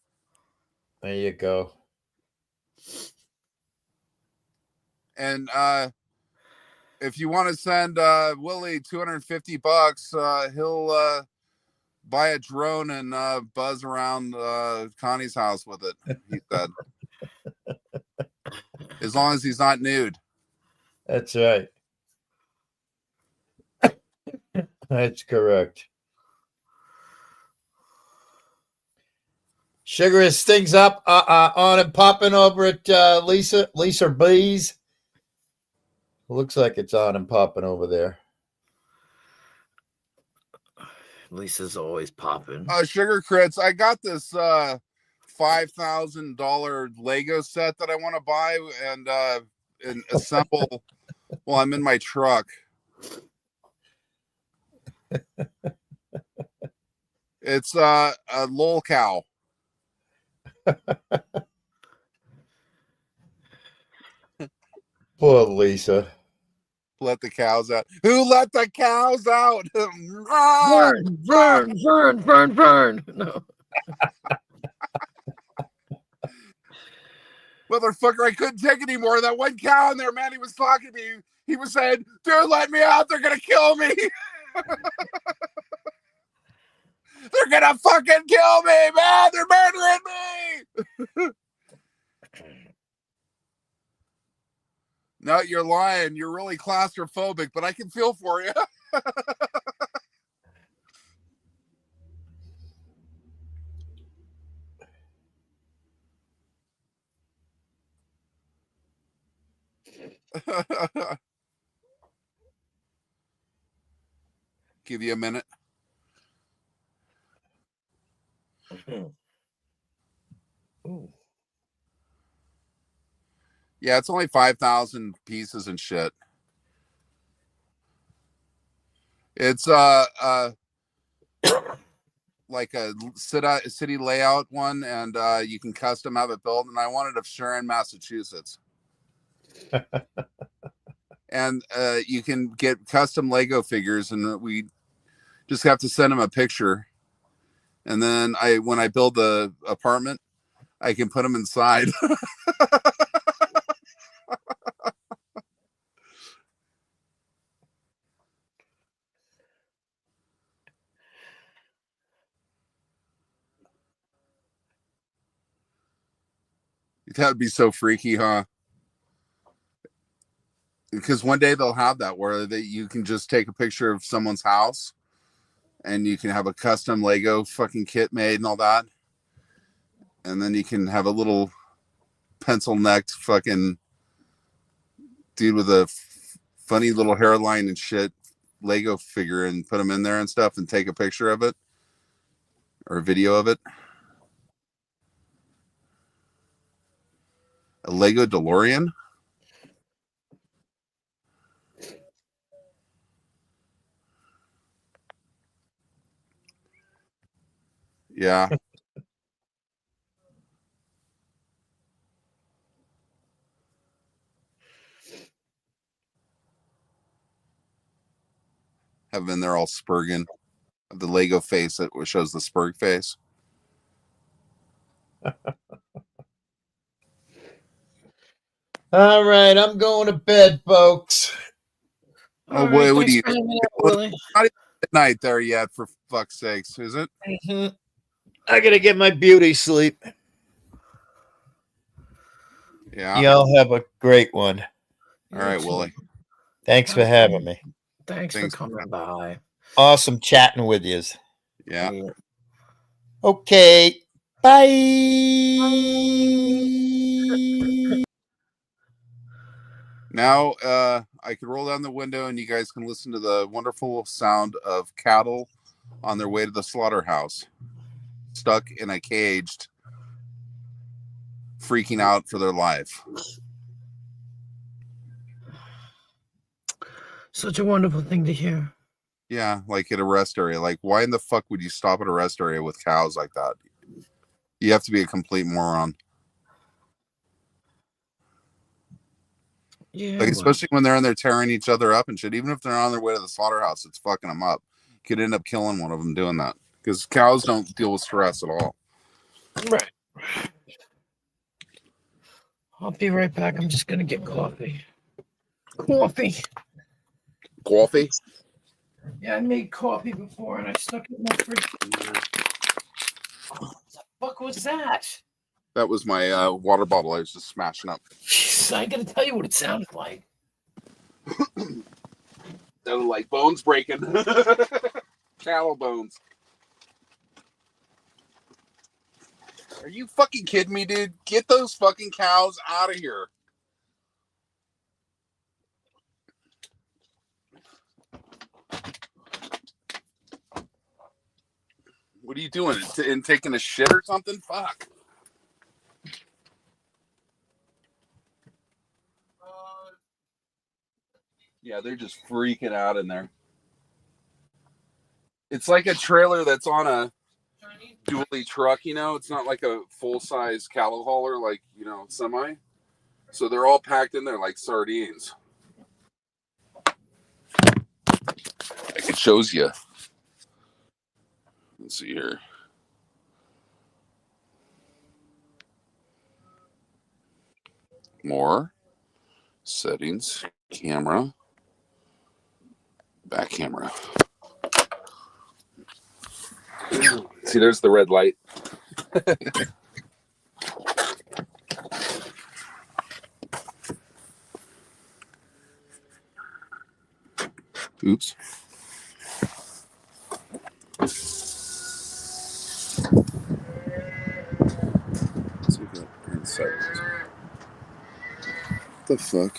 There you go. And if you want to send Willie $250, he'll buy a drone and buzz around Connie's house with it. He said, as long as he's not nude. That's right. That's correct. Sugar is things up on and popping over at Lisa B's. Looks like it's on and popping over there. Lisa's always popping. Sugar Crits, I got this $5,000 Lego set that I want to buy and assemble while I'm in my truck. It's a lol cow. Poor Lisa. Let the cows out. Who let the cows out? Burn. No. Motherfucker, I couldn't take it anymore. That one cow in there, man, he was talking to me. He was saying, dude, let me out. They're going to kill me. They're going to fucking kill me, man. They're murdering me. No, you're lying. You're really claustrophobic, but I can feel for you. Give you a minute. Ooh. Yeah, it's only 5,000 pieces and shit. It's like a city layout one, and you can custom have it built. And I wanted of Sharon, Massachusetts. And you can get custom Lego figures, and we just have to send them a picture. And then when I build the apartment, I can put them inside. That would be so freaky, huh? Because one day they'll have that where you can just take a picture of someone's house and you can have a custom Lego fucking kit made and all that. And then you can have a little pencil-necked fucking dude with a funny little hairline and shit Lego figure and put them in there and stuff and take a picture of it or a video of it. A Lego DeLorean? Yeah. Have been there all Spurgin. The Lego face that shows the Spurg face. All right, I'm going to bed, folks. Oh, boy, what do you? Willie? Not even midnight there yet, for fuck's sakes, is it? Mm-hmm. I gotta get my beauty sleep. Yeah. Y'all have a great one. All right, Willie. Thanks for having me. Thanks for coming by. Awesome chatting with you. Yeah. Okay. Bye. Now I can roll down the window and you guys can listen to the wonderful sound of cattle on their way to the slaughterhouse, stuck in a cage, freaking out for their life. Such a wonderful thing to hear. Yeah, like at a rest area. Like, why in the fuck would you stop at a rest area with cows like that? You have to be a complete moron. Yeah, Like, well, especially when they're in there tearing each other up and shit. Even if they're on their way to the slaughterhouse, it's fucking them up. Could end up killing one of them doing that because cows don't deal with stress at all. right. I'll be right back. I'm just gonna get coffee. Coffee. Coffee? Yeah, I made coffee before and I stuck it in my fridge. What the fuck was that? That was my water bottle I was just smashing up. Jeez, I gotta tell you what it sounded like. That was like bones breaking. Cattle bones. Are you fucking kidding me, dude? Get those fucking cows out of here. What are you doing? And taking a shit or something? Fuck. Yeah, they're just freaking out in there. It's like a trailer that's on a dually truck, you know? It's not like a full-size cattle hauler, like, you know, semi. So they're all packed in there like sardines. Like it shows you. Let's see here. More. Settings. Camera. Back camera. See, there's the red light. Oops. Let's see if that inside. What the fuck?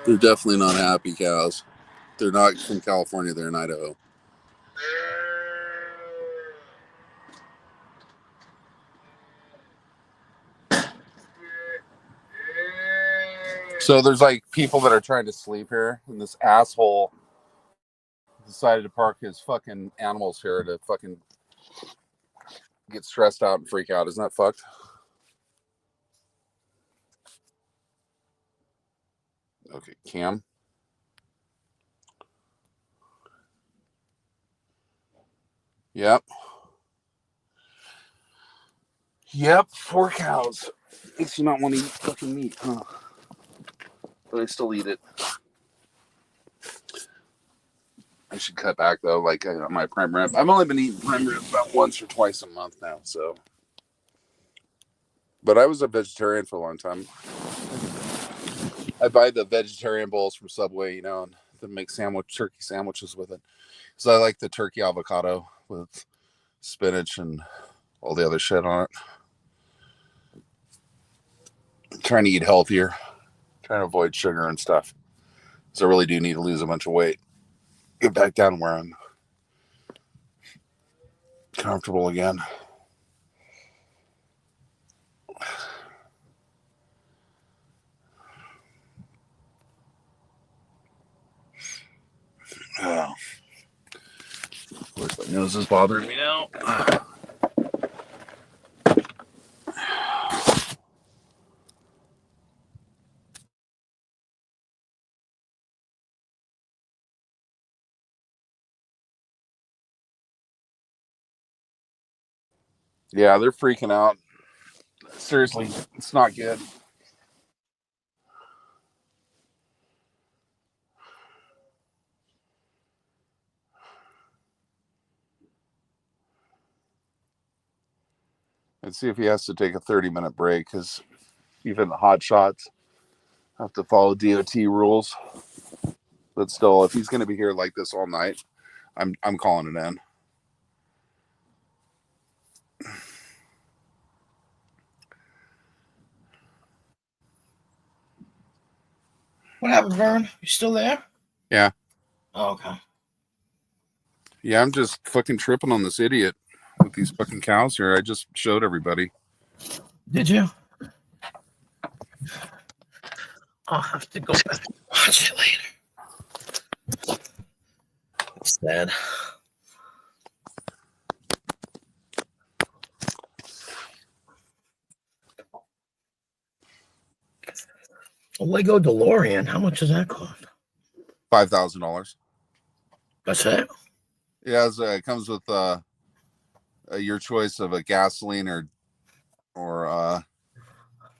They're definitely not happy cows. They're not from California. They're in Idaho. So there's like people that are trying to sleep here, and this asshole decided to park his fucking animals here to fucking get stressed out and freak out. Isn't that fucked? Okay, Cam. Yep. Yep, 4 cows. Makes you not want to eat fucking meat, huh? But I still eat it. I should cut back though, like my prime rib. I've only been eating prime rib about once or twice a month now, so. But I was a vegetarian for a long time. I buy the vegetarian bowls from Subway, you know, and then make turkey sandwiches with it. So I like the turkey avocado with spinach and all the other shit on it. I'm trying to eat healthier, trying to avoid sugar and stuff. So I really do need to lose a bunch of weight. Get back down where I'm comfortable again. Oh. Of course, my nose is bothering me now. Yeah, they're freaking out. Seriously, it's not good. Let's see if he has to take a 30-minute break, because even the hot shots have to follow DOT rules. But still, if he's going to be here like this all night, I'm calling it in. What happened, Vern? You still there? Yeah. Oh, okay. Yeah, I'm just fucking tripping on this idiot with these fucking cows here. I just showed everybody. Did you? I'll have to go back and watch it later. It's sad. A Lego DeLorean. How much does that cost? $5,000. That's it? Yeah, it comes with your choice of a gasoline or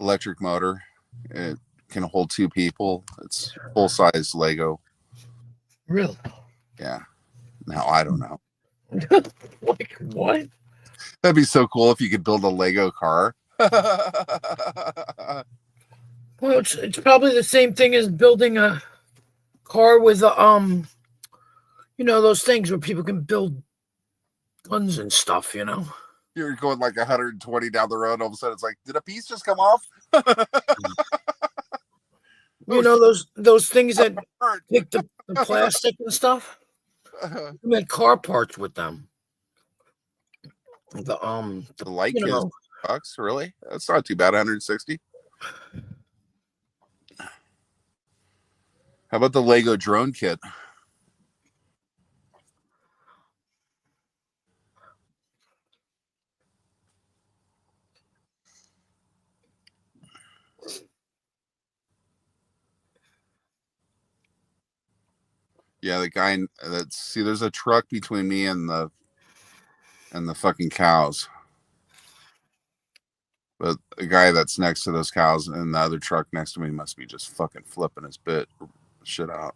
electric motor. It can hold 2 people. It's full size Lego. Really? Yeah. Now I don't know. Like what? That'd be so cool if you could build a Lego car. Well, it's probably the same thing as building a car with those things where people can build guns and stuff. You're going like 120 down the road. All of a sudden, it's like, did a piece just come off? Those things that take the plastic and stuff. You make car parts with them. The light kit bucks, really? That's not too bad. 160. How about the Lego drone kit? Yeah, the guy there's a truck between me and the fucking cows. But the guy that's next to those cows and the other truck next to me must be just fucking flipping his shit out.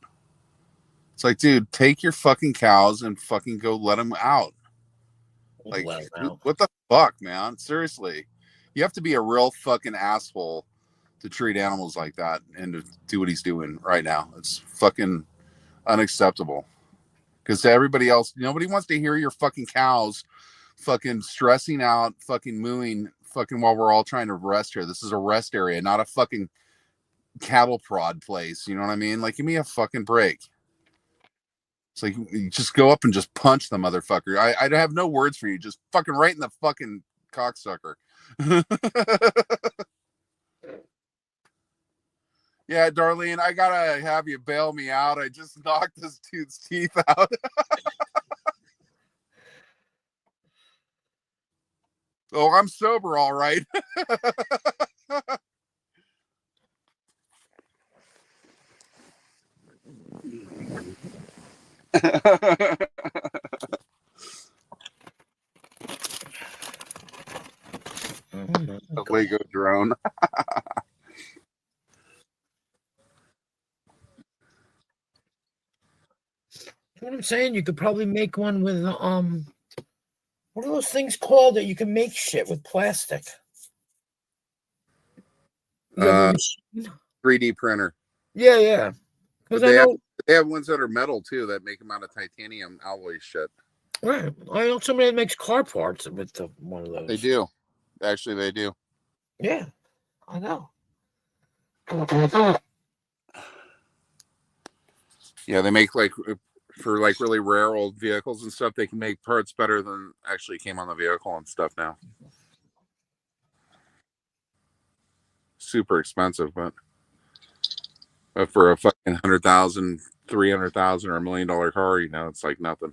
It's like, dude, take your fucking cows and fucking go let them out. Like, what the fuck, man? Seriously. You have to be a real fucking asshole to treat animals like that and to do what he's doing right now. It's fucking unacceptable. Because to everybody else, nobody wants to hear your fucking cows fucking stressing out, fucking mooing, fucking while we're all trying to rest here. This is a rest area, not a fucking cattle prod place. You know what I mean? Like, give me a fucking break. It's like, you just go up and just punch the motherfucker. I have no words for you. Just fucking right in the fucking cocksucker. Yeah, Darlene, I gotta have you bail me out. I just knocked this dude's teeth out. Oh, I'm sober, all right. A Lego drone. What I'm saying, you could probably make one with what are those things called that you can make shit with plastic? 3D printer. Yeah. But they have ones that are metal too that make them out of titanium alloy shit. Right. I know somebody that makes car parts with one of those. They do. Actually, they do. Yeah, I know. Yeah, they make for really rare old vehicles and stuff. They can make parts better than actually came on the vehicle and stuff now. Super expensive, but for a fucking $100,000, $300,000, or $1 million car, it's like nothing.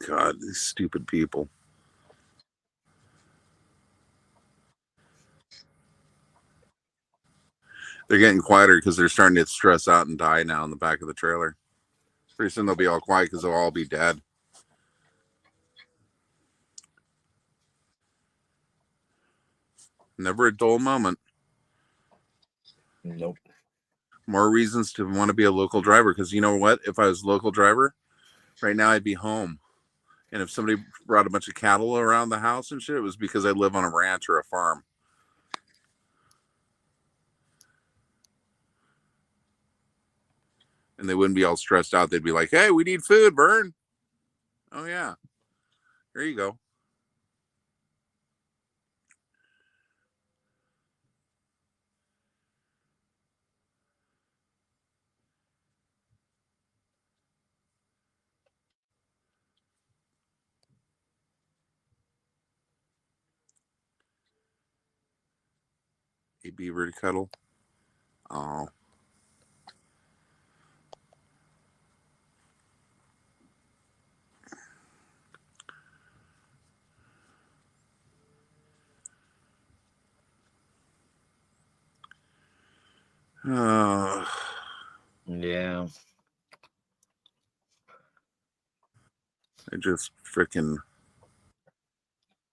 God, these stupid people. They're getting quieter because they're starting to stress out and die now in the back of the trailer. Pretty soon they'll be all quiet because they'll all be dead. Never a dull moment. Nope. More reasons to want to be a local driver, because you know what? If I was a local driver, right now I'd be home. And if somebody brought a bunch of cattle around the house and shit, it was because I live on a ranch or a farm. and they wouldn't be all stressed out. They'd be like, "Hey, we need food, Vern." Oh yeah, here you go. A beaver to cuddle. Oh. Yeah. I just freaking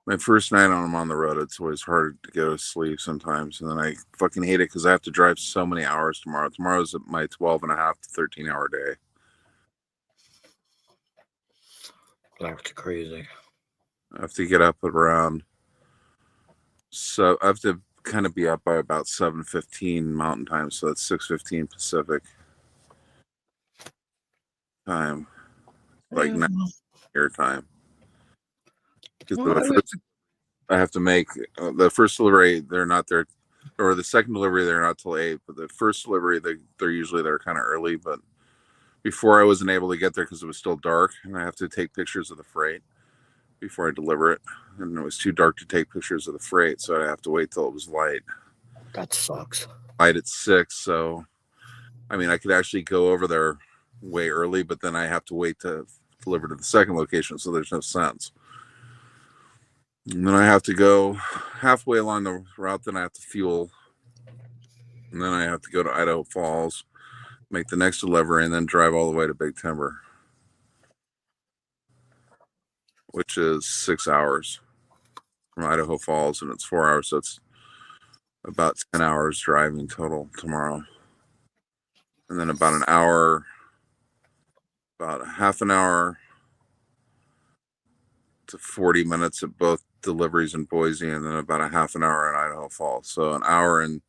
my first night on the road, it's always hard to go to sleep sometimes. And then I fucking hate it because I have to drive so many hours tomorrow. Tomorrow's my 12 and a half to 13-hour day. That's crazy. I have to get up at around, so I have to kind of be up by about 7:15 Mountain Time. So that's 6:15 Pacific time, like 9 your time. Because I have to make the first delivery, they're not there, or the second delivery, they're not till 8. But the first delivery, they're usually there kind of early. But before I wasn't able to get there because it was still dark, and I have to take pictures of the freight before I deliver it. And it was too dark to take pictures of the freight, so I have to wait till it was light. That sucks. Light at 6, so I mean I could actually go over there way early, but then I have to wait to deliver to the second location, so there's no sense. And then I have to go halfway along the route, then I have to fuel, and then I have to go to Idaho Falls, make the next delivery, and then drive all the way to Big Timber, which is 6 hours from Idaho Falls, and it's 4 hours, so it's about 10 hours driving total tomorrow. And then about an hour, about a half an hour to 40 minutes at both deliveries in Boise, and then about a half an hour in Idaho Falls. So an hour and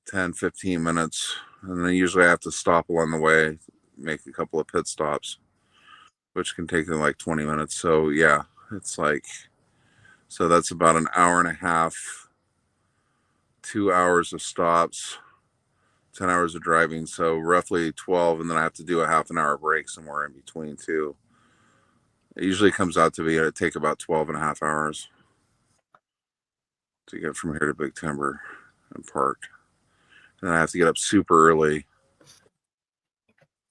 10, 15 minutes. And then usually I have to stop along the way, make a couple of pit stops, which can take like 20 minutes. So yeah, it's like, so that's about an hour and a half, 2 hours of stops, 10 hours of driving. So roughly 12. And then I have to do a half an hour break somewhere in between too. It usually comes out to be, it'd take about 12 and a half hours to get from here to Big Timber and park. And I have to get up super early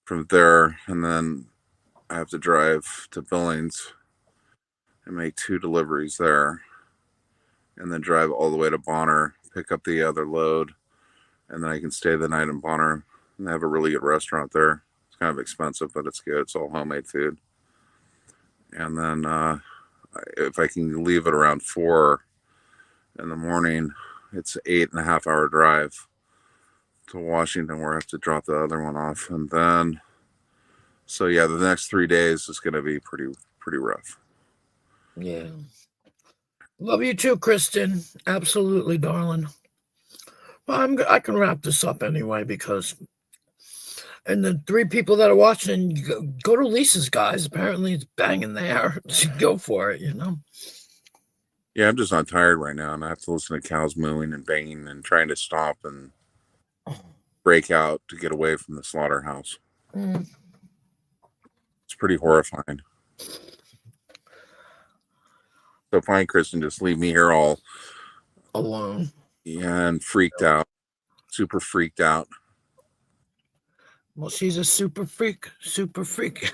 from there. And then I have to drive to Billings and make 2 deliveries there. And then drive all the way to Bonner, pick up the other load. And then I can stay the night in Bonner. And they have a really good restaurant there. It's kind of expensive, but it's good. It's all homemade food. And then if I can leave at around 4 in the morning, it's 8.5 hour drive to Washington where I have to drop the other one off. And then, so yeah, the next 3 days is going to be pretty rough. Yeah. Love you too, Kristen. Absolutely, darling. Well, I can wrap this up anyway because, and the 3 people that are watching, go to Lisa's, guys. Apparently, it's banging there. Go for it, you know. Yeah, I'm just not tired right now, and I have to listen to cows mooing and banging and trying to stop and break out to get away from the slaughterhouse. It's pretty horrifying. So fine, Kristen, just leave me here all alone. Yeah, and freaked out. Super freaked out. Well, she's a super freak. Super freak.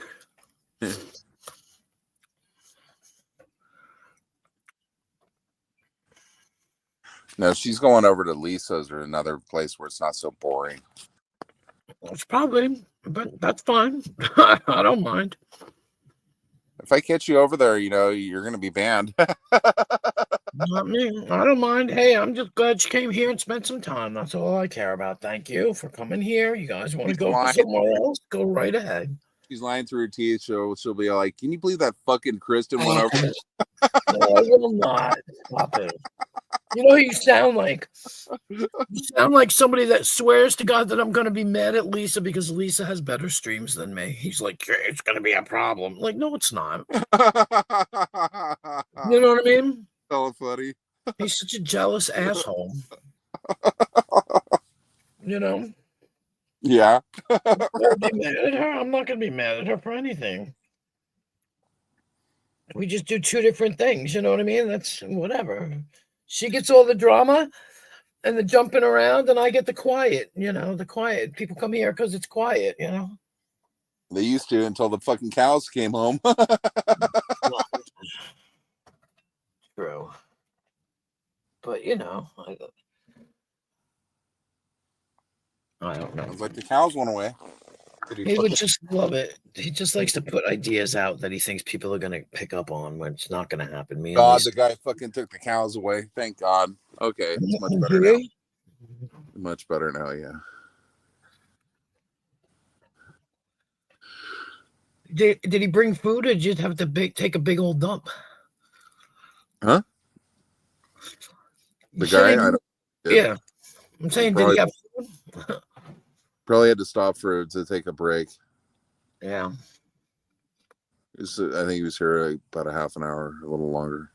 No, she's going over to Lisa's or another place where it's not so boring. It's probably, but that's fine. I don't mind. If I catch you over there, you know, you're going to be banned. Not me. I don't mind. Hey, I'm just glad you came here and spent some time. That's all I care about. Thank you for coming here. You guys want to go somewhere else? Go right ahead. She's lying through her teeth. She'll be like, "Can you believe that fucking Kristen went over?" No, I will not. Stop it. You know who you sound like? You sound like somebody that swears to God that I'm going to be mad at Lisa because Lisa has better streams than me. He's like, "Yeah, it's going to be a problem." Like, no, it's not. You know what I mean? So funny. He's such a jealous asshole. You know? Yeah. I'll be mad at her. I'm not going to be mad at her for anything. We just do two different things. You know what I mean? That's whatever. She gets all the drama and the jumping around, and I get the quiet. You know, the quiet. People come here because it's quiet. You know. They used to until the fucking cows came home. True. But you know, I don't know. It's like the cows went away. He would just love it. He just likes to put ideas out that he thinks people are going to pick up on when it's not going to happen. Me and God, Lisa- the guy fucking took the cows away. Thank God. Okay, it's much better now. Really? Much better now, yeah. Did he bring food, or did you have to take a big old dump? Huh? You The said guy? he- I don't, yeah. I'm saying, did he have food? probably had to stop to take a break. Yeah. I think he was here about a half an hour, a little longer.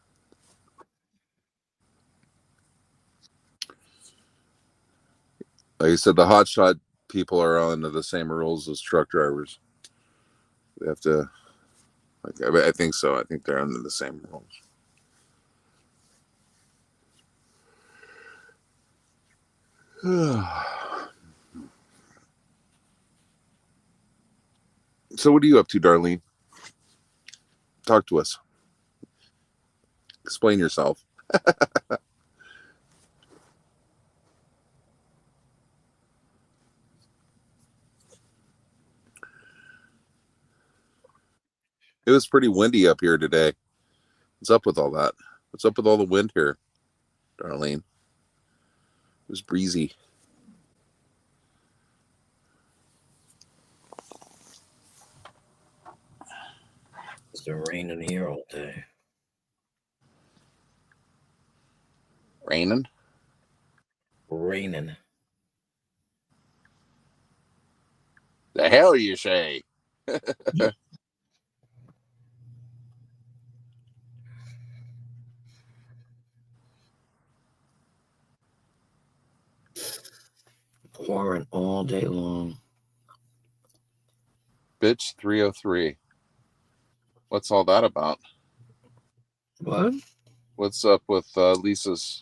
Like I said, the hotshot people are under the same rules as truck drivers. They have to, I think so. I think they're under the same rules. So what are you up to, Darlene? Talk to us. Explain yourself. It was pretty windy up here today. What's up with all that? What's up with all the wind here, Darlene? It was breezy. It's been raining here all day. Raining? Raining. The hell you say? Pouring all day long. Bitch 303. What's all that about? What? What's up with Lisa's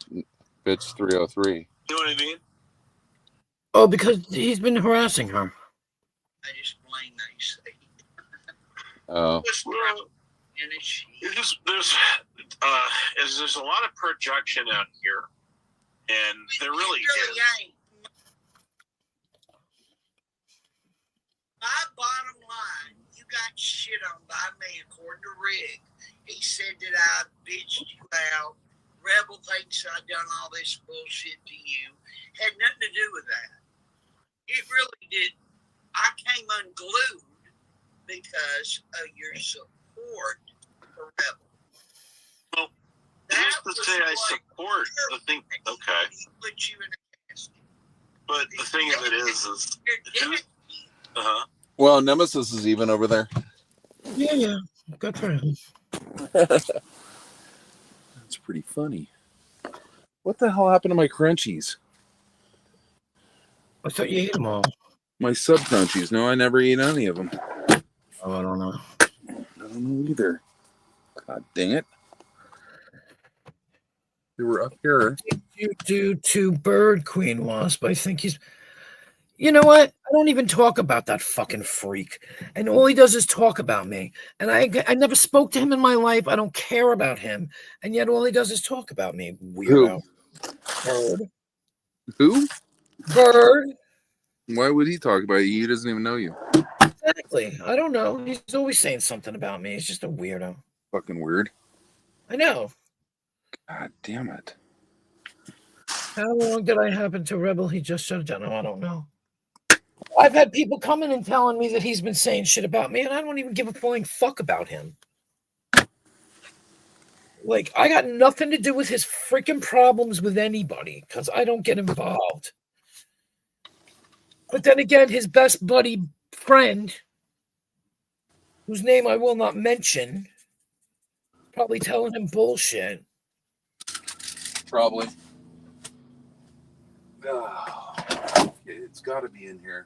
bitch 303? You know what I mean? Oh, because he's been harassing her. I just plain nice. Oh. And there's a lot of projection out here, and there really is. Ain't. My bottom line, you got shit on by me according to Rick. He said that I bitched you out. Rebel thinks I done all this bullshit to you. Had nothing to do with that. It really did. I came unglued because of your support for Rebel. Well, who's to say I support the thing? Okay, Put you in a casket. but the thing of it is You're dead. Well, Nemesis is even over there. Yeah. Good for him. That's pretty funny. What the hell happened to my crunchies? I thought you ate them all. My sub crunchies. No, I never ate any of them. Oh, I don't know. I don't know either. God dang it. They were up here. You do to Bird Queen Wasp. I think he's. You know what? I don't even talk about that fucking freak. And all he does is talk about me. And I never spoke to him in my life. I don't care about him. And yet all he does is talk about me. Weirdo. Bird. Who? Bird. Why would he talk about you? He doesn't even know you. Exactly. I don't know. He's always saying something about me. He's just a weirdo. Fucking weird. I know. God damn it. How long did I happen to Rebel? He just shut it down. Oh, I don't know. I've had people coming and telling me that he's been saying shit about me, and I don't even give a flying fuck about him. Like, I got nothing to do with his freaking problems with anybody because I don't get involved. But then again, his best buddy friend, whose name I will not mention, probably telling him bullshit. Probably. It's got to be in here.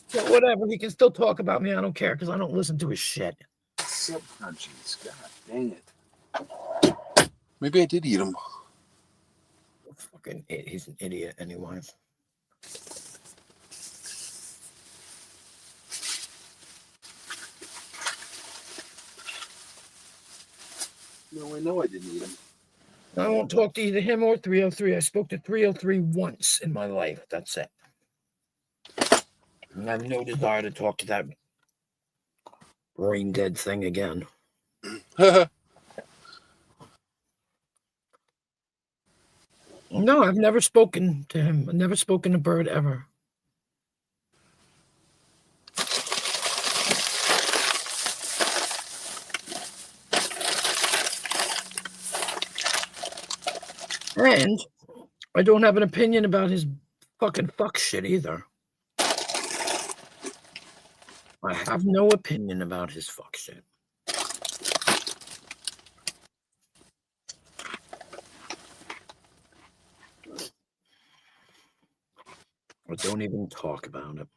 So whatever, he can still talk about me. I don't care because I don't listen to his shit. Sub-crunchies. God dang it. Maybe I did eat them. Fucking, he's an idiot anyway. No, I know I didn't eat them. I won't talk to either him or 303. I spoke to 303 once in my life. That's it. And I have no desire to talk to that brain dead thing again. No, I've never spoken to him. I've never spoken to Bird ever. And I don't have an opinion about his fucking fuck shit either. I have no opinion about his fuck shit. Or don't even talk about it.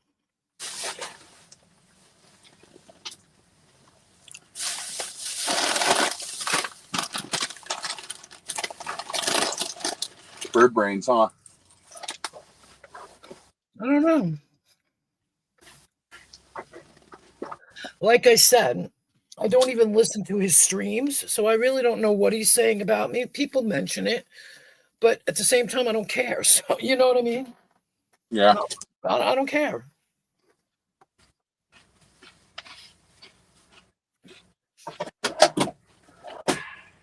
Bird brains, huh? I don't know. Like I said, I don't even listen to his streams, so I really don't know what he's saying about me. People mention it, but at the same time, I don't care. So, you know what I mean? Yeah. I don't care.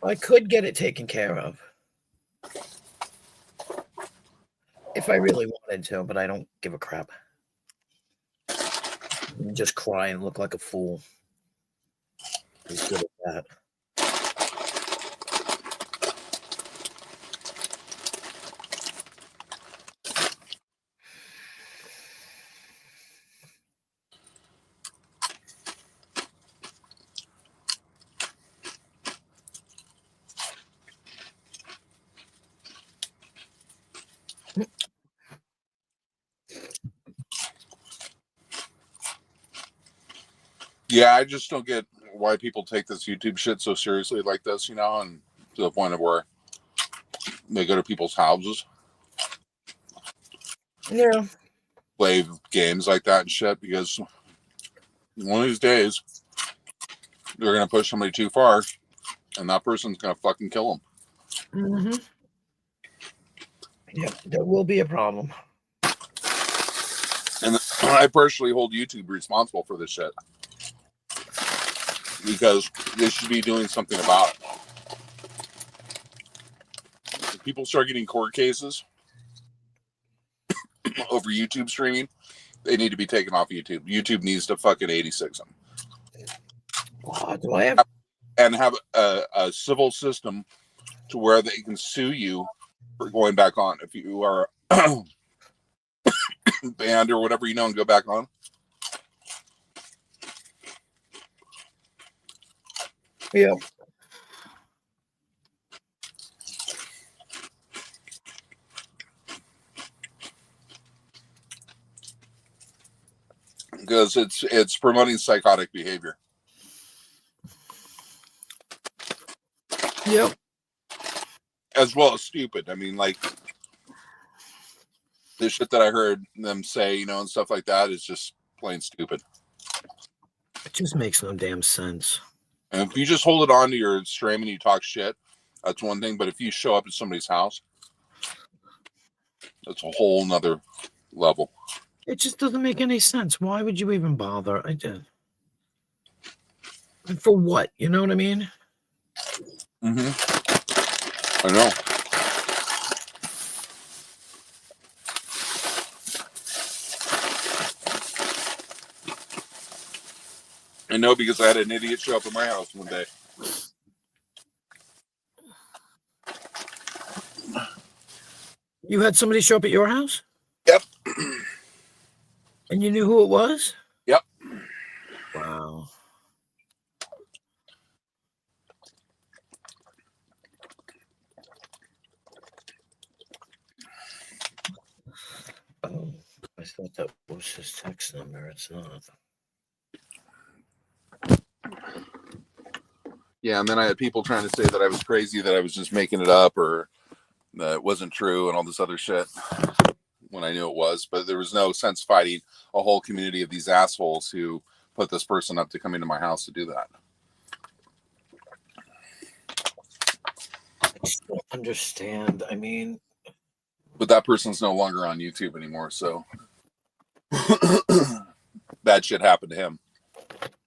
I could get it taken care of if I really wanted to, but I don't give a crap. Just cry and look like a fool. He's good at that. Yeah, I just don't get why people take this YouTube shit so seriously like this, you know, and to the point of where they go to people's houses, Yeah. play games like that and shit, because one of these days they're going to push somebody too far and that person's going to fucking kill them. Mm-hmm. Yeah, there will be a problem. And I personally hold YouTube responsible for this shit, because they should be doing something about it. If people start getting court cases over YouTube streaming, they need to be taken off YouTube. YouTube needs to fucking 86 them. Do I have? And have a civil system to where they can sue you for going back on. If you are banned or whatever, you know, and go back on. Yeah. Because it's promoting psychotic behavior. Yep. As well as stupid. I mean, like, the shit that I heard them say, you know, and stuff like that is just plain stupid. It just makes no damn sense. And if you just hold it on to your stream and you talk shit, that's one thing. But if you show up at somebody's house, that's a whole nother level. It just doesn't make any sense. Why would you even bother? I did. And for what? You know what I mean? Mm-hmm. I know. I know, because I had an idiot show up at my house one day. You had somebody show up at your house? Yep. And you knew who it was? Yep. Wow. Oh, I thought that was his text number. It's not. Yeah, and then I had people trying to say that I was crazy, that I was just making it up, or that it wasn't true, and all this other shit, when I knew it was. But there was no sense fighting a whole community of these assholes who put this person up to come into my house to do that. I just don't understand. I mean, But that person's no longer on YouTube anymore, so bad shit happened to him.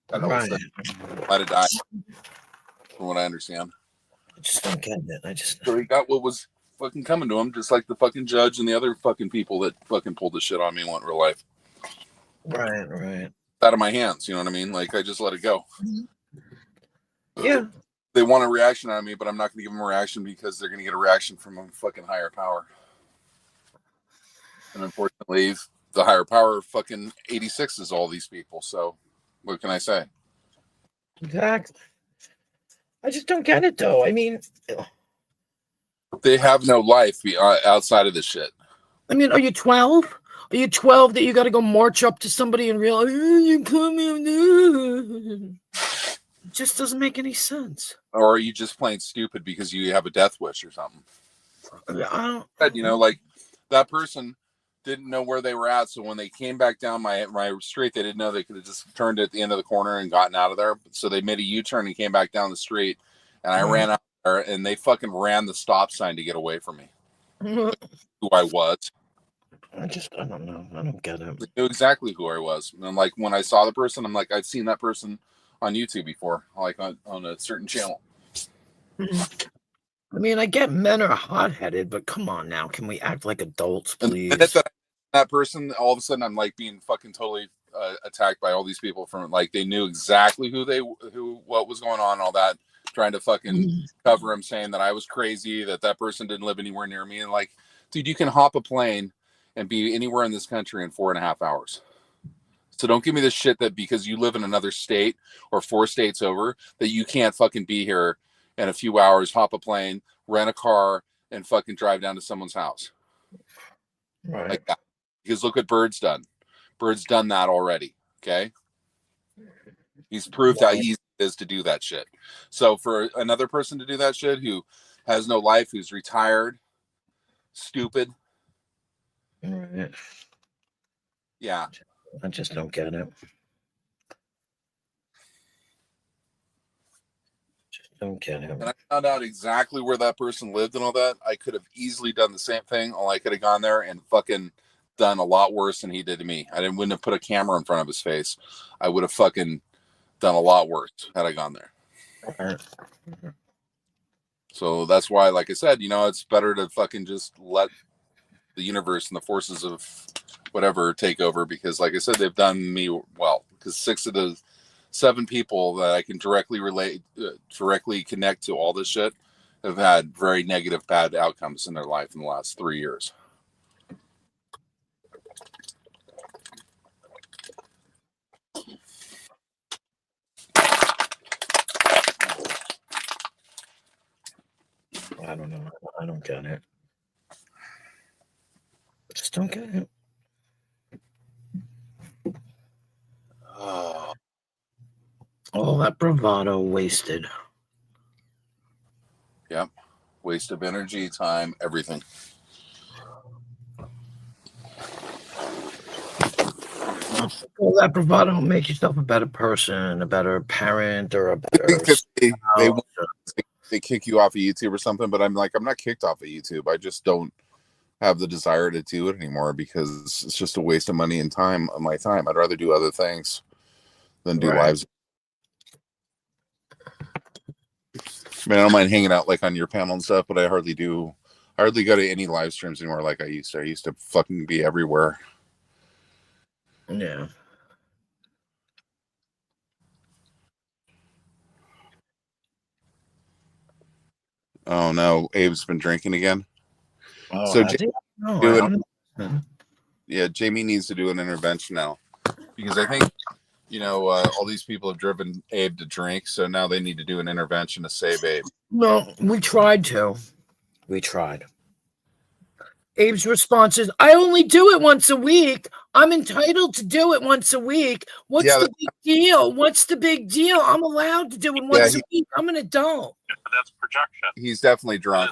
That right. might have died, from what I understand. I just don't get it. I just. So he got what was fucking coming to him, just like the fucking judge and the other fucking people that fucking pulled the shit on me in real life. Right, right. Out of my hands, you know what I mean? Like, I just let it go. Yeah. They want a reaction out of me, but I'm not going to give them a reaction because they're going to get a reaction from a fucking higher power. And unfortunately, the higher power fucking 86 is all these people. So what can I say? Exactly. I just don't get it, though. I mean, They have no life outside of this shit. are you 12? Are you 12 that you got to go march up to somebody and realize, you come in? It just doesn't make any sense. Or are you just plain stupid because you have a death wish or something? I don't. You know, like that person didn't know where they were at. So when they came back down my street, they didn't know they could have just turned at the end of the corner and gotten out of there. So they made a U-turn and came back down the street. And I ran out there, and they fucking ran the stop sign to get away from me. Who I was. I don't know. I don't get it. They knew exactly who I was. And like when I saw the person, I'm like, I've seen that person on YouTube before, like on a certain channel. I mean, I get men are hot-headed, but come on now. Can we act like adults, please? And that person, all of a sudden, I'm like being fucking totally attacked by all these people from like they knew exactly what was going on, and all that, trying to fucking cover him, saying that I was crazy, that person didn't live anywhere near me, and like, dude, you can hop a plane and be anywhere in this country in 4.5 hours. So don't give me this shit that because you live in another state or 4 states over that you can't fucking be here in a few hours, hop a plane, rent a car, and fucking drive down to someone's house. Right. Like that. Because look what Bird's done. Bird's done that already. Okay. He's proved how easy it is to do that shit. So for another person to do that shit who has no life, who's retired, stupid. Right. Yeah. I just don't get it. Just don't get it. And I found out exactly where that person lived and all that. I could have easily done the same thing. All I could have gone there and fucking done a lot worse than he did to me. Wouldn't have put a camera in front of his face. I would have fucking done a lot worse had I gone there. Right. So that's why, like I said, you know, it's better to fucking just let the universe and the forces of whatever take over, because like I said, they've done me well, because 6 of the 7 people that I can directly connect to all this shit have had very negative, bad outcomes in their life in the last 3 years. I don't know. I don't get it. I just don't get it. All that bravado wasted. Yep. Waste of energy, time, everything. All that bravado make yourself a better person, a better parent, or a better. They kick you off of YouTube or something, but I'm not kicked off of YouTube. I just don't have the desire to do it anymore because it's just a waste of money and time of my time. I'd rather do other things than do lives. I mean, I don't mind hanging out like on your panel and stuff, but I hardly go to any live streams anymore like I used to. I used to fucking be everywhere. Yeah. Oh no, Abe's been drinking again. Oh, So has he? No, Do it. I'm not. Yeah, Jamie needs to do an intervention now because I think all these people have driven Abe to drink, so now they need to do an intervention to save Abe. No, we tried to. We tried. Abe's response is, I only do it once a week. I'm entitled to do it once a week. What's Yeah, the big deal? What's the big deal? I'm allowed to do it once a week. I'm an adult. That's projection. He's definitely drunk.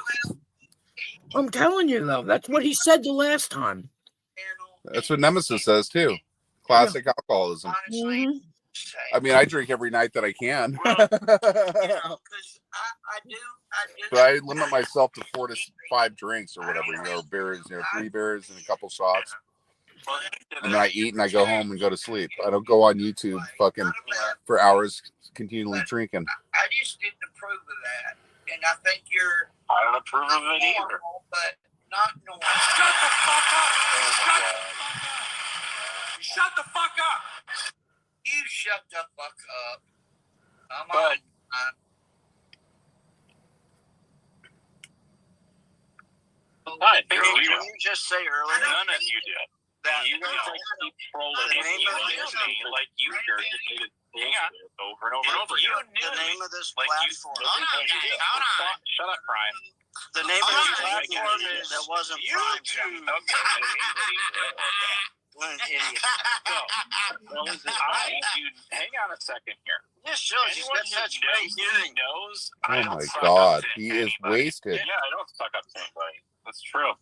I'm telling you, though. That's what he said the last time. That's what Nemesis says, too. Classic alcoholism. Honestly, Mhm. I mean, I drink every night that I can. because I do. But I limit myself to 4 to 5 drinks or whatever, beers, 3 beers and a couple shots. And then I eat and I go home and go to sleep. I don't go on YouTube fucking for hours continually drinking. I just didn't approve of that, and I think you're. I don't approve of it either. Normal, but not normal. Shut the fuck up! Shut the fuck up! You shut the fuck up. I'm But- on. Hi, Didn't you just say earlier? None of you did. That You guys keep trolling The and name you of knew this- me like you regurgitated bullshit over and over and over. You knew the me name of this like you. platform. Shut up, Prime. The name of Hold this on, platform I is that wasn't YouTube. Prime. Okay. What an idiot. Well, hang on a second here. This shows he's Anyone got such who great knows hearing. me knows Oh I don't my suck God, up to he is anybody. wasted. Yeah, I don't suck up to anybody. That's true.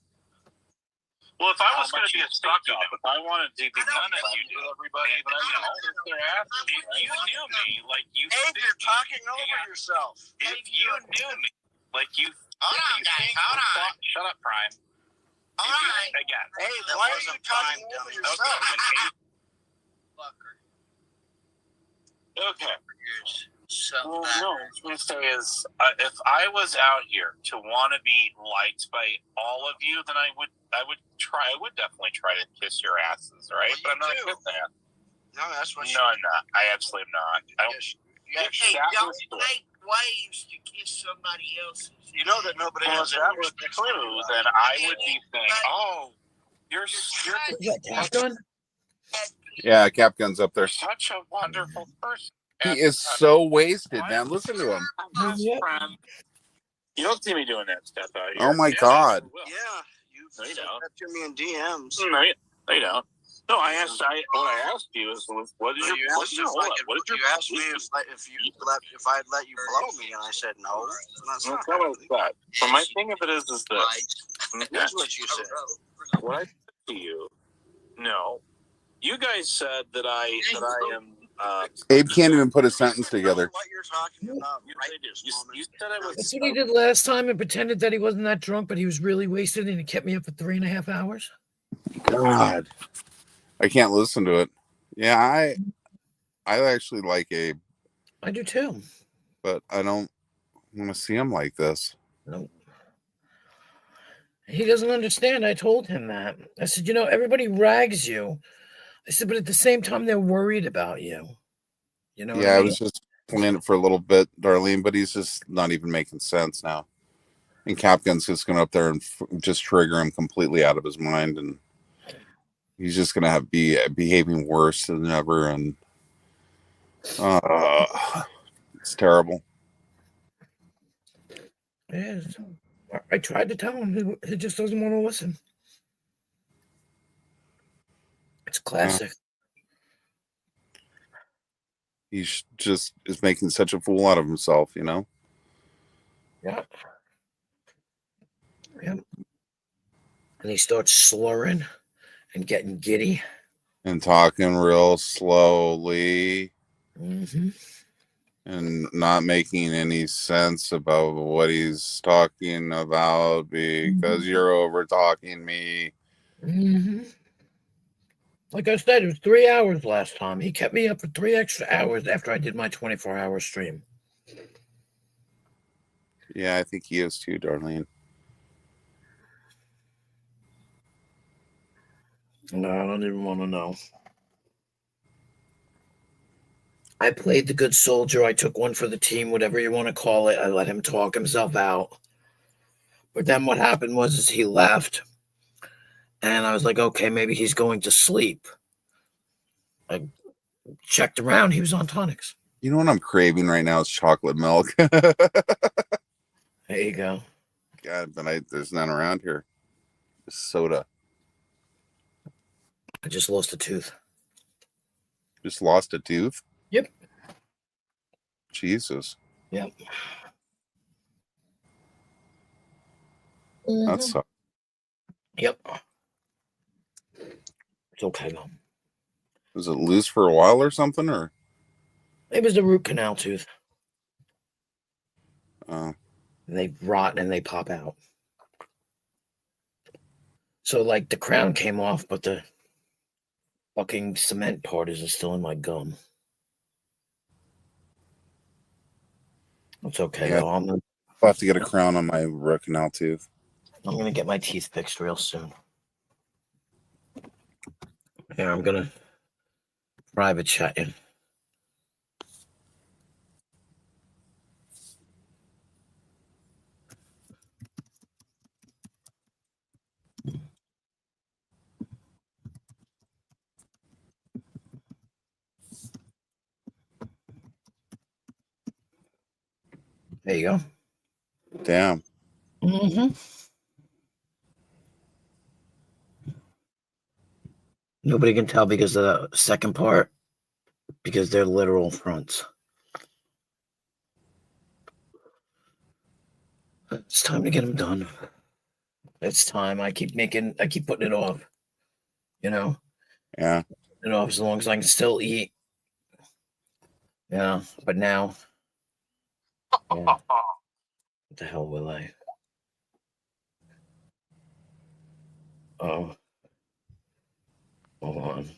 Well, if I was going to be a suck up, if I wanted to be none of you do everybody, but I know if they're asking, if you knew me like you Abe, think you're me, talking over hang on. yourself. If you knew me like you, Hold on, you guys, think hold the on. fuck- shut up, Prime. All If you- right. Again. Abe, That why are you wasn't talking Prime, over dummy. yourself? Fucker. Okay. So Well, no, what I was going to say is, if I was out here to want to be liked by all of you, then I would definitely try to kiss your asses, right? Well, but I'm not you do. kissing that. No, that's what No, I'm not. I absolutely am not. I don't. hey, that don't was true. make waves to kiss somebody else's. You know that nobody Well, has if that was true, then I would be saying, "Oh, you're Is that Tap Gun? Yeah, Cap Gun's up there. such a wonderful person." He is so wasted, man. Listen to him. Yep. You don't see me doing that stuff out here. Oh my Yeah, God. I will. Yeah, you No, you said don't. that to me in DMs. No, you don't. No, what I asked you is, what is Well, your, you what is asked your, if hold I up, could- what is your, you asked me if I'd let you blow me, and I said no. That's no, not tell me that. But my thing of it is this. That's what you said. What I said to you, no. You guys said that I am. Abe can't even put a sentence together. What you're talking about You, right you, this you moment. said I was. That's what he did last time and pretended that he wasn't that drunk, but he was really wasted and he kept me up for 3.5 hours. God, I can't listen to it. Yeah, I actually like Abe, I do too. but I don't want to see him like this. No. He doesn't understand. I told him that. I said, everybody rags you. I said, but at the same time, they're worried about you. You know what Yeah, I I mean? was just playing it for a little bit, Darlene, but he's just not even making sense now. And Capgun's just going to up there and just trigger him completely out of his mind, and he's just going to be behaving worse than ever, and it's terrible. It is. I tried to tell him. He just doesn't want to listen. It's classic. He's just is making such a fool out of himself, Yeah. Yeah. And he starts slurring and getting giddy. and talking real slowly Mm-hmm. and not making any sense about what he's talking about because you're over talking me. Mm-hmm. Like I said, it was 3 hours last time. He kept me up for 3 extra hours after I did my 24-hour stream. Yeah, I think he is too, Darlene. No, I don't even want to know. I played the good soldier. I took one for the team, whatever you want to call it. I let him talk himself out. But then what happened was he left. And I was like, okay, maybe he's going to sleep. I checked around. He was on tonics. You know what I'm craving right now is chocolate milk. There you go. God, but there's none around here. Just soda. I just lost a tooth. Just lost a tooth? Yep. Jesus. Yep. That sucks. Yep. It's okay though. Was it loose for a while or something? Or It was a root canal tooth. They rot and they pop out. So like the crown came off, but the fucking cement part is still in my gum. It's okay Yeah. though. I'll have to get a crown on my root canal tooth. I'm gonna get my teeth fixed real soon. Yeah, I'm gonna private chat you. There you go. Damn. Mm-hmm. Nobody can tell because of the second part, because they're literal fronts. It's time to get them done. It's time. I keep putting it off. You know? Yeah. You know, as long as I can still eat. Yeah, but now, yeah. What the hell will I? Oh, hold on.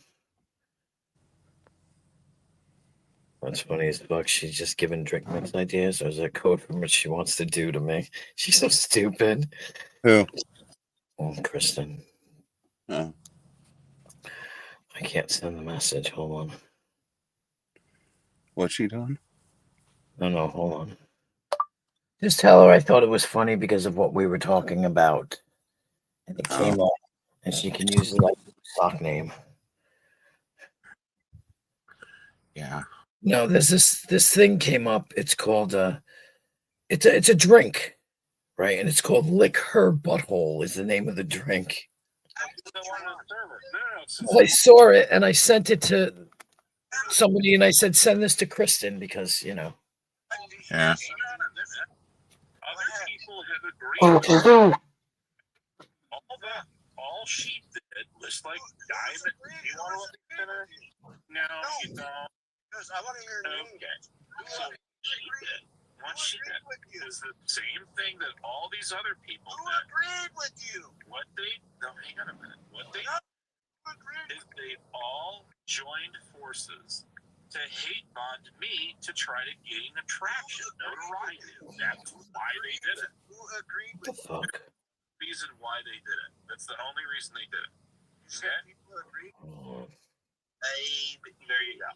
What's funny as fuck, she's just giving drink mix ideas, or is that code for what she wants to do to me? She's so stupid. Who? Oh, Kristen. Oh. I can't send the message. Hold on. What's she doing? No, hold on. Just tell her I thought it was funny because of what we were talking about. And it came up, and she can use it like stock name. Yeah. No, there's this thing came up. It's called it's a drink, right? And it's called Lick Her Butthole is the name of the drink. I saw it and I sent it to somebody and I said, send this to Kristen because, you know. Yeah. Other people have agreed. All she did was like diamond. You want to look at her? No, you don't. Because I want to hear her name. Okay. So she did. What she did is the same thing that all these other people did. Who agreed with you? What they hang on a minute. What they is they all joined forces to hate bond me to try to gain attraction, notoriety. That's why they did it. Who agreed with you? Fuck. Reason why they did it. That's the only reason they did it. Okay? People agreed. Hey, there you go.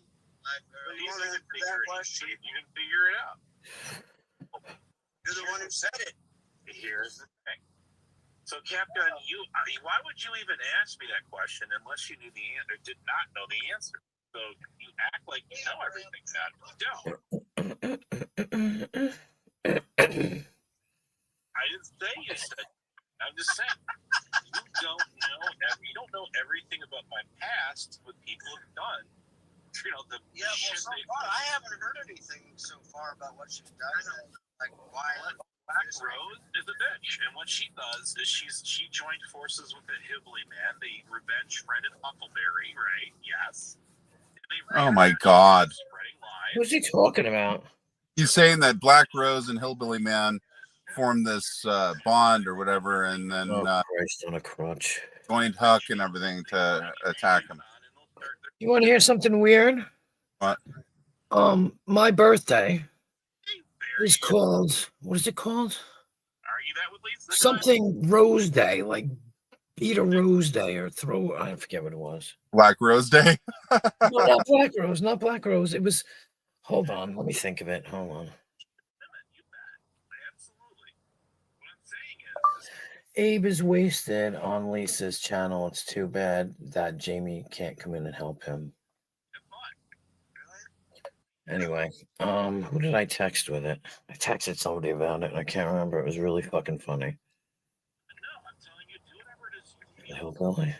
You can figure it out. You're the one who said it. Here's the thing. So, Captain, why would you even ask me that question unless you knew the answer? Did not know the answer. So you act like you know everything. That you don't. I didn't say you said. I'm just saying you don't know everything about my past. What people have done. You know the shit so far, I haven't heard anything so far about what she does. Like why? Black Rose is a bitch, and what she does is she joined forces with the Hillbilly Man, the revenge friend of Huckleberry, right? Yes. Oh my God. Who's he talking about? He's saying that Black Rose and Hillbilly Man formed this bond or whatever, and then Christ on a crutch. joined Huck and everything to attack him. You want to hear something weird? What? My birthday is called, what is it called? Something Rose Day, like eat a Rose Day or throw, I forget what it was. Black Rose Day? No, not Black Rose. It was, hold on, let me think of it. Hold on. Abe is wasted on Lisa's channel. It's too bad that Jamie can't come in and help him. Anyway, who did I text with it? I texted somebody about it, and I can't remember. It was really fucking funny. The hillbilly.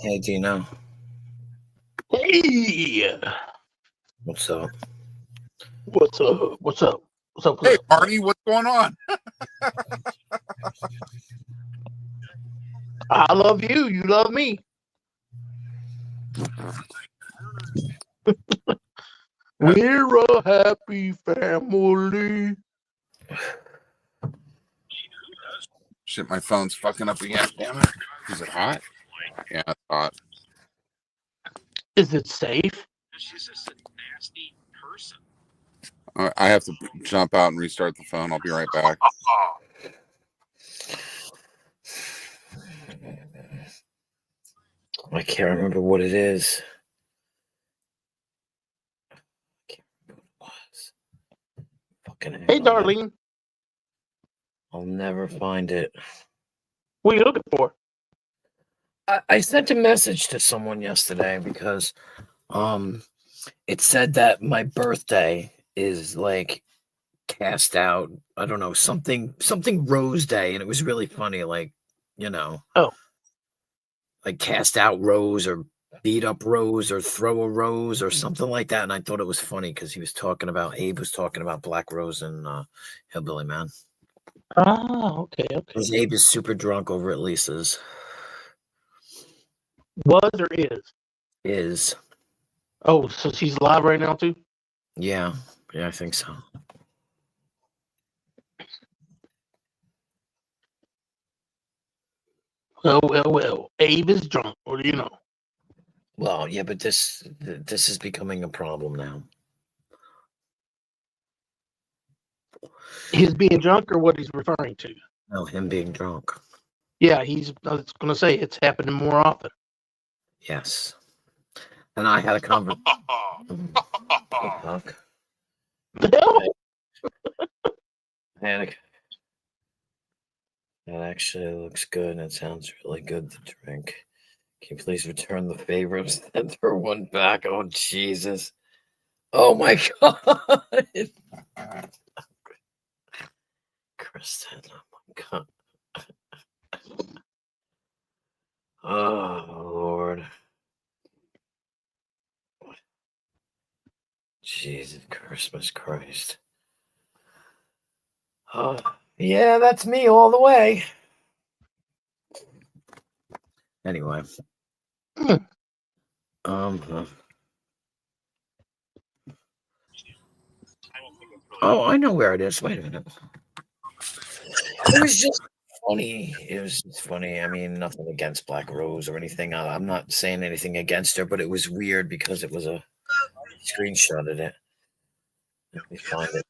Hey, Dino. Hey, What's up? what's up? What's up? What's up? Hey, Marty, what's going on? I love you. You love me. We're a happy family. Shit, my phone's fucking up again. Damn it. Is it hot? Yeah, it's hot. Is it safe? She's just a nasty person. I have to jump out and restart the phone. I'll be right back. I can't remember what it is. I can't remember what it was. Fucking hell, Hey, Darlene, I'll never find it. what are you looking for? I sent a message to someone yesterday because it said that my birthday is like cast out. I don't know, something Rose Day, and it was really funny, like, you know. Oh. Like cast out Rose or beat up Rose or throw a rose or something like that. And I thought it was funny because Abe was talking about Black Rose and Hillbilly Man. Oh, okay. Because Abe is super drunk over at Lisa's. Was or is? Is. Oh, so she's live right now too? Yeah, I think so. Well. Abe is drunk. What do you know? Well, yeah, but this is becoming a problem now. His being drunk or what he's referring to? No, him being drunk. Yeah, I was going to say it's happening more often. Yes. And I had a conversation. Fuck. The hell? That actually looks good and it sounds really good to drink. Can you please return the favors and throw one back? Oh, Jesus. Oh, my God. Kristen, oh, my God. Oh, Lord. Jesus, Christmas Christ. Oh, yeah, that's me all the way. Anyway. Oh, I know where it is. Wait a minute. It was just funny. It was just funny. I mean, nothing against Black Rose or anything. I'm not saying anything against her, but it was weird because it was a screenshot of it. Let me find it.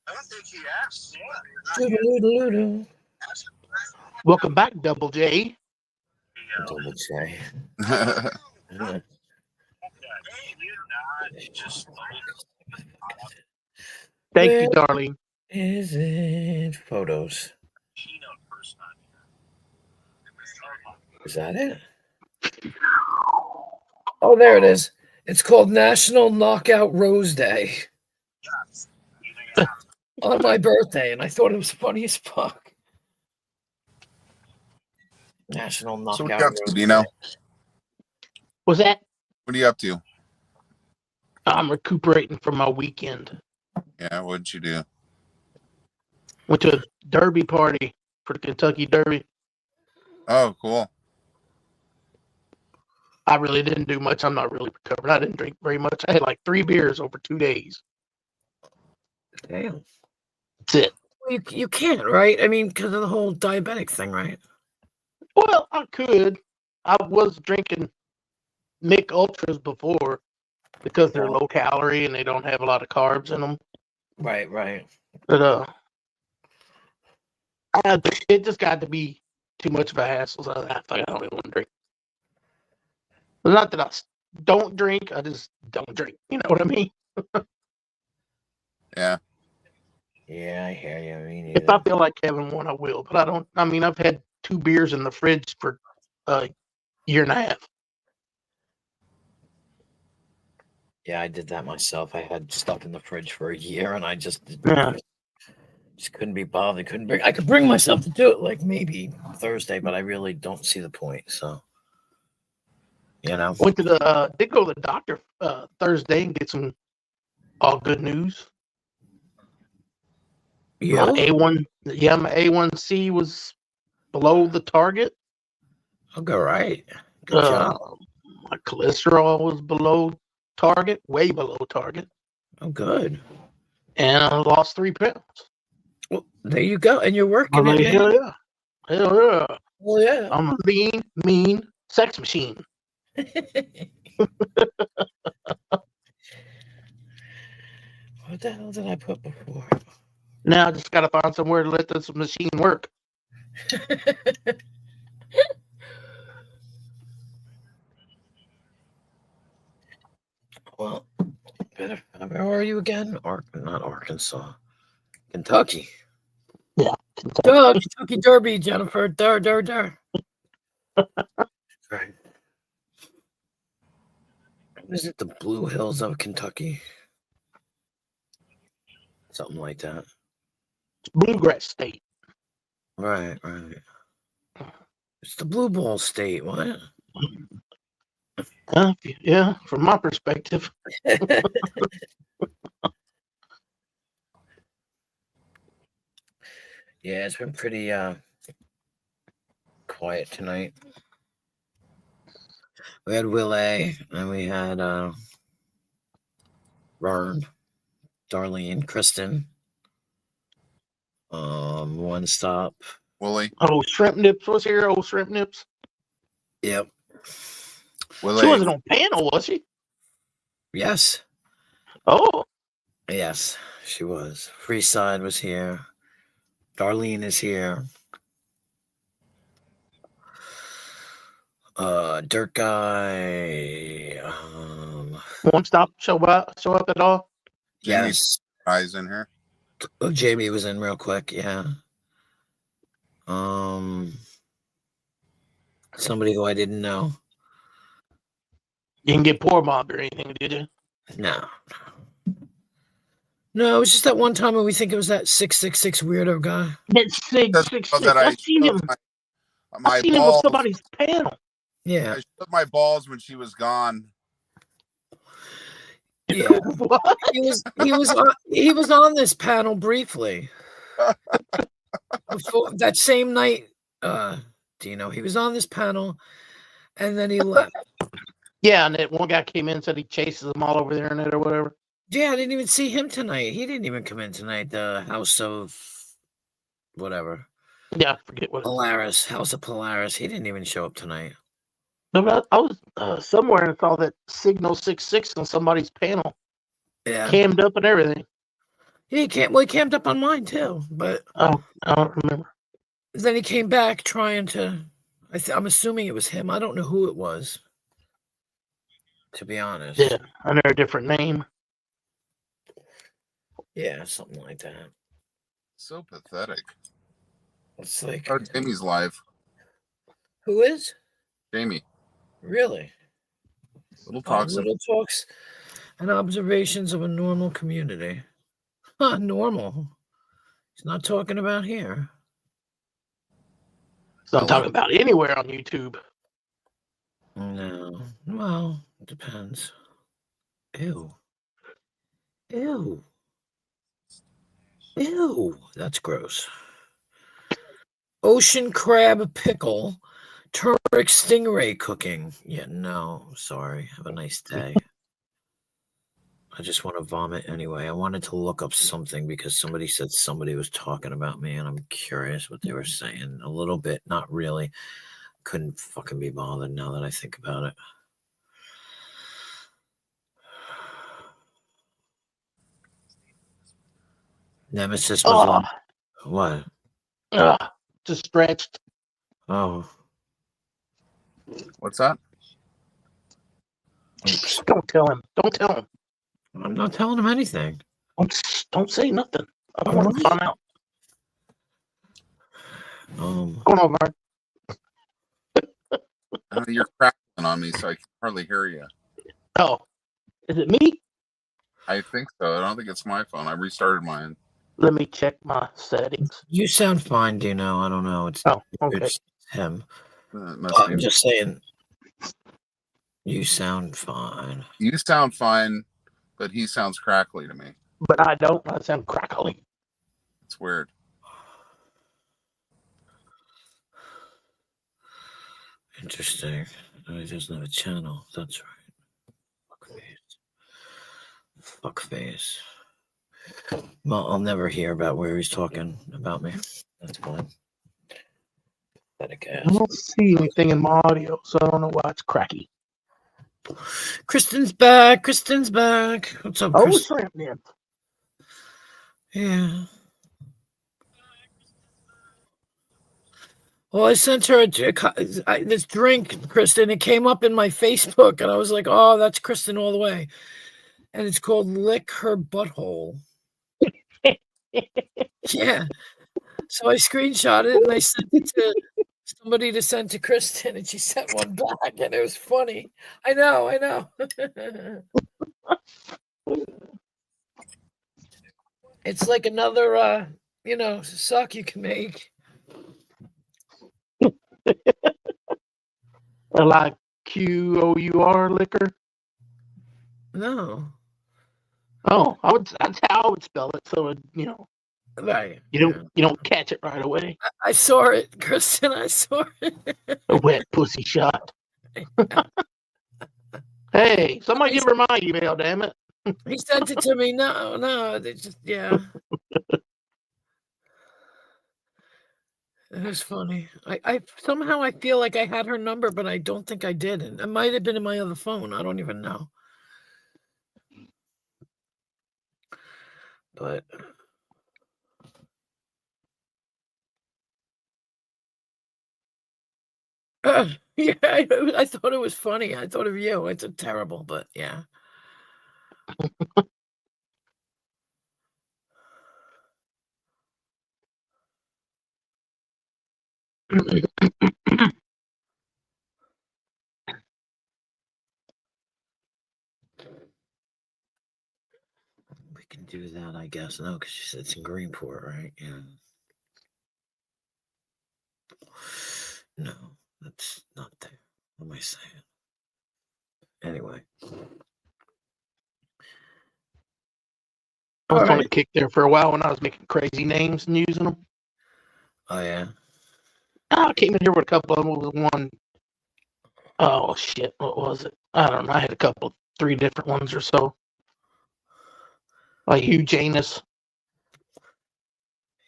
I don't think he asked. Doodle-doodle-doodle. Welcome back, Double J. Double J. Yeah. Thank Where you, darling. is it? Photos. Is that it? Oh, there it is. It's called National Knockout Rose Day. On my birthday, and I thought it was funny as fuck. National Knockout So what are you up to, Rose Dino? Day. What's that? What are you up to? I'm recuperating from my weekend. Yeah, what'd you do? Went to a derby party for the Kentucky Derby. Oh, cool. I really didn't do much. I'm not really recovered. I didn't drink very much. I had like 3 beers over 2 days. Damn. That's it. You can't, right? I mean, because of the whole diabetic thing, right? Well, I could. I was drinking Mick Ultras before because they're low calorie and they don't have a lot of carbs in them. Right. But it just got to be too much of a hassle. So I don't even want to drink. But not that I don't drink, I just don't drink. You know what I mean? Yeah. Yeah, I hear you. Me If I neither. feel like having one, I will. But I don't. I mean, I've had 2 beers in the fridge for a year and a half. Yeah, I did that myself. I had stuff in the fridge for a year, and I just Yeah. couldn't be bothered. Couldn't bring. I could bring myself to do it, like maybe Thursday, but I really don't see the point. So, Went to the did go to the doctor Thursday and get some all good news. My you A1, yeah, my A1C was below the target. I'll go right. Good job. My cholesterol was below target, way below target, Oh, good. and I lost 3 pounds. Well, there you go, and you're working I'm it, like, man. hell yeah, hell yeah! Well, yeah. I'm a mean sex machine. What the hell did I put before? Now I just gotta find somewhere to let this machine work. Well, better. Where are you again? Not Arkansas. Kentucky. Yeah. Duh, Kentucky Derby, Jennifer. Durr. Right. Is it the Blue Hills of Kentucky? Something like that. It's bluegrass state. Right. It's the Blue Ball State. What? Yeah, from my perspective. Yeah, it's been pretty quiet tonight. We had Will A, and we had Vern, Darlene, Kristen. One stop. Willie. Oh, Shrimp Nips was here. Oh, Shrimp Nips. Yep. Willie. She wasn't on panel, was she? Yes. Oh, Yes, she was. Freeside was here. Darlene is here. Dirt Guy. One stop show up at all? Jamie Yes. Eyes in here. Oh, Jamie was in real quick. Yeah. Somebody who I didn't know. You didn't get poor mobbed or anything, did you? No, it was just that one time when we think it was that 666 weirdo guy. That's That's 666. that I seen him. My I seen him with balls. somebody's panel. Yeah. I showed my balls when she was gone. Yeah. What? He was on this panel briefly. Before, that same night, Dino, he was on this panel and then he left. Yeah, and that one guy came in and said he chases them all over the internet or whatever. Yeah, I didn't even see him tonight. He didn't even come in tonight. The House of whatever. Yeah, I forget what. Polaris. House of Polaris. He didn't even show up tonight. No, but I was somewhere and saw that Signal 66 on somebody's panel, Yeah. cammed up and everything. He camped up on mine too, but Oh, I don't remember. then he came back trying to. I'm assuming it was him. I don't know who it was, to be honest. Yeah, under a different name. Yeah, something like that. So pathetic. It's like, Oh, Jamie's live. who is? Jamie. Really? Little talks. Little talks and observations of a normal community. Huh, normal. He's not talking about here. So I'm talking about anywhere on YouTube. No. Well, it depends. Ew. Ew. Ew. That's gross. Ocean crab pickle. Turmeric stingray cooking. Yeah, no. Sorry. Have a nice day. I just want to vomit anyway. I wanted to look up something because somebody said somebody was talking about me, and I'm curious what they were saying. A little bit, not really. Couldn't fucking be bothered now that I think about it. Nemesis was on. What? Just stretched. Oh. What's that? Shh, don't tell him. Don't tell him. I'm not telling him anything. Don't say nothing. I don't want to find out. What's going on, Mark? You're crackling on me, so I can hardly hear you. Oh, is it me? I think so. I don't think it's my phone. I restarted mine. Let me check my settings. You sound fine, Dino. I don't know. It's Okay. it's him. Must I'm be- just saying. You sound fine. You sound fine, but he sounds crackly to me. But I don't. I sound crackly. It's weird. Interesting. Oh, he doesn't have a channel. That's right. Fuckface. Well, I'll never hear about where he's talking about me. That's fine. Pathetic I ass. don't see anything in my audio, so I don't know why it's cracky. Kristen's back. Kristen's back. What's up, Oh, Kristen? shrimp man. Yeah. Well, I sent her this drink, Kristen. It came up in my Facebook, and I was like, "Oh, that's Kristen all the way." And it's called "Lick Her Butthole." Yeah. So I screenshot it and I sent it to somebody to send to Kristen, and she sent one back, and it was funny. I know. It's like another, suck you can make. Like QOUR liquor. No. Oh, that's how I would spell it. So Right. you don't catch it right away. I saw it, Kristen. I saw it. A wet pussy shot. Hey, somebody give her my email, damn it. He sent it to me. No, they just yeah. It was funny. I somehow I feel like I had her number, but I don't think I did. And it might have been in my other phone. I don't even know. But yeah, I thought it was funny. I thought of you. It's terrible, but yeah. We can do that, I guess. No, because it's in Greenport, right? Yeah. No, that's not there. What am I saying? Anyway. I was on a Alright. kick there for a while when I was making crazy names and using them. Oh, yeah? I came in here with a couple of them. It was one. Oh, shit. What was it? I don't know. I had a couple, 3 different ones or so. Like Hugh Janus.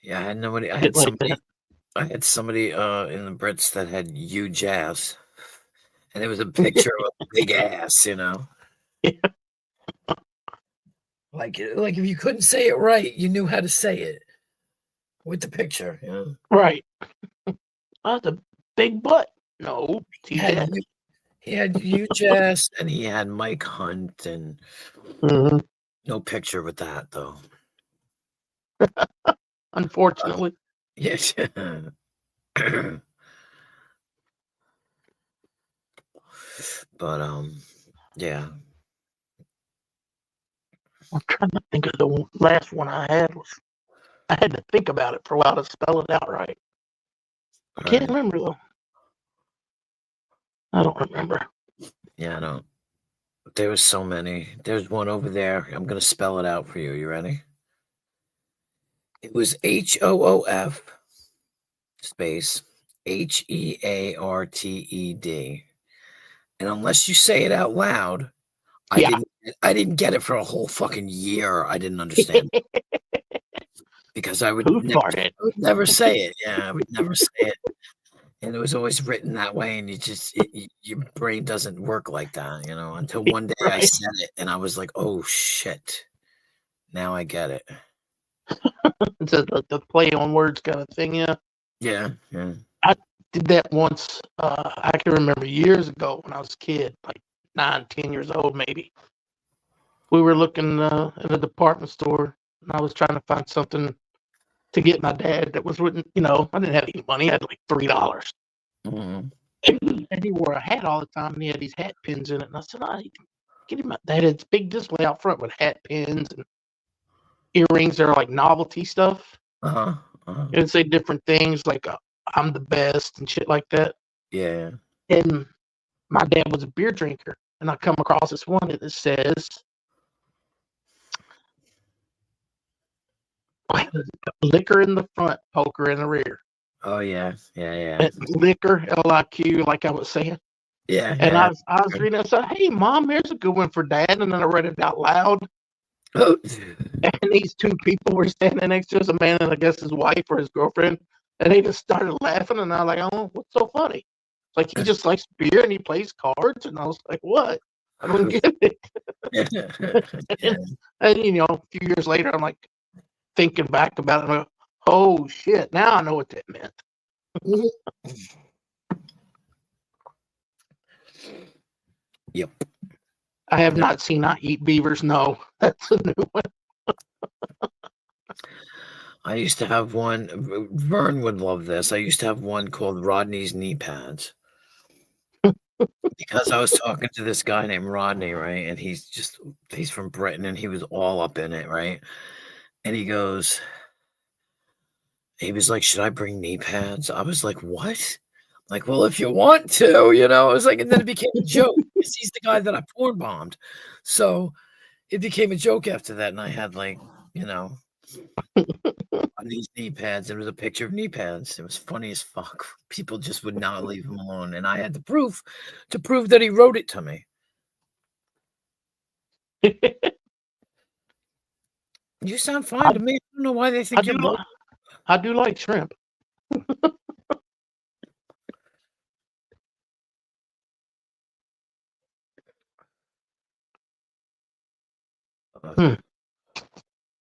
Yeah, I had nobody. I Shit had like somebody. that. I had somebody in the Brits that had you jazz, and it was a picture of a big ass. Yeah. Like if you couldn't say it right, you knew how to say it with the picture. Yeah. Right. That's a big butt. No. He had you jazz, and he had Mike Hunt, and no picture with that though. Unfortunately. Yes. But yeah. I'm trying to think of the last one I had. I had to think about it for a while to spell it out right. I can't Right. remember though. I don't remember. Yeah, I don't. There was so many. There's one over there. I'm gonna spell it out for you. You ready? It was HOOF space HEARTED. And unless you say it out loud, Yeah. I didn't get it for a whole fucking year. I didn't understand because I would Who farted? never say it. Yeah, I would never say it. And it was always written that way, and your brain doesn't work like that, until one day I Right. said it, and I was like, oh, shit. Now I get it. It's the play on words kind of thing, yeah. Yeah. Did that once. I can remember years ago when I was a kid, like 9, 10 years old, maybe. We were looking in a department store, and I was trying to find something to get my dad that was written. I didn't have any money. I had like $3. Mhm. And he wore a hat all the time, and he had these hat pins in it. And I said, get him. They had this big display out front with hat pins and earrings. They're like novelty stuff. Uh-huh. Uh-huh. It would say different things like I'm the best and shit like that. Yeah. And my dad was a beer drinker, and I come across this one that says liquor in the front, poker in the rear. Oh yeah. Yeah. And liquor, LIQ, like I was saying. Yeah. And yeah. I was reading it. I said, "Hey, Mom, here's a good one for Dad." And then I read it out loud. Oh. And these two people were standing next to us, a man and I guess his wife or his girlfriend. And they just started laughing. And I was like, "Oh, what's so funny?" It's like, he just likes beer and he plays cards. And I was like, "What? I don't get it." Yeah. And a few years later, I'm like thinking back about it. And I'm like, oh shit! Now I know what that meant. Yep. I have not seen I Eat Beavers. No, that's a new one. I used to have one. Vern would love this. I used to have one called Rodney's Knee Pads. Because I was talking to this guy named Rodney, right? And he's from Britain and he was all up in it, right? And he was like, "Should I bring knee pads?" I was like, "What?" Like, "Well, if you want to, I was like, and then it became a joke because he's the guy that I porn bombed. So it became a joke after that. And I had like, on these knee pads, there was a picture of knee pads. It was funny as fuck. People just would not leave him alone. And I had the proof to prove that he wrote it to me. You sound fine to me. I don't know why they think you're I do like shrimp.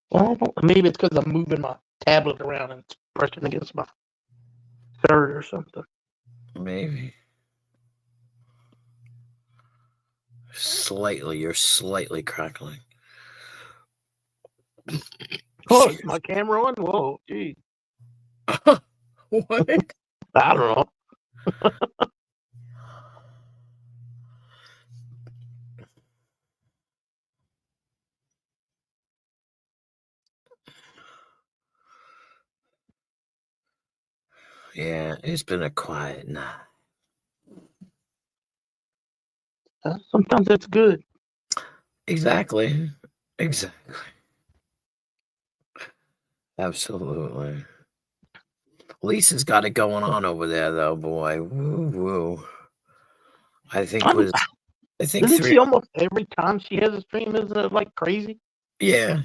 Well, maybe it's because I'm moving my tablet around and it's brushing against my shirt or something. Maybe. You're slightly crackling. Oh, is my camera on? Whoa, geez. What? I don't know. Yeah, it's been a quiet night. Sometimes that's good. Exactly. Absolutely. Lisa's got it going on over there, though, boy. Woo woo. I think Isn't she almost every time she has a stream? Isn't it like crazy? Yeah,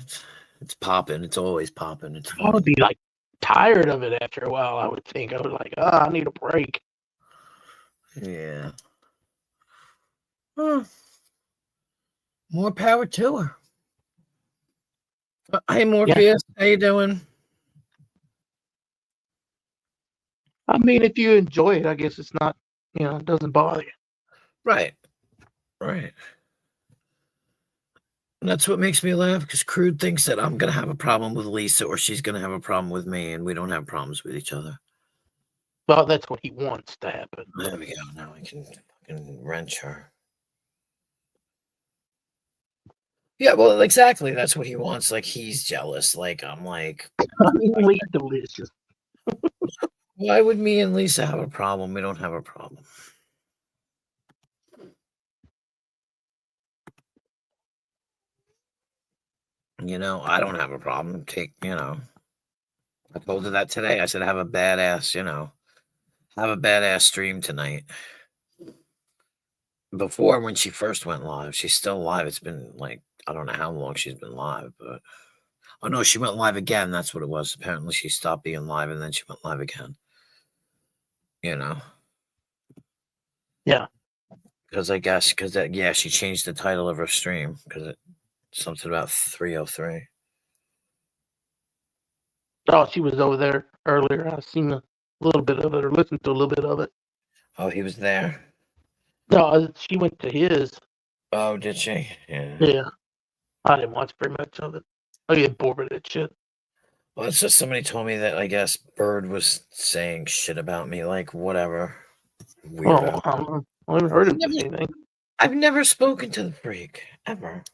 it's popping. It's always popping. It's I would be like tired of it after a while. I would think I was like, I need a break. Yeah. Huh. More power to her. Hey, Morpheus, how you doing? I mean, if you enjoy it, I guess it's not, it doesn't bother you. Right. And that's what makes me laugh, because Crude thinks that I'm going to have a problem with Lisa or she's going to have a problem with me, and we don't have problems with each other. Well, that's what he wants to happen. There we go. Now I can fucking wrench her. Yeah, well, exactly. That's what he wants. Like, he's jealous. Like, I'm like... delicious. Why would me and Lisa have a problem? We don't have a problem. I don't have a problem. I told her that today. I said, have a badass stream tonight. Before, when she first went live, she's still live. It's been like, I don't know how long she's been live, but oh no, she went live again. That's what it was. Apparently she stopped being live and then she went live again. Yeah. Because she changed the title of her stream because it's something about 303. Oh, she was over there earlier. I've seen a little bit of it or listened to a little bit of it. Oh, he was there? No, she went to his. Oh, did she? Yeah. Yeah. I didn't watch very much of it. I get bored with that shit. Well, it's just somebody told me that I guess Bird was saying shit about me, like whatever. Weirdo. Oh, I don't know. I haven't heard him Never- say anything. I've never spoken to the freak ever.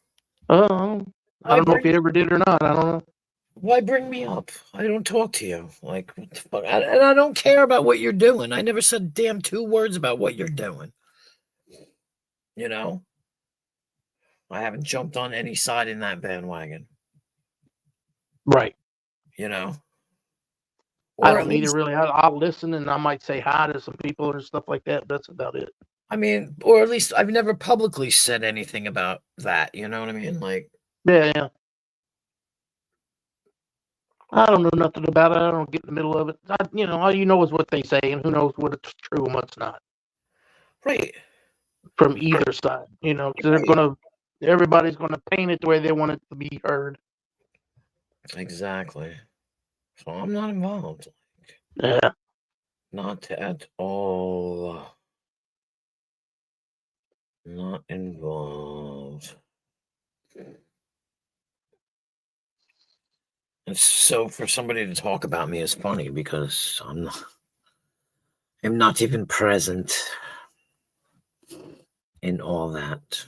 Oh, I don't know if he ever did or not. I don't know. Why bring me up? I don't talk to you. Like, what the fuck? And I don't care about what you're doing. I never said damn 2 words about what you're doing. You know? I haven't jumped on any side in that bandwagon. Right. You know? I Or at don't either, least, really. I'll listen and I might say hi to some people or stuff like that. But that's about it. I mean, or at least I've never publicly said anything about that. You know what I mean? Like, Yeah. I don't know nothing about it. I don't get in the middle of it. All you know is what they say, and who knows what's true and what's not right. from either side. Everybody's gonna paint it the way they want it to be heard. Exactly. So I'm not involved. Yeah. Not at all. Not involved. And so for somebody to talk about me is funny because I'm not even present in all that.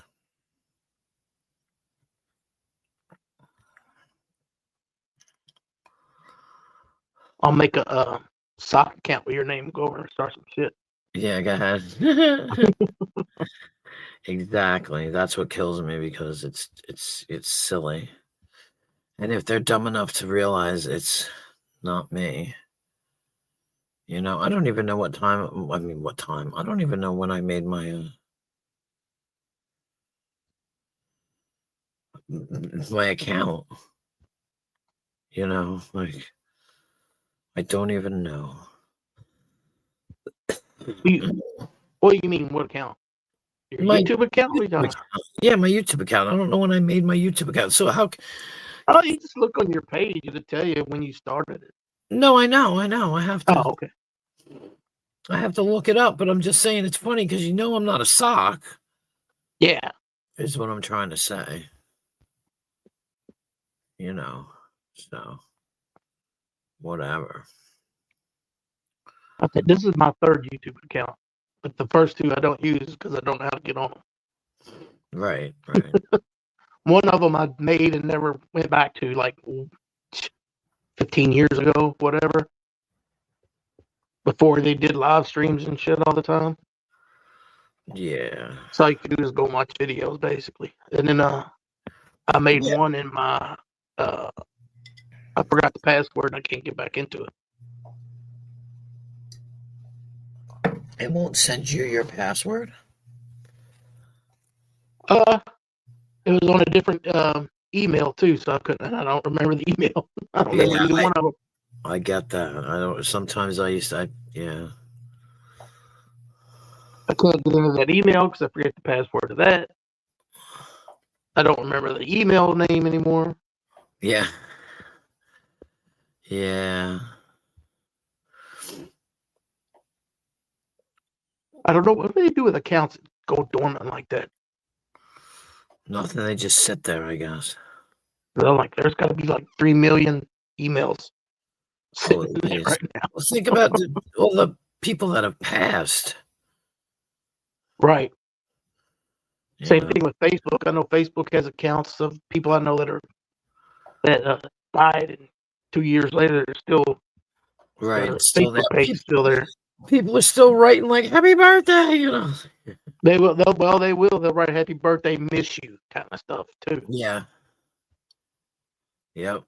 I'll make a sock account with your name and go over and start some shit. Yeah, go ahead. Exactly. That's what kills me because it's silly. And if they're dumb enough to realize it's not me, I don't even know what time. I mean, what time? I don't even know when I made my my account. Like I don't even know. What do you mean? What account? Your My YouTube account? What are you talking YouTube account. Yeah, my YouTube account. I don't know when I made my YouTube account. So how? about? Oh, you just look on your page. It'll tell you when you started it. No, I know. I have to. Oh, okay. I have to look it up. But I'm just saying it's funny because I'm not a sock. Yeah. Is what I'm trying to say. So whatever. Okay, this is my third YouTube account, but the first two I don't use because I don't know how to get on them. Right. One of them I made and never went back to, like 15 years ago, whatever. Before they did live streams and shit all the time. Yeah. So all you can do is go watch videos, basically. And then I made one in my I forgot the password and I can't get back into it. It won't send you your password? It was on a different email too, so I don't remember the email. I don't remember either one of them. I get that. I don't. Sometimes yeah. I can't get into that email because I forget the password to that. I don't remember the email name anymore. Yeah. Yeah. I don't know what do they do with accounts that go dormant like that. Nothing. They just sit there, I guess. There's got to be like 3 million emails sitting there right now. Well, think about all the people that have passed. Right. Same thing with Facebook. I know Facebook has accounts of people I know that died, and 2 years later they're still right. Still Facebook page is still there. People are still writing like "Happy birthday," They will. They will. They'll write "Happy birthday, miss you" kind of stuff too. Yeah. Yep.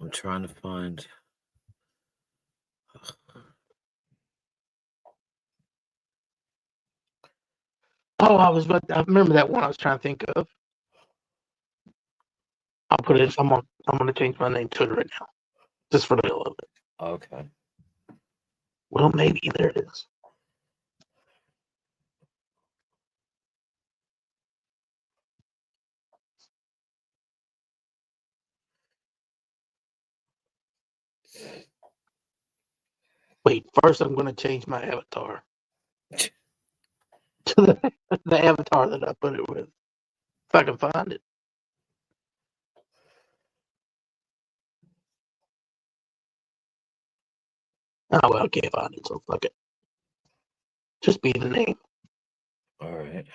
I'm trying to find. Oh, I remember that one I was trying to think of. I'll put it. I'm gonna change my name to it right now, just for the hell of it. Okay. Well, maybe there it is. Wait, first I'm going to change my avatar to the avatar that I put it with. If I can find it. Oh, well, I can't find it, so fuck it. Just be the name. All right.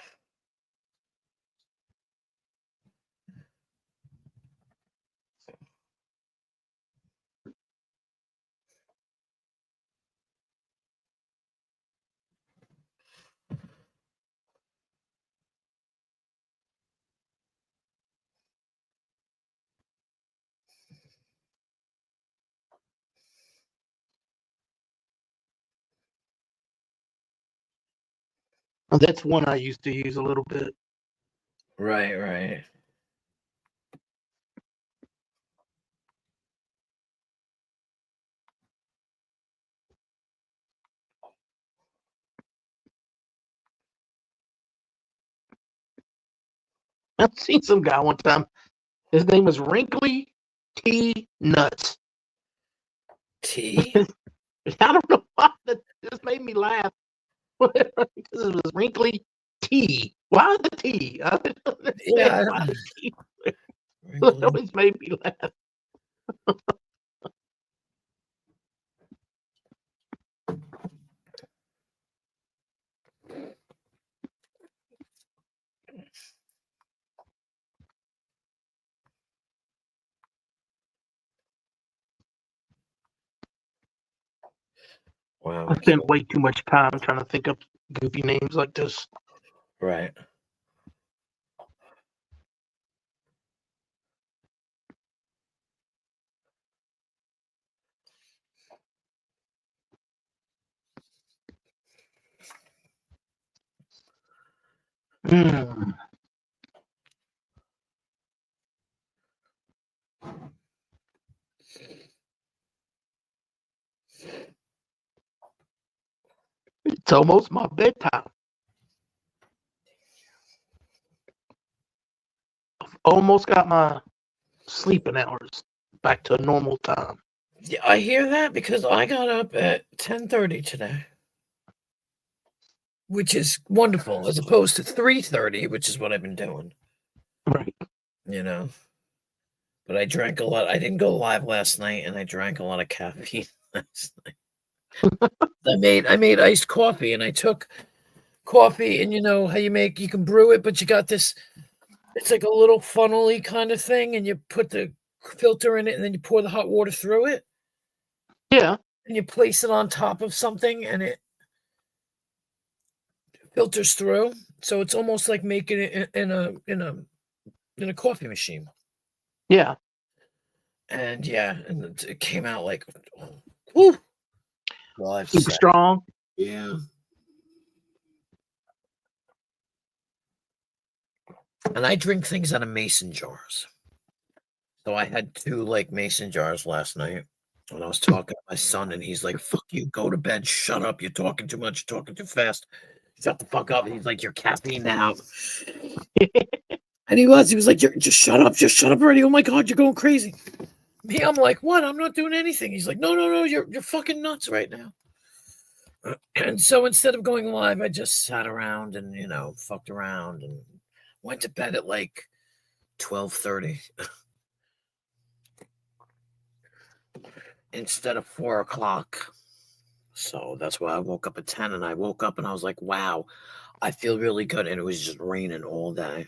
That's one I used to use a little bit. Right, right. I've seen some guy one time. His name was Wrinkly T Nuts. T. I don't know why that just made me laugh. Because it was Wrinkly T. Why the T? I don't understand Yeah. why the T. It always made me laugh. Wow. I spent way too much time trying to think of goofy names like this. Right. Mm. It's almost my bedtime. I've almost got my sleeping hours back to a normal time. Yeah, I hear that because I got up at 10:30 today, which is wonderful, as opposed to 3:30, which is what I've been doing. Right. You know. But I drank a lot. I didn't go live last night, and I drank a lot of caffeine last night. I made iced coffee, and I took coffee, and you know how you can brew it, but you got this. It's like a little funnel-y kind of thing, and you put the filter in it, and then you pour the hot water through it. Yeah. And you place it on top of something, and it filters through. So it's almost like making it in a coffee machine. Yeah. And yeah, and it came out like, whoo. Well, Super strong. Yeah. And I drink things out of mason jars. So I had 2 like mason jars last night. And I was talking to my son, and he's like, "Fuck you, go to bed. Shut up. You're talking too much. You're talking too fast. Shut the fuck up." He's like, "You're caffeine now." And he was like, Just shut up. Just shut up already. Oh my God, you're going crazy. Me, I'm like, "What? I'm not doing anything." He's like, "No, no, no. You're fucking nuts right now." And so instead of going live, I just sat around and, fucked around and went to bed at like 12:30 instead of 4 o'clock. So that's why I woke up at 10, and I woke up and I was like, wow, I feel really good. And it was just raining all day.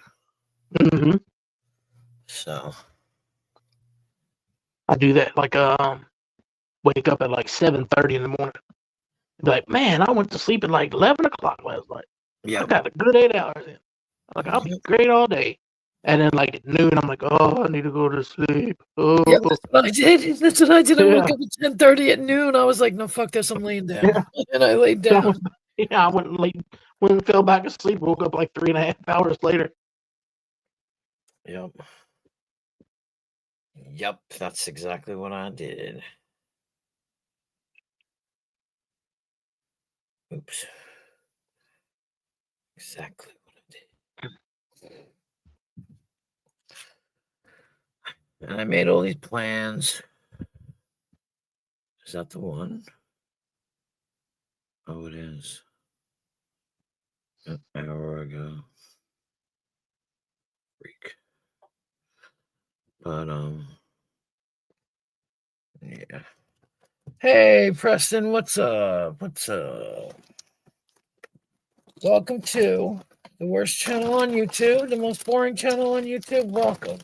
Mm-hmm. So I do that like wake up at like 7:30 in the morning. Be like, man, I went to sleep at like 11 o'clock last night. yeah. I got a good 8 hours in. Like I'll be great all day. And then like at noon, I'm like, oh, I need to go to sleep. Oh, Yeah, that's what I did. That's what I did. I woke Yeah. up at 10:30 at noon. I was like, no, fuck this. I'm laying down. Yeah. And I laid down. I went late, went and fell back asleep. Woke up like 3.5 hours later. Yep. Yep, that's exactly what I did. Oops. Exactly what I did. And I made all these plans. Is that the one? Oh, it is. An hour ago. Freak. But yeah. Hey Preston, what's up? What's up? Welcome to the worst channel on YouTube, the most boring channel on YouTube. Welcome.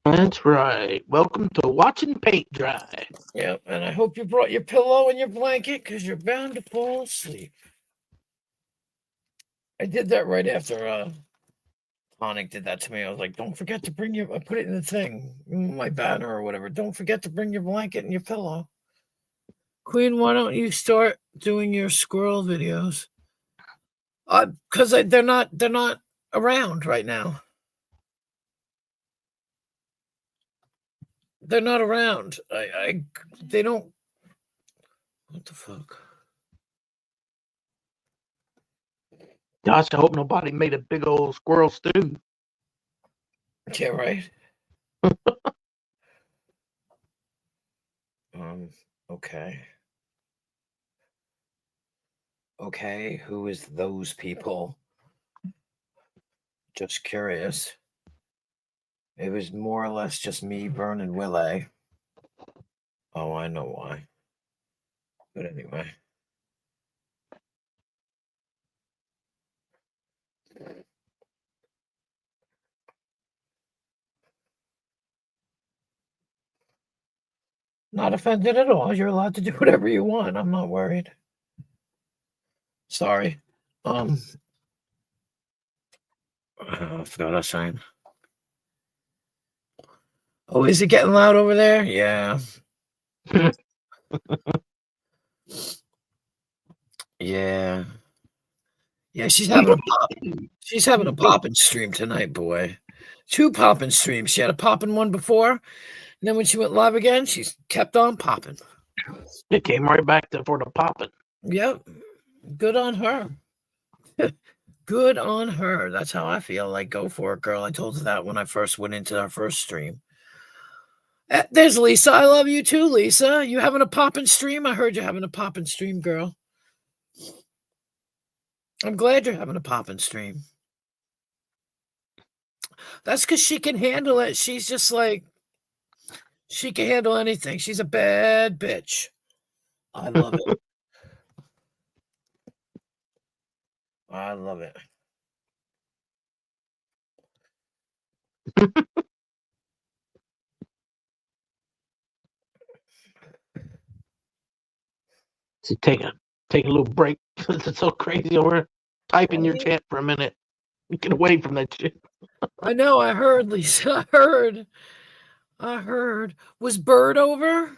That's right. Welcome to watching paint dry. Yep, and I hope you brought your pillow and your blanket because you're bound to fall asleep. I did that right after Tonic did that to me. I was like, don't forget to bring your, I put it in the thing, my banner or whatever. Don't forget to bring your blanket and your pillow. Queen, why don't you start doing your squirrel videos? Because they're not around right now. They're not around. They don't. What the fuck? Gosh, I hope nobody made a big old squirrel stew. Yeah, right. Okay. Okay, who is those people? Just curious. It was more or less just me, Vern, and Willie. Oh, I know why. But anyway. Not offended at all. You're allowed to do whatever you want. I'm not worried. Sorry. I forgot what I was saying. Oh, is it getting loud over there? Yeah. Yeah. Yeah, she's having a pop. She's having a poppin' stream tonight, boy. 2 poppin' streams. She had a poppin' one before, and then when she went live again, she's kept on popping. It came right back to for the popping. Yep. Good on her. Good on her. That's how I feel. Like, go for it, girl. I told her that when I first went into our first stream. There's Lisa. I love you too, Lisa. You having a poppin' stream? I heard you're having a poppin' stream, girl. I'm glad you're having a poppin' stream. That's because she can handle it. She's just like, she can handle anything. She's a bad bitch. I love it. I love it. So take a little break. It's so crazy over. Type in your chat for a minute. Get away from that shit. I know. I heard, Lisa. I heard. Was Bird over?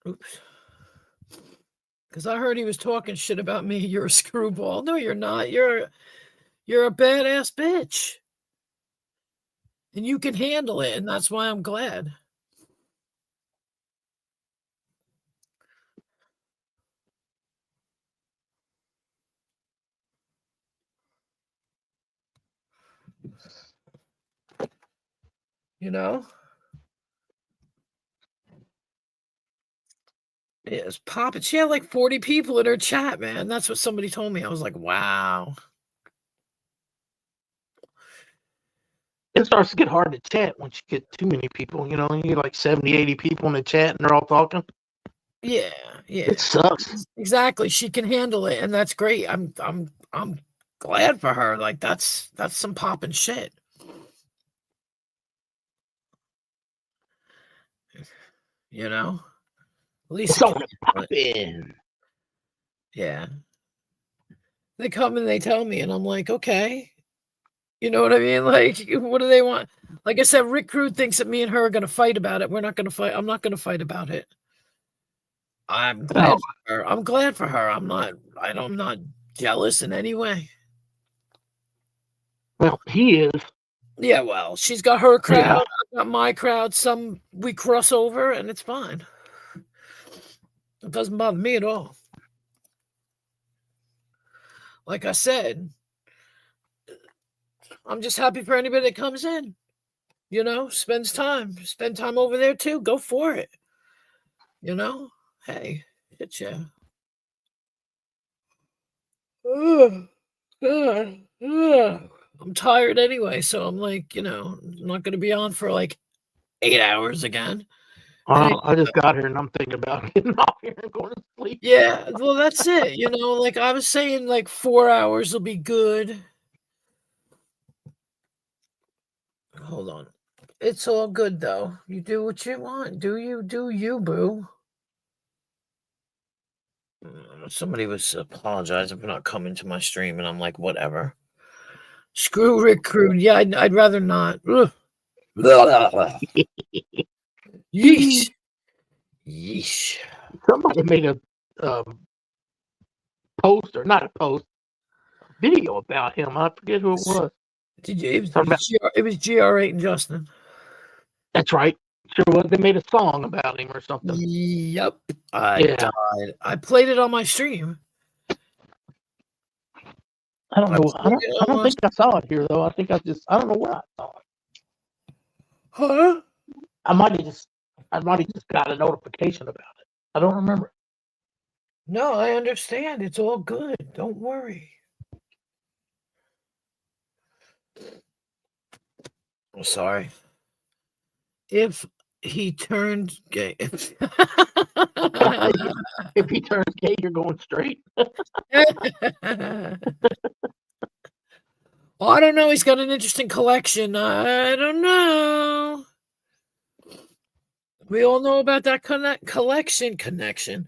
Oops. Because I heard he was talking shit about me. You're a screwball. No, you're not. You're a badass bitch. And you can handle it, and that's why I'm glad. You know? Yeah, it's popping. She had like 40 people in her chat, man. That's what somebody told me. I was like, wow. It starts to get hard to chat once you get too many people. You know, you get like 70, 80 people in the chat and they're all talking. Yeah, yeah. It sucks. Exactly. She can handle it, and that's great. I'm glad for her. Like, that's some popping shit. You know? At least Someone pop in. Yeah. They come and they tell me, and I'm like, okay. You know what I mean? Like, what do they want? Like I said, Rick Crude thinks that me and her are going to fight about it. We're not going to fight. I'm not going to fight about it. I'm glad for her. I'm glad for her. I'm not jealous in any way. Well, he is. Yeah, well, she's got her crowd. I've got my crowd. We cross over, and it's fine. It doesn't bother me at all. Like I said, I'm just happy for anybody that comes in. spend time over there too. Go for it. Hey, hit ya. Ugh, ugh, ugh. I'm tired anyway, so I'm like, I'm not going to be on for like 8 hours again. I just got here and I'm thinking about getting off here and going to sleep. Yeah, well, that's it. Like I was saying, like 4 hours will be good. Hold on. It's all good though. You do what you want. Do you, boo. Somebody was apologizing for not coming to my stream, and I'm like, whatever. Screw Rick Crude. Yeah, I'd rather not. Ugh. Yeesh. Yeesh. Somebody made a not a post, a video about him. I forget who it was. It was GR8 and Justin. That's right. Sure was. They made a song about him or something. Yep. I died. I played it on my stream. I don't know. I don't think I saw it here though. I don't know where I saw it. Huh? I might have just got a notification about it. I don't remember. No, I understand. It's all good. Don't worry. I'm sorry. If he turned gay. If he turns gay, you're going straight. Well, I don't know. He's got an interesting collection. I don't know. We all know about that collection connection.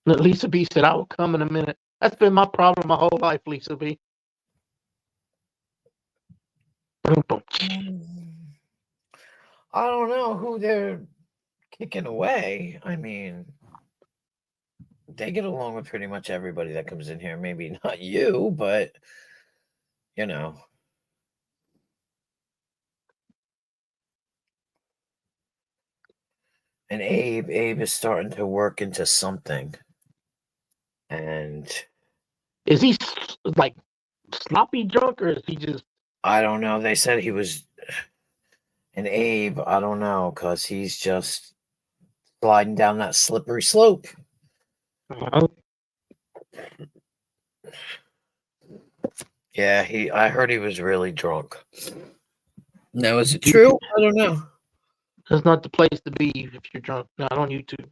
Lisa B said, I will come in a minute. That's been my problem my whole life, Lisa B. I don't know who they're kicking away. I mean, they get along with pretty much everybody that comes in here. Maybe not you, but And Abe is starting to work into something. And is he like sloppy drunk or is he just? I don't know. They said he was. And Abe, I don't know, because he's just sliding down that slippery slope. Yeah, I heard he was really drunk. Now, is it true? I don't know. That's not the place to be if you're drunk. Not on YouTube.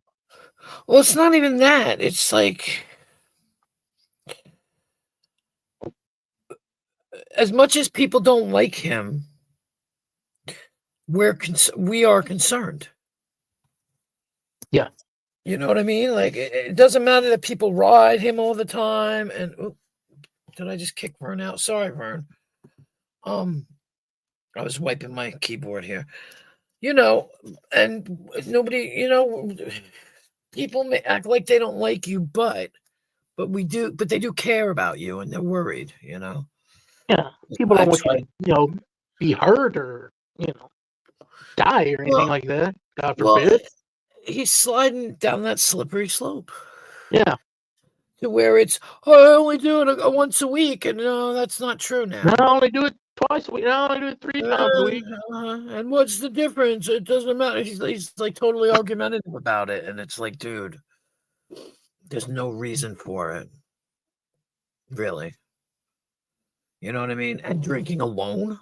Well, it's not even that. It's like, as much as people don't like him, we are concerned. Yeah. You know what I mean? Like, it doesn't matter that people ride him all the time. And did I just kick Vern out? Sorry, Vern. I was wiping my keyboard here. And nobody, people may act like they don't like you, but we do, but they do care about you and they're worried, Yeah. People don't want you to, be hurt or, die or anything like that. God forbid. He's sliding down that slippery slope. Yeah. To where it's, I only do it once a week. And no, that's not true now. No, I only do it twice a week. No, I only do it 3 times a week. And what's the difference? It doesn't matter. He's like totally argumentative about it. And it's like, dude, there's no reason for it. Really. You know what I mean? And drinking alone?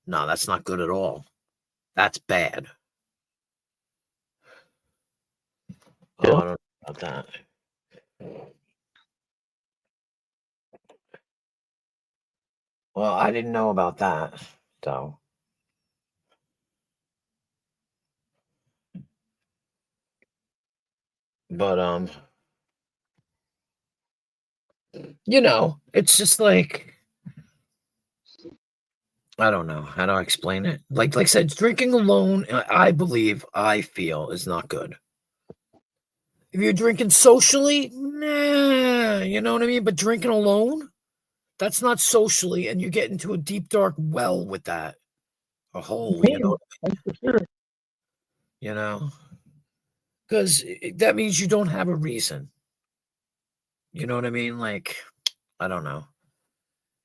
No, that's not good at all. That's bad. Yeah. Oh, I don't know about that. Well, I didn't know about that, so. But it's just like, I don't know how to explain it. Like I said, drinking alone, I feel is not good. If you're drinking socially, nah, you know what I mean? But drinking alone, that's not socially, and you get into a deep, dark well with that. A hole, because that means you don't have a reason. You know what I mean? Like, I don't know.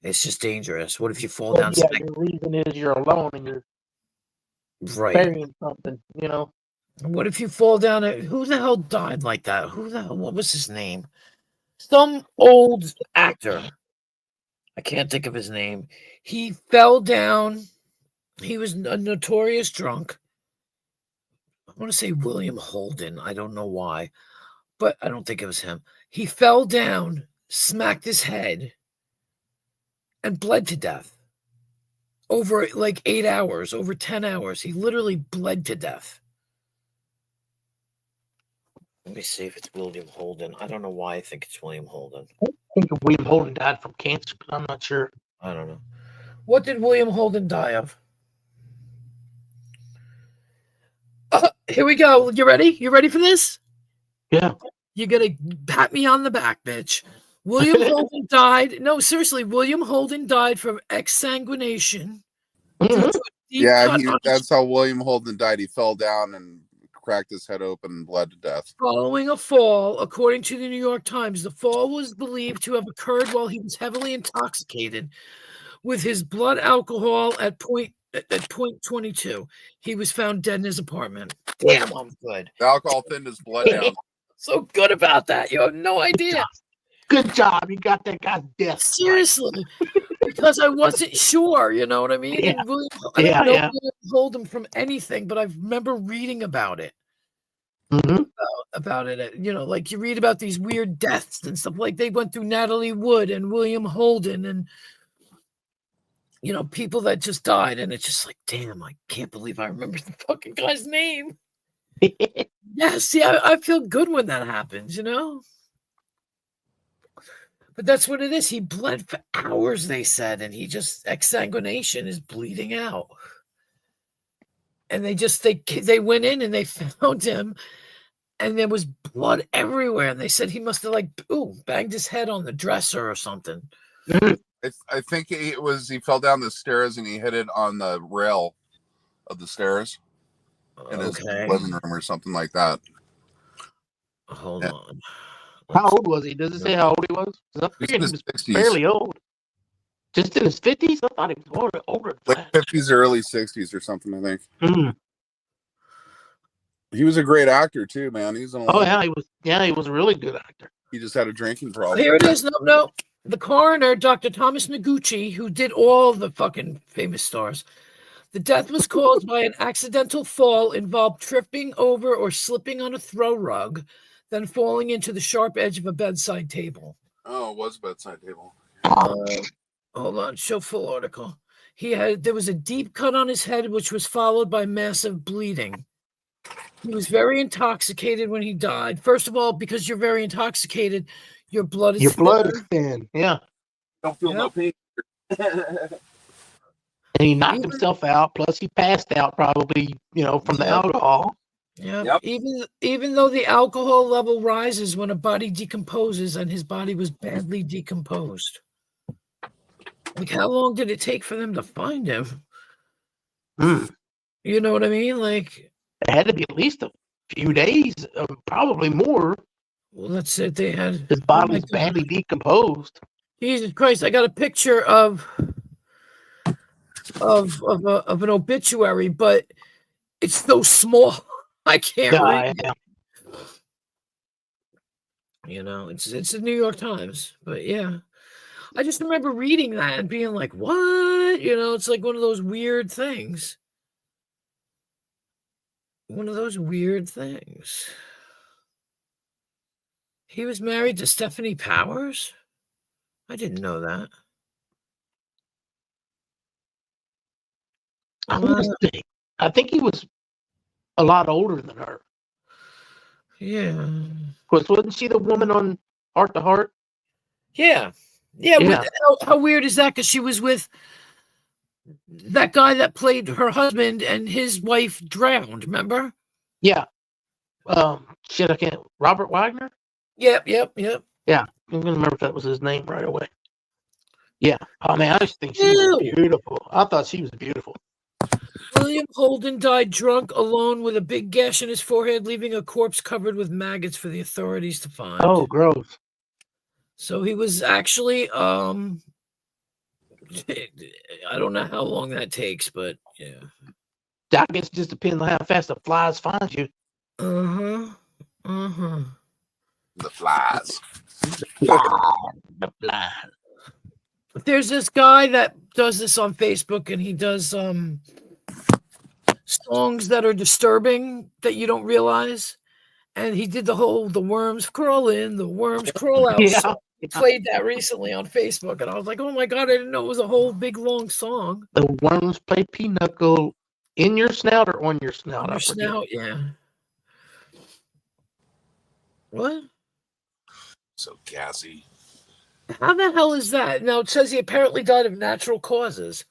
It's just dangerous. What if you fall down? Yeah, your reason is you're alone and you're Right. burying something, What if you fall down? Who the hell died like that? Who the hell? What was his name? Some old actor. I can't think of his name. He fell down. He was a notorious drunk. I want to say William Holden. I don't know why, but I don't think it was him. He fell down, smacked his head, and bled to death. Over like 8 hours, over 10 hours. He literally bled to death. Let me see if it's William Holden. I don't know why I think it's William Holden. I think William Holden died from cancer, but I'm not sure. I don't know. What did William Holden die of? Here we go. You ready? You ready for this? Yeah. You gotta pat me on the back, bitch. William Holden died. No, seriously, William Holden died from exsanguination. Mhm. Yeah, that's how William Holden died. He fell down and cracked his head open and bled to death. Following a fall, according to the New York Times, the fall was believed to have occurred while he was heavily intoxicated with his blood alcohol at point 22. He was found dead in his apartment. Damn, I'm good. The alcohol thinned his blood down. So good about that. You have no idea. Good job. You got that guy's death. Seriously. Because I wasn't sure, you know what I mean? Yeah. And I don't know Yeah. William Holden from anything, but I remember reading about it. Mm-hmm. About it, like you read about these weird deaths and stuff. Like they went through Natalie Wood and William Holden, and people that just died, and it's just like, damn, I can't believe I remember the fucking guy's name. Yeah, see, I feel good when that happens, But that's what it is. He bled for hours, they said, and he just exsanguination is bleeding out. And they went in and they found him, and there was blood everywhere. And they said he must have banged his head on the dresser or something. I think he fell down the stairs and he hit it on the rail of the stairs in his living room or something like that. Hold on. How old was he? Does it say how old he was? He's in his 60s. Fairly old. Just in his 50s? I thought he was older. Like 50s or early 60s or something, I think. Mm. He was a great actor too, man. He was a really good actor. He just had a drinking problem. Here it is. No. The coroner, Dr. Thomas Noguchi, who did all the fucking famous stars. The death was caused by an accidental fall, involved tripping over or slipping on a throw rug, then falling into the sharp edge of a bedside table. Oh, it was a bedside table. Hold on, show full article. There was a deep cut on his head, which was followed by massive bleeding. He was very intoxicated when he died. First of all, because you're very intoxicated, your blood is thin. Yeah. Don't feel no pain. And he knocked himself out. Plus, he passed out probably, from the alcohol. Yeah. Yep. Even though the alcohol level rises when a body decomposes, and his body was badly decomposed. Like, how long did it take for them to find him? You know what I mean? Like, it had to be at least a few days, probably more. Well, that's it. They had his body was badly decomposed. Jesus Christ! I got a picture of an obituary, but it's so small I can't read it. It's the New York Times, but yeah. I just remember reading that and being like, what? It's like one of those weird things. He was married to Stephanie Powers? I didn't know that. I think he was a lot older than her. Yeah. Of course, wasn't she the woman on Heart to Heart? Yeah. Yeah. How weird is that? Because she was with that guy that played her husband, and his wife drowned, remember? Yeah. I can't. Robert Wagner? Yep. Yeah. I'm going to remember if that was his name right away. Yeah. Oh, man, I just think she was beautiful. I thought she was beautiful. William Holden died drunk, alone, with a big gash in his forehead, leaving a corpse covered with maggots for the authorities to find. Oh, gross. So he was actually, I don't know how long that takes, but yeah. I guess it just depends on how fast the flies find you. Uh-huh. Uh-huh. The flies. The flies. There's this guy that does this on Facebook, and he does songs that are disturbing that you don't realize. And he did the worms crawl in, the worms crawl out. Yeah. song. He played that recently on Facebook, and I was like, oh my God, I didn't know it was a whole big long song. The worms play pinochle in your snout or on your snout. On I your forget. snout, yeah. What? So gassy. How the hell is that? Now it says he apparently died of natural causes.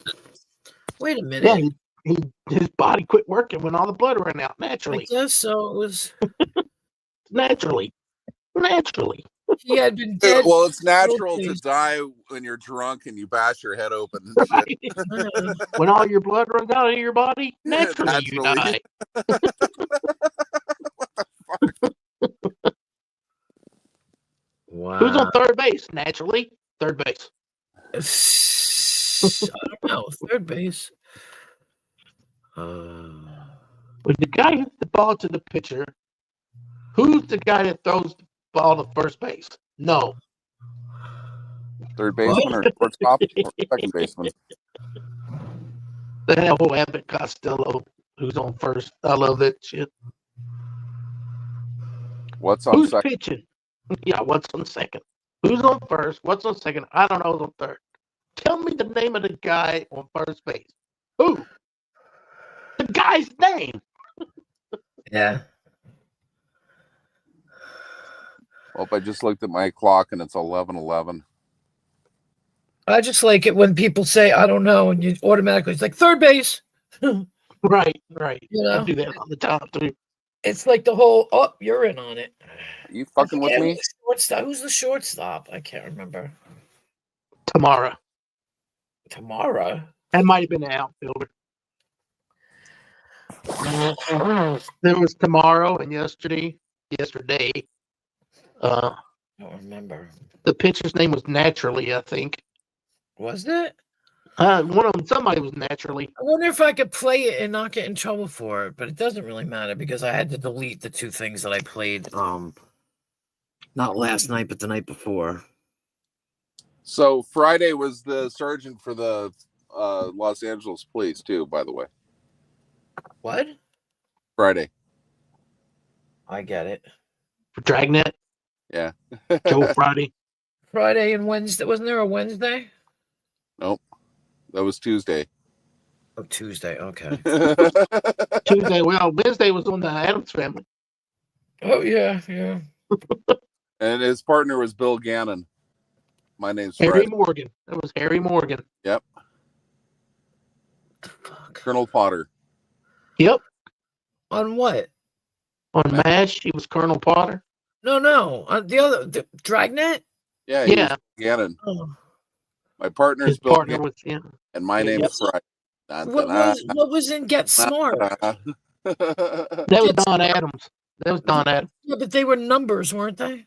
Wait a minute. Yeah, his body quit working when all the blood ran out I naturally. guess so. It was. Naturally. He had been dead. Well, it's natural to days. die when you're drunk and you bash your head open and shit. Right. When all your blood runs out of your body, naturally you Naturally. die. Wow. Who's on third base? Naturally, third base. I don't know. Third base. When the guy hits the ball to the pitcher, who's the guy that throws the ball to first base? No. Third baseman or shortstop or second baseman? The whole Abbott Costello, who's on first. I love that shit. What's on Who's second? pitching? Yeah, what's on second? Who's on first? What's on second? I don't know who's on third. Tell me the name of the guy on first base. Who? The guy's name. Yeah. Well, I just looked at my clock and it's 11:11. I just like it when people say, I don't know, and you automatically, it's like third base. Right. You know? I do that all the time too. It's like the whole, oh, you're in on it. You fucking with Yeah, me? Who's the shortstop? I can't remember. Tamara. That might have been an outfielder. There was tomorrow and yesterday. I don't remember. The pitcher's name was Naturally, I think. Was it? One of them, somebody was Naturally. I wonder if I could play it and not get in trouble for it, but it doesn't really matter because I had to delete the two things that I played. Not last night, but the night before. So Friday was the sergeant for the Los Angeles police too, by the way. What? Friday. I get it. For Dragnet. Yeah. Joe Friday. Friday and Wednesday. Wasn't there a Wednesday? Nope. That was Tuesday. Oh, Tuesday. Okay. Tuesday. Well, Wednesday was on the Addams Family. Oh, yeah. And his partner was Bill Gannon. My name's Harry Fred. Morgan. That was Harry Morgan. Yep. Fuck. Colonel Potter. Yep. On what? On MASH, he was Colonel Potter. No. On the Dragnet? Yeah. He Yeah. was Gannon. Oh. My partner's His Bill partner Gannon, was him. and my Yeah, name's Fred. What was in Get Smart? That was Don Adams. Yeah, but they were numbers, weren't they?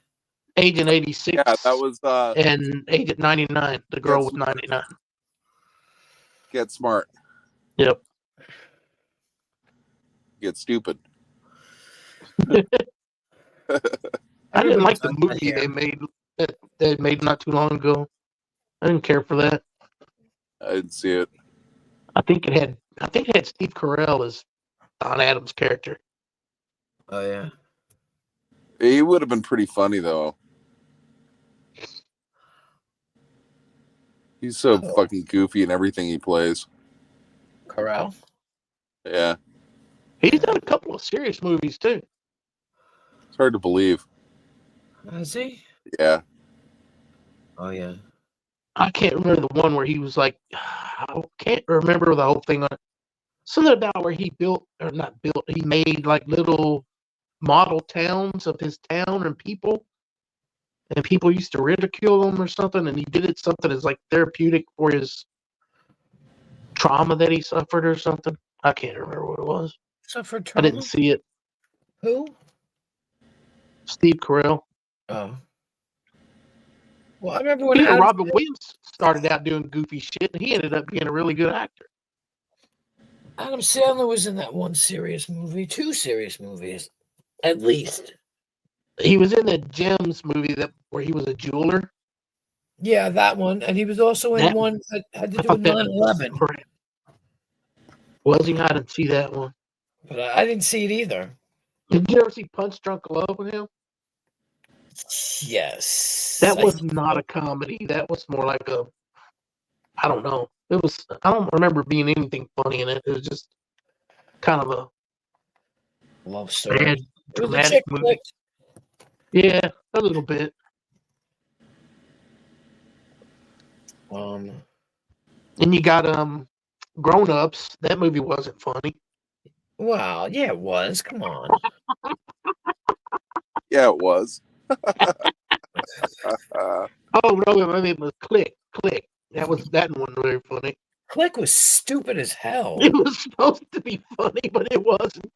Agent 86. Yeah, that was and Agent 99. The girl was 99. Get Smart. Yep. Get Stupid. I didn't like the Everybody's movie got they made that they made not too long ago. I didn't care for that. I didn't see it. I think it had Steve Carell as Don Adams' character. Oh, yeah. He would have been pretty funny though. He's so fucking goofy in everything he plays. Corral? Yeah. Yeah. He's done a couple of serious movies too. It's hard to believe. Is he? Yeah. Oh, yeah. I can't remember the one where he was like, I can't remember the whole thing on it. Something about where he he made like little model towns of his town and people used to ridicule him or something, and he did it something as like therapeutic for his trauma that he suffered or something. I can't remember what it was. Suffered I trauma? didn't see it. Who? Steve Carell. Oh. Well, I remember when Peter Adam- Robin Williams started out doing goofy shit, and he ended up being a really good actor. Adam Sandler was in that one serious movie, 2 serious movies, at least. He was in the Gems movie where he was a jeweler. Yeah, that one. And he was also in That- one that had to I do thought with that 9/11. Was he? I didn't see that one. But I didn't see it either. Did you ever see Punch Drunk Love with him? Yes. That I was think not so. a comedy. That was more like I don't know. It was. I don't remember being anything funny in it. It was just kind of a Love story. bad, It was a dramatic chick movie. flick. Yeah, a little bit. And you got Grown Ups. That movie wasn't funny. Wow, yeah, it was. Come on. Yeah, it was. Oh no, I mean it was Click. That one very funny. Click was stupid as hell. It was supposed to be funny, but it wasn't.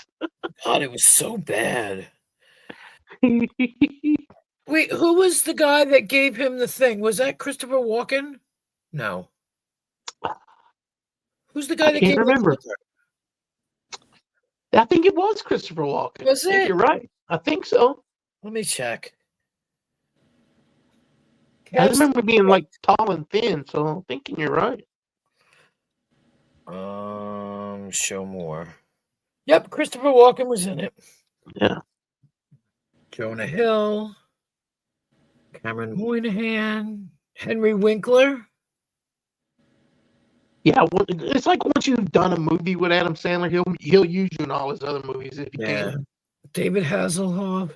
God, it was so bad. Wait, who was the guy that gave him the thing? Was that Christopher Walken? No. Who's the guy that can't gave him remember. the clicker? I think it was Christopher Walken. Was I think it? you're right. I think so. Let me check. I remember being like tall and thin, so I'm thinking you're right. Show more. Yep, Christopher Walken was in it. Yeah. Jonah Hill, Cameron Moynihan, Henry Winkler. Yeah, it's like once you've done a movie with Adam Sandler, he'll use you in all his other movies if he can. David Hasselhoff,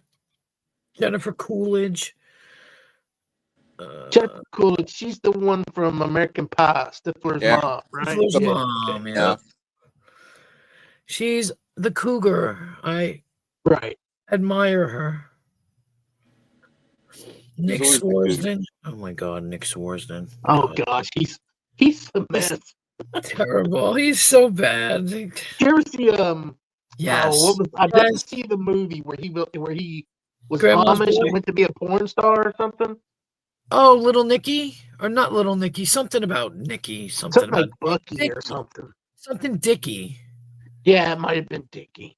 Jennifer Coolidge. Jennifer Coolidge, she's the one from American Pie, Stifler's mom, right? Stifler's mom, yeah. She's the cougar. I admire her. Nick Swartzen. Oh my God, Nick Swartzen. Oh gosh, he's a mess. Terrible. He's so bad. Did you ever see Yes. I didn't see the movie where he was Grandma's Amish Boy? and went to be a porn star or something. Oh, Little Nicky? Or not Little Nicky. Something about Nicky. Something Something about like Bucky Dicky. or something. Something Dicky. Yeah, it might have been Dickie.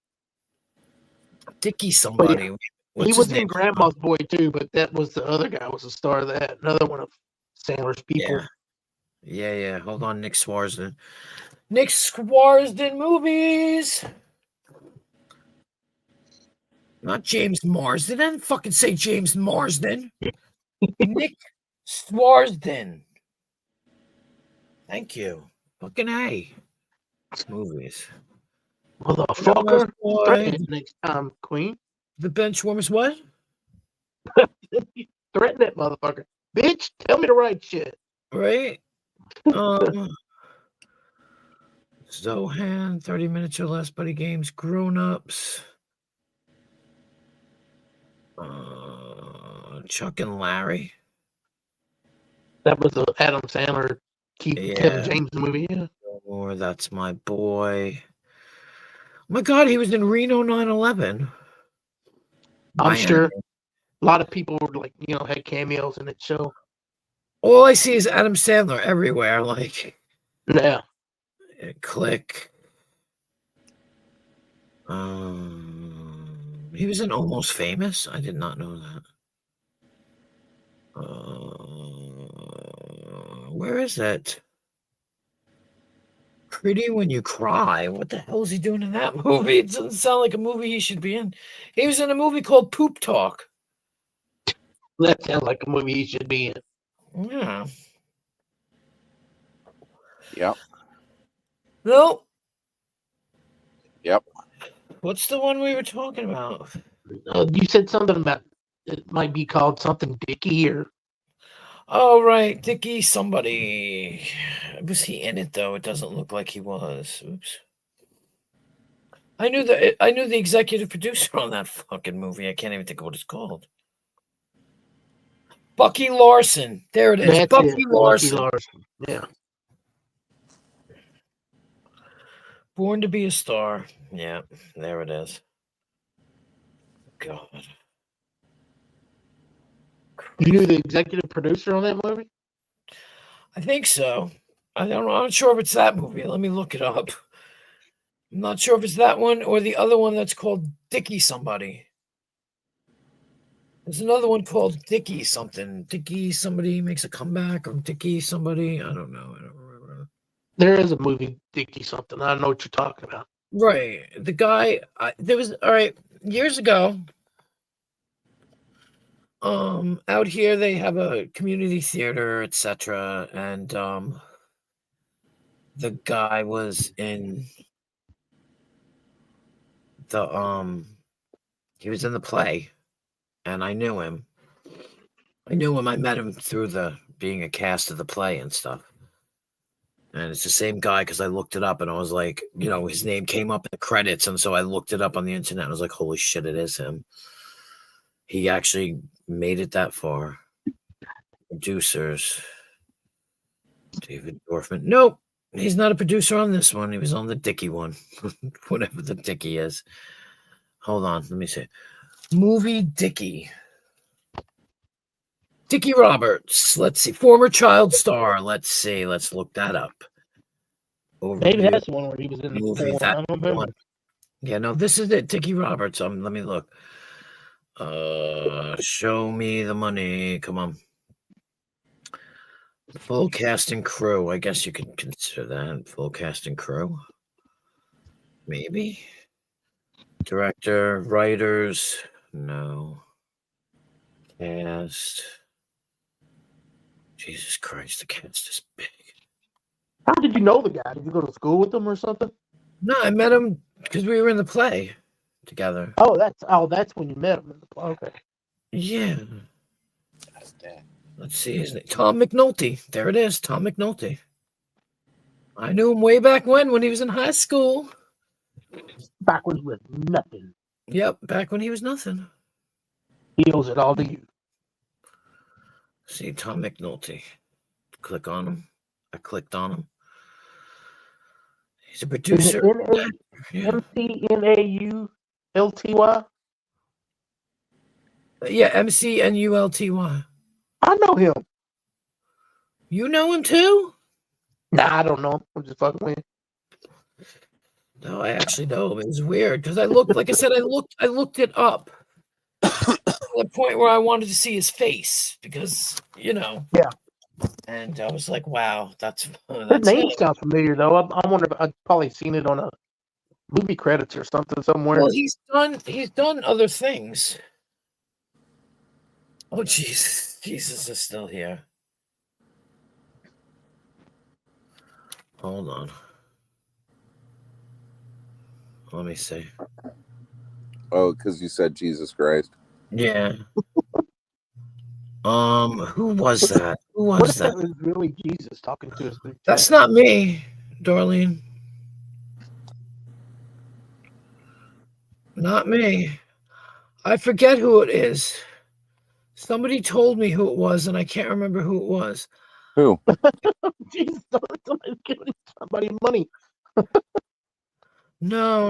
Dicky somebody. What's He his was in name? Grandma's Boy too, but that was the other guy was the star of that. Another one of Sandler's people. Yeah. Hold on, Nick Swartzen. Nick Swartzen movies. Not James Marsden. I didn't fucking say James Marsden. Nick Swartzen. Thank you. Fucking A. Movies. Motherfucker. Boy. Threaten it next time, Queen. The Benchwarmers what? Threaten that motherfucker. Bitch, tell me the right shit. Right? Zohan, 30 minutes or less, Buddy Games, Grown Ups. Chuck and Larry. That was the Adam Sandler, Kevin James movie. Yeah. Or That's My Boy. Oh my God, he was in Reno 9/11. I'm sure a lot of people were like, had cameos in that show. All I see is Adam Sandler everywhere. Like, yeah. Click. He was in Almost Famous. I did not know that. Where is it? Pretty When You Cry. What the hell is he doing in that movie? It doesn't sound like a movie he should be in. He was in a movie called Poop Talk. That sounds like a movie he should be in. Yeah. Yep. No. Yep. What's the one we were talking about? You said something about it might be called something Dickie or. Oh, right. Dickie somebody. Was he in it, though? It doesn't look like he was. Oops. I knew the executive producer on that fucking movie. I can't even think of what it's called. Bucky Larson. There it is. That's Bucky it, Larson. Bucky Larson. Yeah. Born to Be a Star. Yeah, there it is. God. You knew the executive producer on that movie? I think so. I don't know. I'm not sure if it's that movie. Let me look it up. I'm not sure if it's that one or the other one that's called Dickie somebody. There's another one called Dickie something. Dickie somebody makes a comeback, or Dickie somebody. I don't know. I don't remember. There is a movie, Dickie something. I don't know what you're talking about. Right. The guy, there was, all right, years ago, out here they have a community theater, etc. And the guy was in he was in the play, and I knew him. I met him through being a cast of the play and stuff. And it's the same guy because I looked it up and I was like, his name came up in the credits. And so I looked it up on the internet. And I was like, holy shit, it is him. He actually made it that far. Producers. David Dorfman. Nope. He's not a producer on this one. He was on the Dickie one. Whatever the Dickie is. Hold on. Let me see. Movie Dickie. Dickie Roberts. Let's see. Former child star. Let's see. Let's look that up. Maybe that's the one where he was in the movie. porn. I don't remember. One. Yeah, no, this is it. Dickie Roberts. Let me look. Show me the money. Come on. Full cast and crew. I guess you could consider that. Full cast and crew. Maybe. Director, writers. No. Cast. Jesus Christ, the cast is big. How did you know the guy? Did you go to school with him or something? No, I met him because we were in the play together. Oh, that's when you met him. Okay. Yeah. Let's see his name. Tom McNulty. There it is. Tom McNulty. I knew him way back when he was in high school. Back when he was nothing. Yep, back when he was nothing. He owes it all to you. See, Tom McNulty. Click on him. I clicked on him. He's a producer. MCNAULTY? Yeah, MCNULTY. I know him. You know him too? Nah, I don't know him. I'm just fucking with you. No, I actually know him. It was weird because I looked, like I said, I looked it up to the point where I wanted to see his face because, Yeah. And I was like, wow, that's That name it. sounds familiar though. I wonder if I've probably seen it on a movie credits or something somewhere. Well, he's done other things. Oh, Jesus. Jesus is still here. Hold on. Let me see. Oh, because you said Jesus Christ. Yeah. Who was that? Who What was if that? that was really Jesus talking to us? That's not me, Darlene. Not me. I forget who it is. Somebody told me who it was, and I can't remember who it was. Who? Jesus, somebody's giving somebody money. No.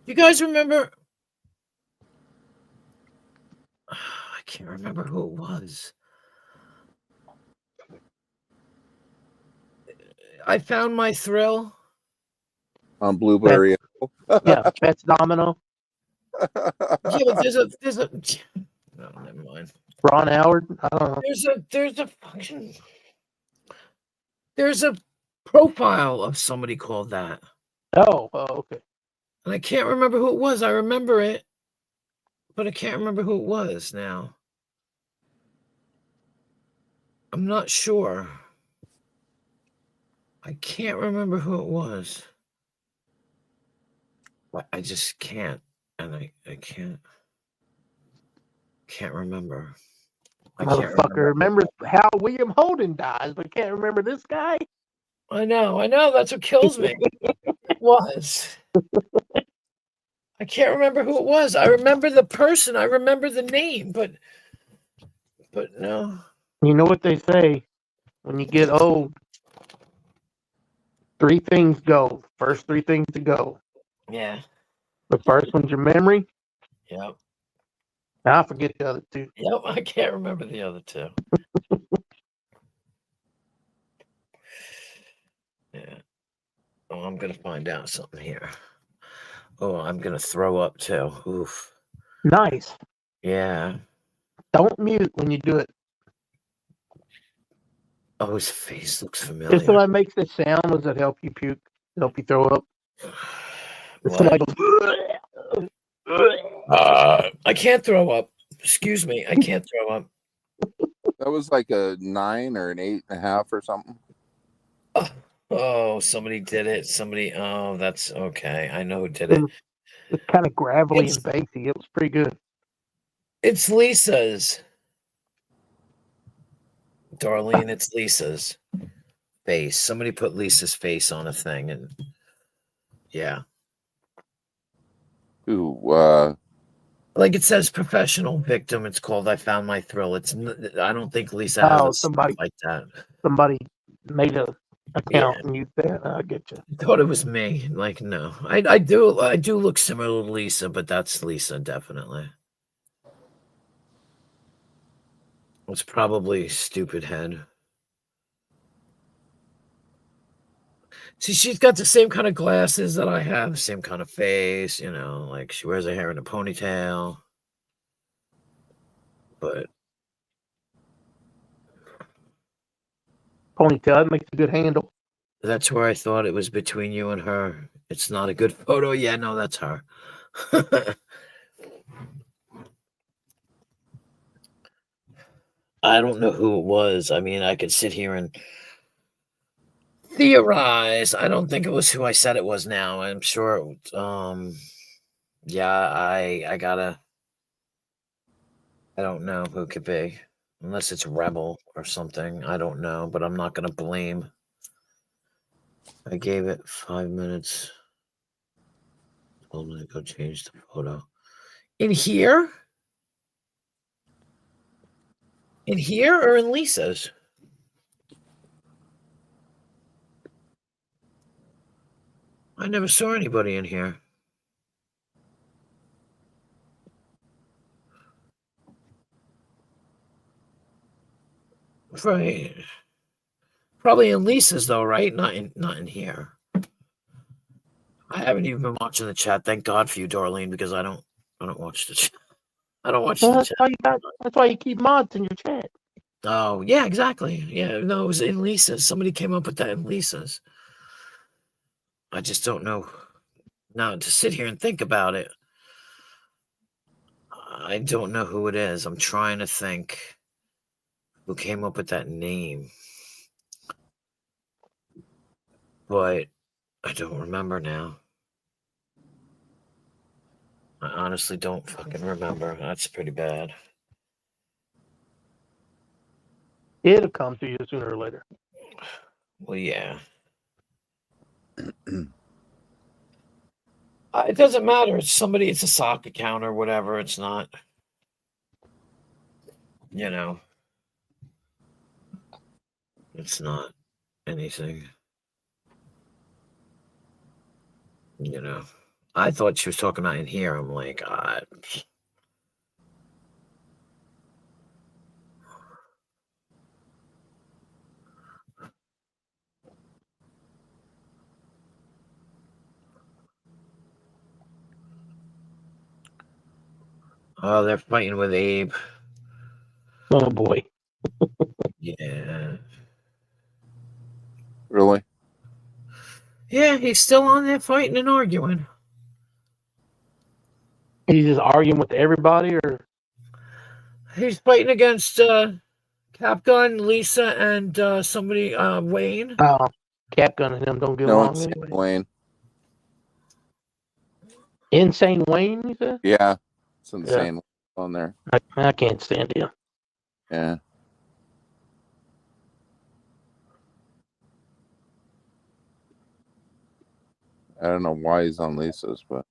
You guys remember? I can't remember who it was. I found my thrill. On Blueberry. Yeah, Pets Domino. Yeah, but there's a. No, never mind. Ron Howard. I don't know. There's a profile of somebody called that. Oh, okay. And I can't remember who it was. I remember it, but I can't remember who it was now. I'm not sure. I can't remember who it was. But I just can't. And I can't remember. Motherfucker remembers how William Holden dies, but can't remember this guy. I know. That's what kills me. It was. I can't remember who it was. I remember the person. I remember the name, but no. You know what they say when you get old? 3 things go. First 3 things to go. Yeah. The first one's your memory. Yep. I forget the other 2. Yep. I can't remember the other 2. Yeah. Oh, I'm gonna find out something here. Oh, I'm gonna throw up too. Oof. Nice. Yeah. Don't mute when you do it. Oh, his face looks If familiar. somebody makes that sound, does that help you puke? Help you throw up? If What? somebody goes, I can't throw up. Excuse me, I can't throw up. That was like a 9 or an 8.5 or something. Oh, somebody did it. Somebody. Oh, that's okay. I know who did it. it's kind of gravelly It's- and bassy. It was pretty good. It's Lisa's. Darlene, it's Lisa's face. Somebody put Lisa's face on a thing, and yeah, Ooh, like it says professional victim. It's called I Found My Thrill. I don't think Lisa has Oh, a stuff somebody- like that. Somebody made a account Yeah. and used that. I get you. I thought it was me. Like, no, I do look similar to Lisa, but that's Lisa definitely. It's probably stupid head. See, she's got the same kind of glasses that I have, same kind of face, you know, like she wears her hair in a ponytail. But Ponytail, that makes a good handle. that's where I thought it was between you and her. It's not a good photo. Yeah, no, that's her. I don't know who it was. I mean, I could sit here and theorize. I don't think it was who I said it was now. I'm sure yeah, I don't know who it could be. Unless it's Rebel or something. I don't know, but I'm not gonna blame. I gave it 5 minutes. Told me to go change the photo. In here? In here or in Lisa's? I never saw anybody in here. Right. Probably in Lisa's though, right? Not in here. I haven't even been watching the chat. Thank God for you, Darlene, because I don't watch the chat. I don't watch Well, the that's chat. why you keep mods in your chat. Oh, yeah, exactly. Yeah, no, it was in Lisa's. Somebody came up with that in Lisa's. I just don't know. Now, to sit here and think about it, I don't know who it is. I'm trying to think who came up with that name. But I don't remember now. I honestly don't fucking remember. That's pretty bad. It'll come to you sooner or later. Well, yeah. It doesn't matter. It's a sock account or whatever. It's not, you know, it's not anything. You know, I thought she was talking about in here. I'm like, oh, they're fighting with Abe. Oh boy. Yeah. really? Yeah, he's still on there fighting and arguing. He's just arguing with everybody, or He's fighting against Capgun, Lisa, and somebody, Wayne. Capgun and him don't get No, along it's anyway. Wayne. Insane Wayne, you said? Yeah, it's insane on there. I can't stand him. Yeah. I don't know why he's on Lisa's, but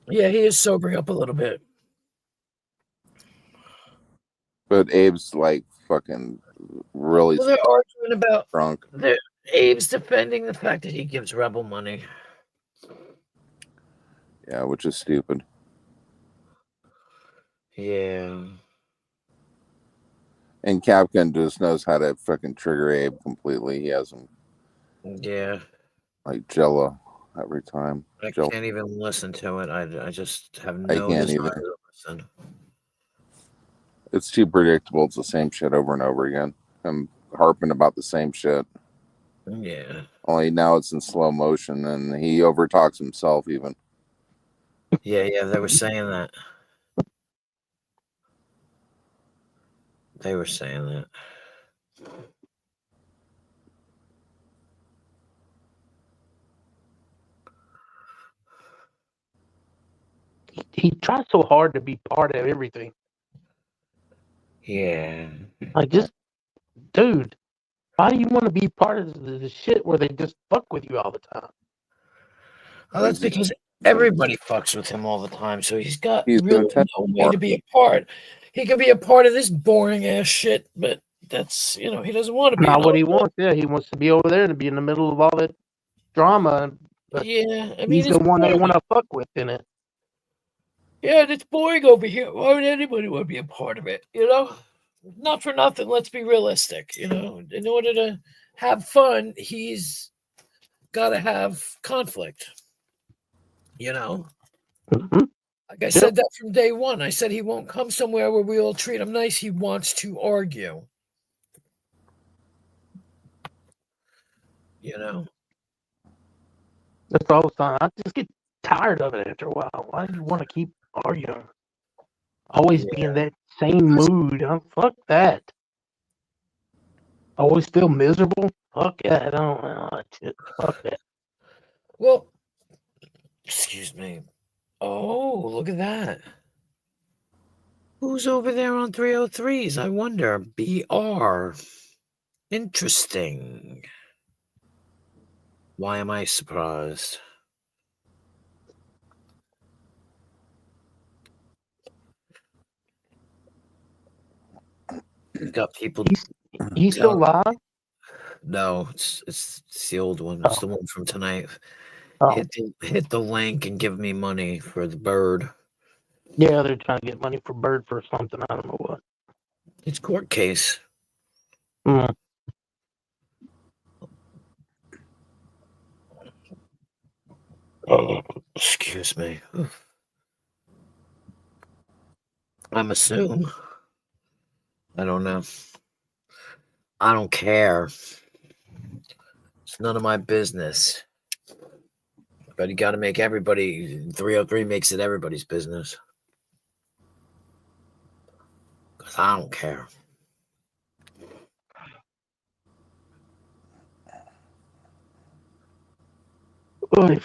Yeah, he is sobering up a little bit. Abe's like fucking really Well, they're arguing about drunk. Abe's defending the fact that he gives Rebel money. Yeah, which is stupid. Yeah. And Capgun just knows how to fucking trigger Abe completely. He has him. Yeah. like Jello every time. I Jello. can't even listen to it. I just have I no can't desire either. to listen. It's too predictable. It's the same shit over and over again. I'm harping about the same shit. Yeah. Only now it's in slow motion, and he overtalks himself even. Yeah, they were saying that. They were saying that. He tries so hard to be part of everything. Yeah. Like, just, dude, why do you want to be part of the shit where they just fuck with you all the time? Well, that's because everybody fucks with him all the time, so he's got He's really intense no way to be a part. He can be a part of this boring ass shit, but that's, he doesn't want to be. Not what he wants. Yeah, he wants to be over there and be in the middle of all that drama. But Yeah, I mean, he's the it's one they boring. want to fuck with in it. Yeah, it's boring over here. Why would anybody want to be a part of it? Not for nothing. Let's be realistic. In order to have fun, he's got to have conflict. Mhm. Like I said that from day one. I said he won't come somewhere where we all treat him nice. He wants to argue. That's all the time. I just get tired of it after a while. Why do you want to keep arguing? Always be in that same mood. Fuck that. Always feel miserable. Fuck that. I don't know that shit. Fuck that. Well, excuse me. Oh, look at that. Who's over there on 303s? I wonder. BR. Interesting. Why am I surprised? We've got people. He's still alive? No, it's the old one. It's the one from tonight. Oh. Hit the link and give me money for the bird. Yeah, they're trying to get money for Bird for something. I don't know what. It's court case. Mm. Oh, excuse me. I'm assuming. I don't know. I don't care. It's none of my business. But you got to make everybody. 303 makes it everybody's business. Because I don't care. You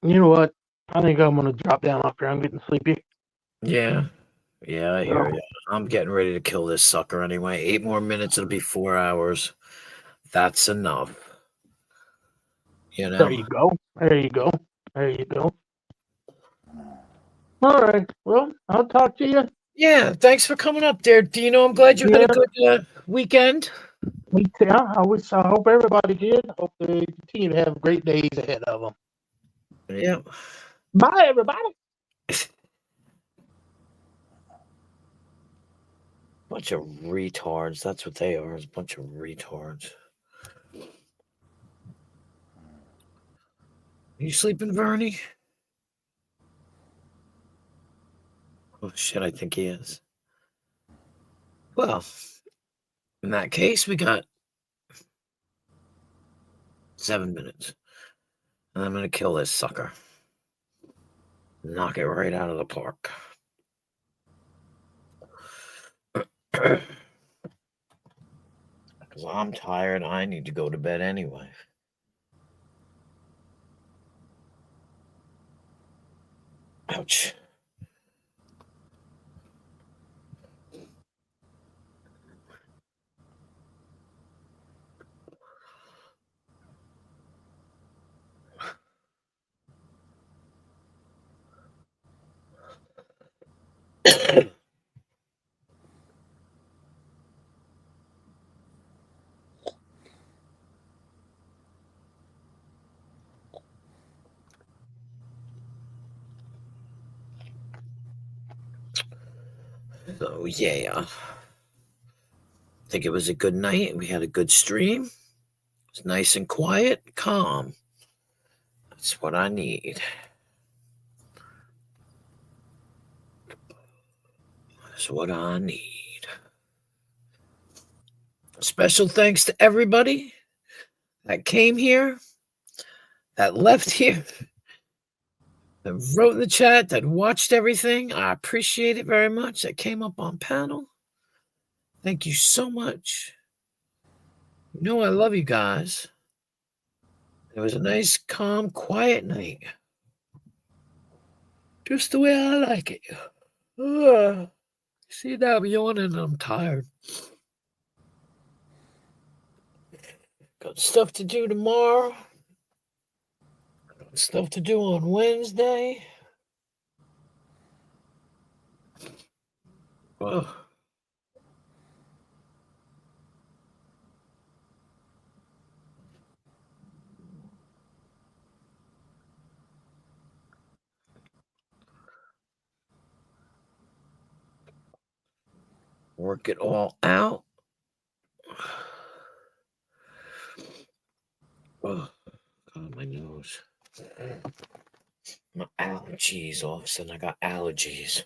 know what? I think I'm going to drop down off here. I'm getting sleepy. Yeah, I hear you. I'm getting ready to kill this sucker anyway. 8 more minutes, it'll be 4 hours. That's enough. There you go. All right. Well, I'll talk to you. Yeah, thanks for coming up there, Dino. I'm glad you had a good weekend. Me too. I hope everybody did. Hope they continue to have great days ahead of them. Yeah. Bye, everybody. Bunch of retards. That's what they are. Is a bunch of retards. You sleeping, Vernie? Oh, shit, I think he is. Well, in that case, we got 7 minutes. And I'm going to kill this sucker. Knock it right out of the park. Because I'm tired. I need to go to bed anyway. Ouch. So, yeah. I think it was a good night. We had a good stream. It's nice and quiet, calm. That's what I need. That's what I need. Special thanks to everybody that came here, that left here, that wrote in the chat, that watched everything. I appreciate it very much. That came up on panel. Thank you so much. You know I love you guys. It was a nice, calm, quiet night. Just the way I like it. See, now I'm yawning and I'm tired. Got stuff to do tomorrow. Got stuff to do on Wednesday. Oh. Work it all out. Oh, God, my nose. My allergies. All of a sudden, I got allergies.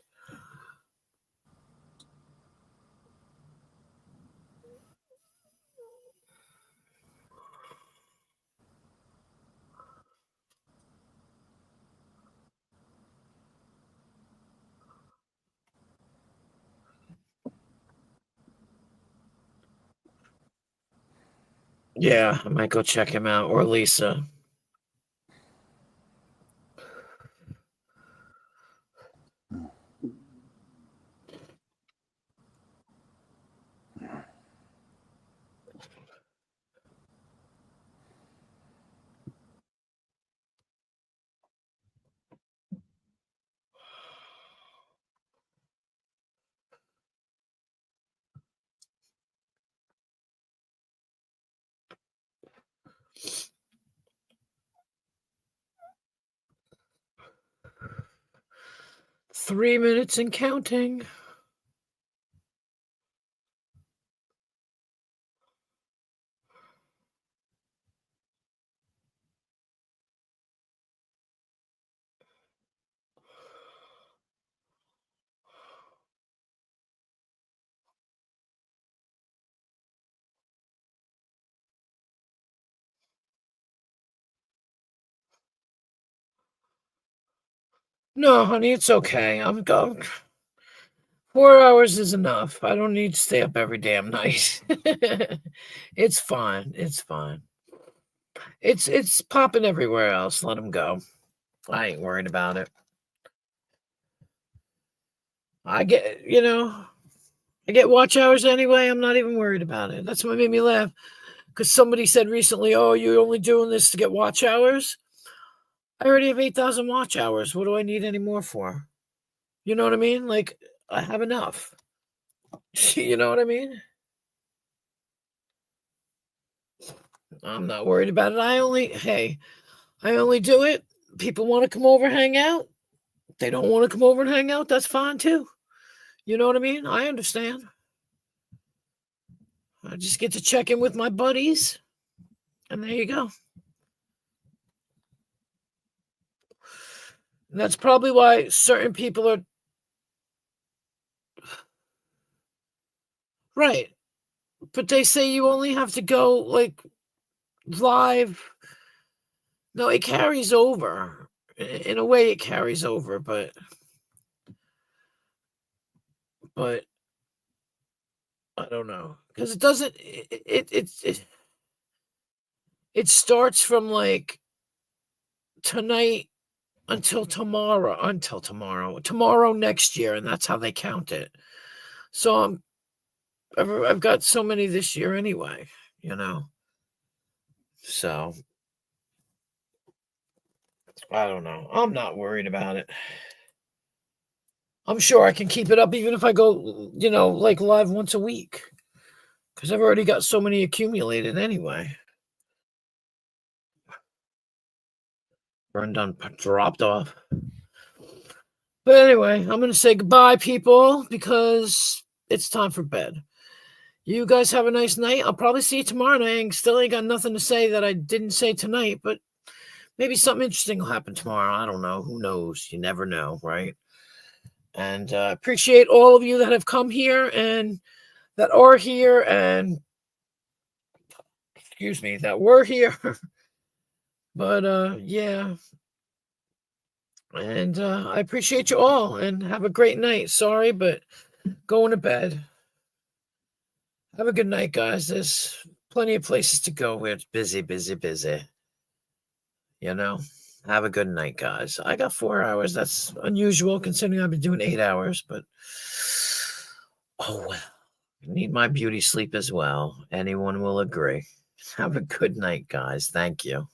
Yeah, I might go check him out, or Lisa. Three minutes and counting. No, honey, it's okay. I'm going. 4 hours is enough. I don't need to stay up every damn night. It's fine. It's fine. It's popping everywhere else. Let him go. I ain't worried about it. I get watch hours anyway. I'm not even worried about it. That's what made me laugh. Because somebody said recently, oh, you're only doing this to get watch hours? I already have 8,000 watch hours. What do I need any more for? You know what I mean? Like, I have enough. You know what I mean? I'm not worried about it. I only do it. People want to come over and hang out. They don't want to come over and hang out. That's fine too. You know what I mean? I understand. I just get to check in with my buddies. And there you go. And that's probably why certain people are right. But they say you only have to go like live. No, it carries over. In a way, it carries over, but I don't know, because it doesn't. It starts from like tonight until tomorrow next year, and that's how they count it. So I've got so many this year anyway, you know. So I don't know. I'm not worried about it. I'm sure I can keep it up even if I go, like live once a week. Because I've already got so many accumulated anyway. Burned done dropped off. But anyway, I'm going to say goodbye, people, because it's time for bed. You guys have a nice night. I'll probably see you tomorrow night. Still ain't got nothing to say that I didn't say tonight, but maybe something interesting will happen tomorrow. I don't know. Who knows? You never know, right? And appreciate all of you that have come here and that are here and excuse me, that were here. But yeah. And I appreciate you all and have a great night. Sorry, but going to bed. Have a good night, guys. There's plenty of places to go where it's busy, busy, busy. You know? Have a good night, guys. I got 4 hours. That's unusual considering I've been doing 8 hours, but oh well. I need my beauty sleep as well. Anyone will agree. Have a good night, guys. Thank you.